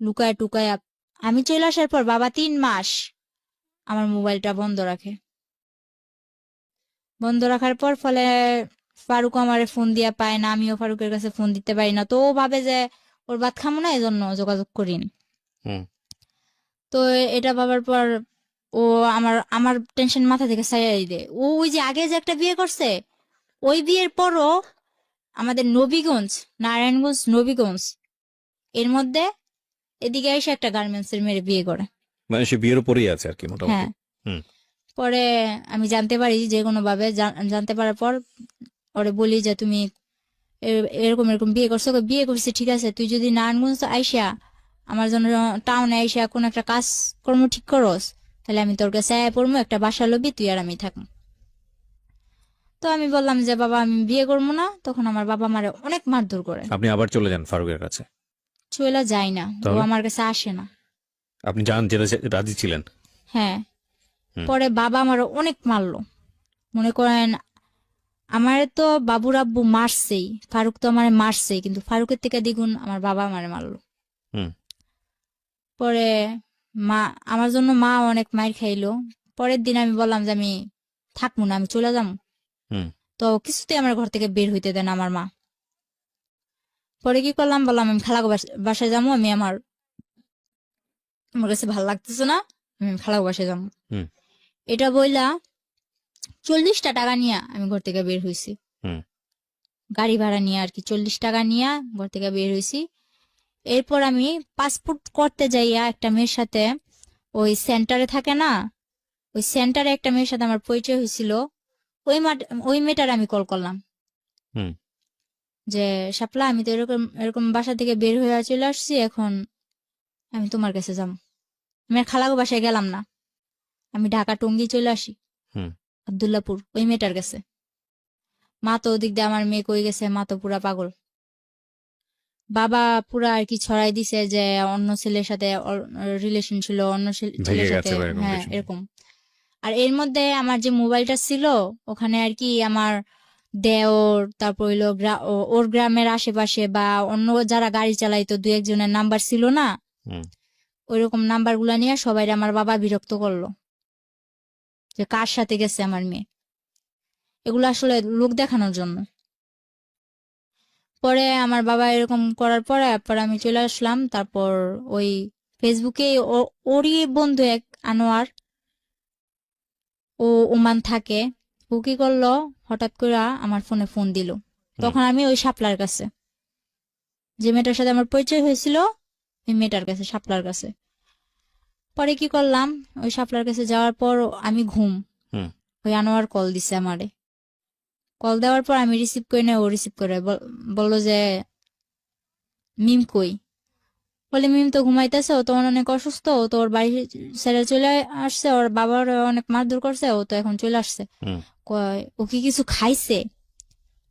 লুকায় টুকায়। আমি চলে আসার পর বাবা 3 মাস আমার মোবাইলটা বন্ধ রাখে। বন্ধ রাখার পর ফলে ফারুক আমারে ফোন দিয়া পায় না, আমিও ফারুকের কাছে ফোন দিতে পারি না। তো ও ভাবে যে ওর ভাত খামো না, এই জন্য যোগাযোগ করিনি। হুম তো এটা ভাবার পর ও আমার আমার টেনশন মাথা থেকে সাইয়াই দেয়। ও ওই যে আগে যে একটা বিয়ে করছে, ওই বিয়ের পরও আমাদের নবীগঞ্জ, নারায়ণগঞ্জ নবীগঞ্জ এর মধ্যে এদিকে এসে একটা গার্মেন্টস এর মেয়ে বিয়ে করে। মানে সে বিয়ের উপরেই আছে আর কি মোটামুটি। হ্যাঁ। হুম পরে আমি জানতে পারি যে কোনো ভাবে, জানতে পারার পর ওরে বলি যে তুমি এরকম এরকম বিয়ে করছো। কয়, বিয়ে করছি ঠিক আছে, তুই যদি নারায়ণগঞ্জ আইসা আমার জন্য টাউনে আইসা কোন একটা কাজ কর্ম ঠিক করস, তাহলে আমি তোর কাছে আয়া পড়বো, একটা বাসা লবি, তুই আর আমি থাকবো। তো আমি বললাম যে বাবা আমি বিয়ে করবো না। তখন আমার বাবা আমারে অনেক মারধর করে। আপনি আবার চলে যান ফারুকের কাছে? চলে যায় না, ও তাহলে? আমার কাছে আসে না। আপনি যান, যেতে রাজি ছিলেন? হ্যাঁ। হুম। পরে বাবা আমার অনেক মারলো, মনে করেন আমার তো বাবুর আব্বু মারছেই, ফারুক তো আমার মারছেই, কিন্তু ফারুকের থেকে দ্বিগুণ আমার বাবা আমারে মারলো। হুম পরে মা আমার জন্য মা অনেক মাইর খাইলো। পরের দিন আমি বললাম যে আমি থাকবো না, আমি চলে যাবো। হুম তো কিছুতেই আমার ঘর থেকে বের হইতে দেন আমার মা। পরে কি করলাম, বললাম আমি খালাগো বাসায় যাবো, আমি আমার কাছে ভালো লাগতেছে না, আমি খালাগো বাসায় যাবো। হুম এটা বইলা 40টা টাকা নিয়ে আমি ঘর থেকে বের হয়েছি, হুম গাড়ি ভাড়া নিয়ে আর কি। 40 টাকা নিয়ে ঘর থেকে বের হয়েছি। এরপর আমি পাসপোর্ট করতে যাইয়া একটা মেয়ের সাথে, ওই সেন্টারে থাকে না, ওই সেন্টারে একটা মেয়ের সাথে আমার পরিচয় হয়েছিল। ওই মেয়েটার আমি কল করলাম হুম যে শাপলা আমি তো এরকম এরকম বাসা থেকে বের হয়ে চলে আসছি, এখন আমি তোমার কাছে যাবো। আমি আর খালাগো বাসায় গেলাম না, আমি ঢাকা টঙ্গী চলে আসি, হুম আব্দুল্লাপুর, ওই মেয়েটার কাছে। মা তো ওদিক দিয়ে আমার মেয়ে কই গেছে, মা তো পুরা পাগল। বাবা পুরা আর কি ছড়াই দিছে যে অন্য ছেলের সাথে রিলেশন ছিল, অন্য ছেলের ভেঙে সাথে। গেছে বা এরকম হ্যাঁ কিছু। এরকম। আর এর মধ্যে আমার যে মোবাইলটা ছিল ওখানে আর কি আমার দেওর, তারপর হইলো ওর গ্রামের আশেপাশে বা অন্য যারা গাড়ি চালাইতো দু একজনের নাম্বার ছিল না, হুম। ওইরকম নাম্বার গুলা নিয়ে সবাই আমার বাবা বিরক্ত করলো যে কার সাথে গেছে আমার মেয়ে, এগুলো আসলে লোক দেখানোর জন্য। পরে আমার বাবা এরকম করার পরে আমি চলে আসলাম। তারপর ওই ফেসবুকে ওরই বন্ধু এক আনোয়ার, ও ওমান থাকে, ও কি করলো, হঠাৎ করে আমার ফোনে ফোন দিল। তখন আমি ওই শাপলার কাছে, যে মেয়েটার সাথে আমার পরিচয় হয়েছিল, ওই মেয়েটার কাছে, শাপলার কাছে। পরে কি করলাম, ওই শাপলার কাছে যাওয়ার পর আমি ঘুম, হুম। ওই আনোয়ার কল দিছে আমারে। কল দেওয়ার পর আমি রিসিভ করি না, ও রিসিভ করে বললো যে মিম কই। বলে মিম তো ঘুমাইতেছে, ও তো অনেক অসুস্থ, ও তো ওর বাড়ি ছেড়ে চলে আসছে, ওর বাবার অনেক মারধর করছে, ও তো এখন চলে আসছে। হুম। কয় ও কি কিছু খাইছে?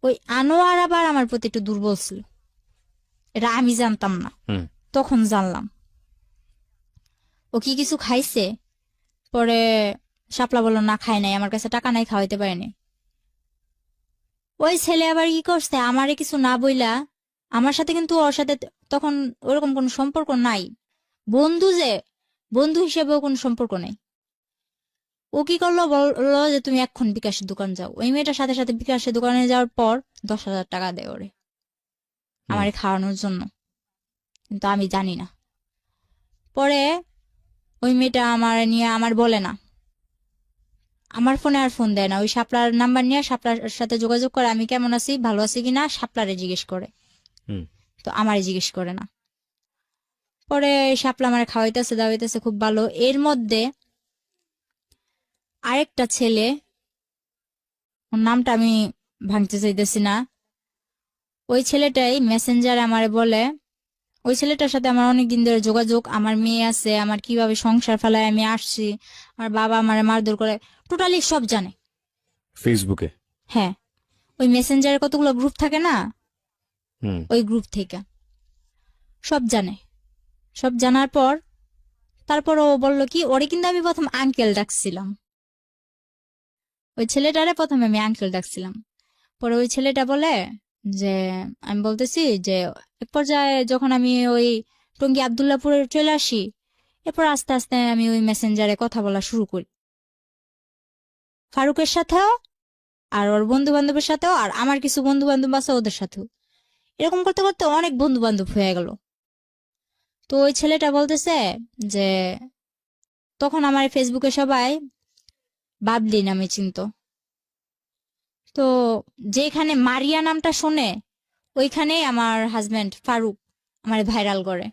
ওই আনোয়ার আবার আমার প্রতি একটু দুর্বল ছিল, এটা আমি জানতাম না, হুম। তখন জানলাম। ও কি কিছু খাইছে? পরে শাপলা বললো না খায় নাই, আমার কাছে টাকা নাই, খাওয়াইতে পারেনি। ওই ছেলে আবার কি করছে, আমারে কিছু না বইলা, আমার সাথে কিন্তু ওর সাথে তখন ওরকম কোনো সম্পর্ক নাই, বন্ধু যে, বন্ধু হিসেবেও কোনো সম্পর্ক নেই। ও কি করলো, বললো যে তুমি এখন বিকাশের দোকান যাও। ওই মেয়েটার সাথে সাথে বিকাশের দোকানে যাওয়ার পর 10,000 টাকা দেয় ওরে হুম। আমারে খাওয়ানোর জন্য, কিন্তু আমি জানি না। পরে ওই মেয়েটা আমার নিয়ে আমার বলে না, আমার ফোনে আর ফোন দেয় না, ওই শাপলার নাম্বার নিয়ে শাপলার সাথে যোগাযোগ করে আমি কেমন আছি, ভালো আছি কিনা, শাপলারে জিজ্ঞেস করে, হুম। তো আমারে জিজ্ঞেস করে না। পরে শাপলা আমার খাওয়াইতেছে দাওয়াইতেছে খুব ভালো। এর মধ্যে আরেকটা ছেলে, ওর নামটা আমি ভাঙতে চাইতেছি না, ওই ছেলেটাই মেসেঞ্জারে আমারে বলে, ওই ছেলেটার সাথে আমার অনেক দিন ধরে যোগাযোগ, আমার মেয়ে আছে, আমার কিভাবে সংসার ফেলায় আমি আসছি, আমার বাবা আমারে মারধর করে, টোটালি সব জানে। ফেসবুকে। হ্যাঁ, ওই মেসেঞ্জারে কতগুলো গ্রুপ থাকে না, হুম। ওই গ্রুপ থেকে সব জানে। সব জানার পর তারপর ও বললো কি, ওরে কিন্তু আমি প্রথম আঙ্কেল ডাকছিলাম, ওই ছেলেটারে প্রথমে আমি আঙ্কেল ডাকছিলাম। পরে ওই ছেলেটা বলে যে, আমি বলতেছি যে এক পর্যায়ে যখন আমি ওই টঙ্গী আবদুল্লাপুরে চলে আসি, এরপর আস্তে আস্তে আমি ওই মেসেঞ্জারে কথা বলা শুরু করি ফারুকের সাথেও, আর ওর বন্ধু বান্ধবের সাথেও, আর আমার কিছু বন্ধু বান্ধব আছে ওদের সাথেও। এরকম করতে করতে অনেক বন্ধু বান্ধব হয়ে গেল। তো ওই ছেলেটা বলতেছে যে তখন আমার ফেসবুকে সবাই বাবলি নামে চিনতো। তো যেখানে মারিয়া নামটা শোনে, ওইখানেই আমার হাজবেন্ড ফারুক আমার ভাইরাল করে,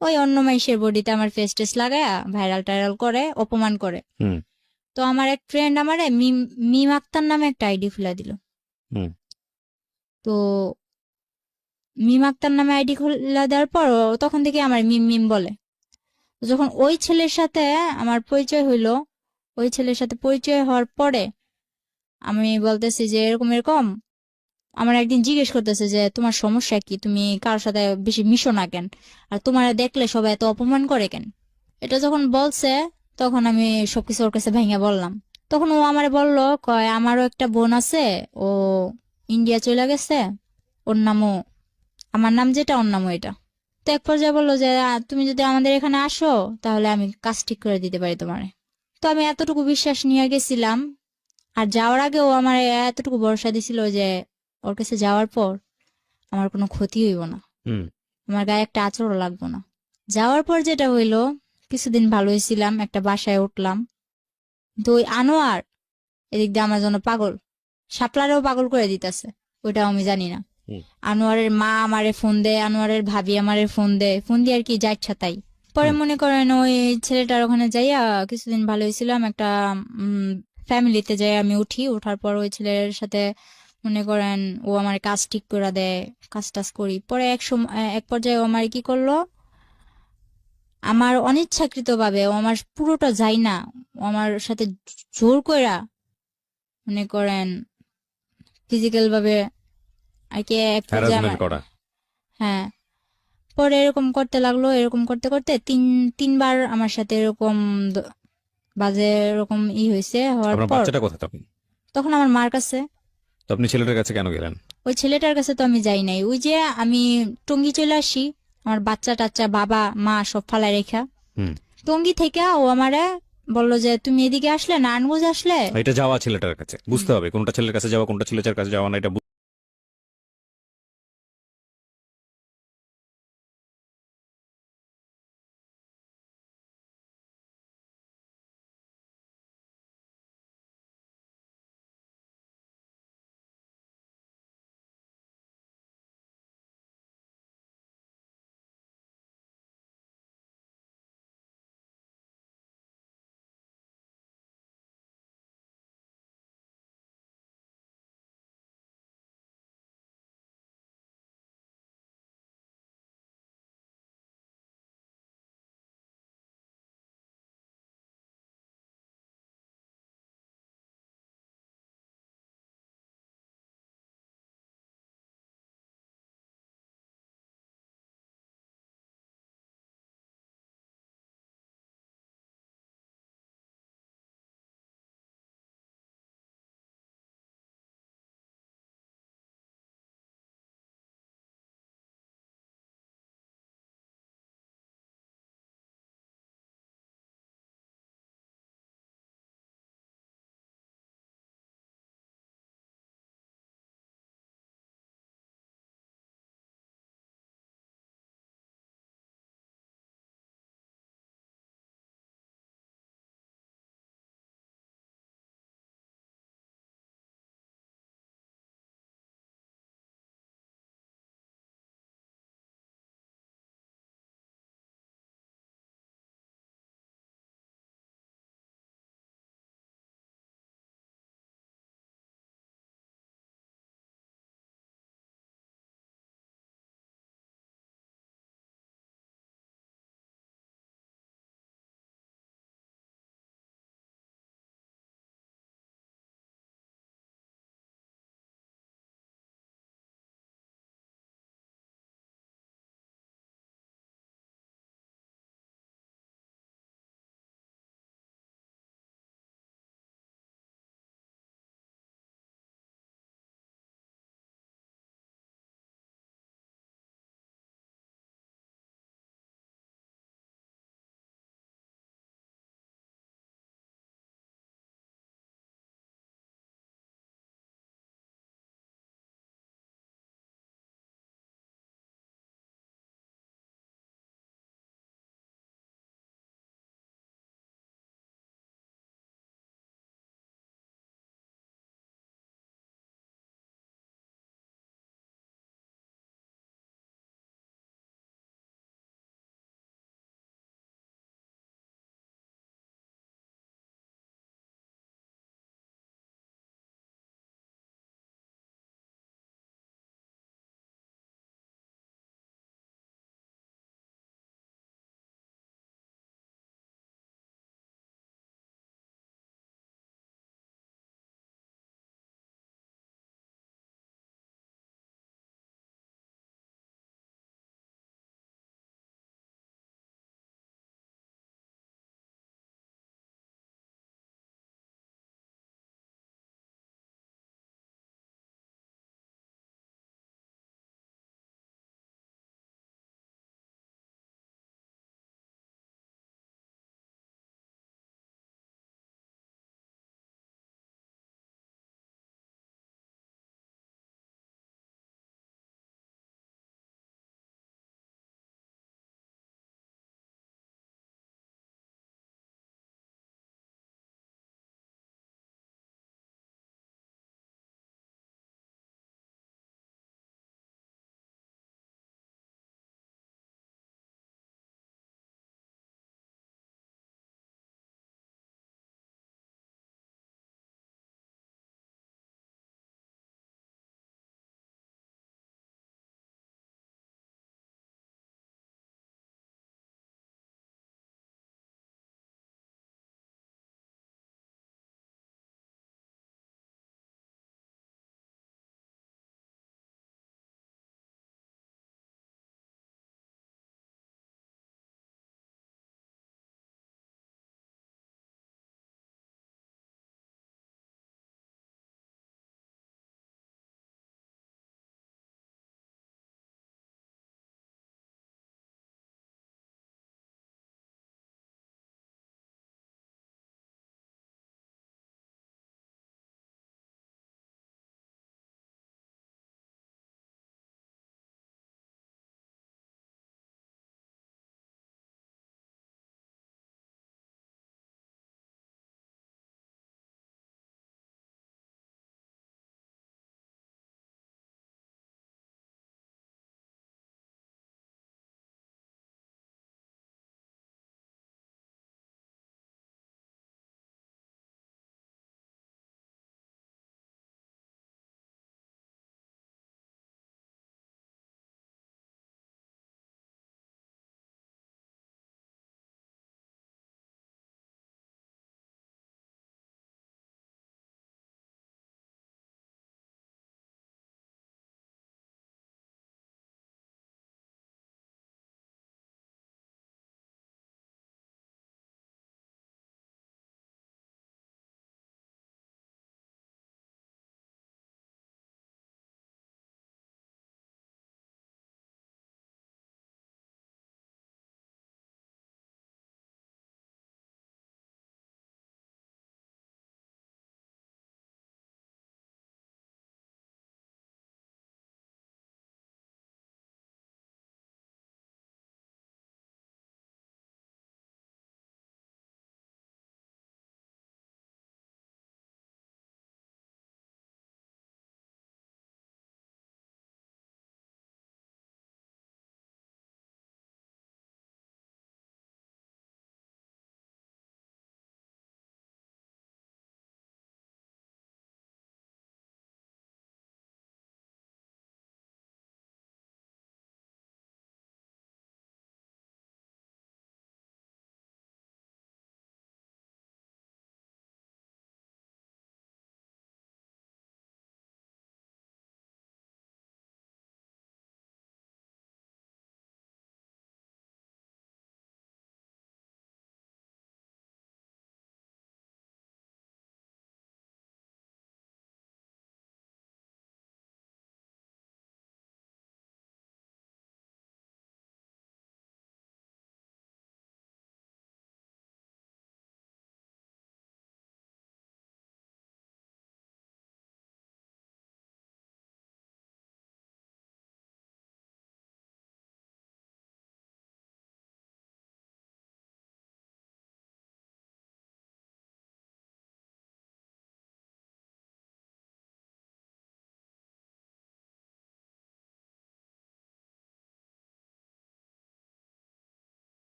ওই অন্য মাইশের বডিতে আমার ফেস টেস লাগায়া ভাইরাল টাইরাল করে, অপমান করে। হুম। তো আমার এক ফ্রেন্ড আমারে মিম মিম আক্তার নামে একটা আইডি খুলে দিল। হুম। তো মিম আক্তার নামে আইডি খুলে দেওয়ার পর তখন থেকে আমার মিম মিম বলে। যখন ওই ছেলের সাথে আমার পরিচয় হইলো, ওই ছেলের সাথে পরিচয় হওয়ার পরে আমি বলতেছি যে এরকম এরকম, আমার একদিন জিজ্ঞেস করতেছে যে তোমার সমস্যা কি, তুমি কারোর সাথে বেশি মিশো না কেন, আর তোমার দেখলে সবাই এত অপমান করে কেন। এটা যখন বলছে তখন আমি সবকিছু ওর কাছে ভেঙে বললাম। তখন ও আমারে বলল, কয় আমারও একটা বোন আছে, ও ইন্ডিয়া চলে গেছে, ওর নামও, আমার নাম যেটা ওর নামও এটা। তো এক পর্যায়ে বললো যে তুমি যদি আমাদের এখানে আসো তাহলে আমি কাজ ঠিক করে দিতে পারি তোমারে। তো আমি এতটুকু বিশ্বাস নিয়ে গেছিলাম। আর যাওয়ার আগে ও আমার এতটুকু ভরসা দিছিল যে ওর কাছে যাওয়ার পর আমার কোনো ক্ষতি হইব না, হুম। আমার গায়ে একটা আঁচড়ও লাগবো না। যাওয়ার পর যেটা হইলো, কিছুদিন ভালোই ছিলাম, একটা বাসায় উঠলাম। তো ওই আনোয়ার এদিক দিয়ে আমার জন্য পাগল, শাপলারেও পাগল করে দিতেছে, ওইটাও আমি জানি না। হুম। আনোয়ারের মা আমারে ফোন দেয়, আনোয়ারের ভাবি আমারে ফোন দেয়, ফোন দিয়ে আর কি যা ইচ্ছা তাই। পরে হুম। মনে করেন ওই ছেলেটার ওখানে যাইয়া কিছুদিন ভালোই ছিলাম, একটা ফ্যামিলিতে যাই আমি উঠি, ওঠার পর ওই ছেলের সাথে মনে করেন ও আমার কাজ ঠিক করে দেয়, কাজ টাজ করি। পরে এক পর্যায়ে ও আমার কি করলো, আমার অনিচ্ছাকৃত ভাবে ও আমার পুরোটা যাই না, ও আমার সাথে জোর কইরা মনে করেন ফিজিক্যাল ভাবে আর কি এক পর্যায়ে হ্যারাসমেন্ট আমার, করা। হ্যাঁ। পরে এরকম করতে লাগলো, এরকম করতে করতে তিনবার আমার সাথে এরকম বাজে এরকম হয়েছে। হওয়ার আপনার পর বাচ্চাটা কোথায় তখন? তখন আমার মার কাছে। তো আপনি ছেলেটার কাছে কেন গেলেন? ওই ছেলেটার কাছে তো আমি যাই নাই, ওই যে আমি টঙ্গী চলে আসি, আমার বাচ্চা টাচ্চা বাবা মা সব ফালায় রেখা। হুম। টঙ্গী থেকে ও আমারে বললো যে তুমি এদিকে আসলে নারায়ণগঞ্জ আসলে। এটা যাওয়া ছেলেটার কাছে, বুঝতে হবে কোনটা ছেলের কাছে যাওয়া কোনটা ছেলেটার কাছে যাওয়া না, এটা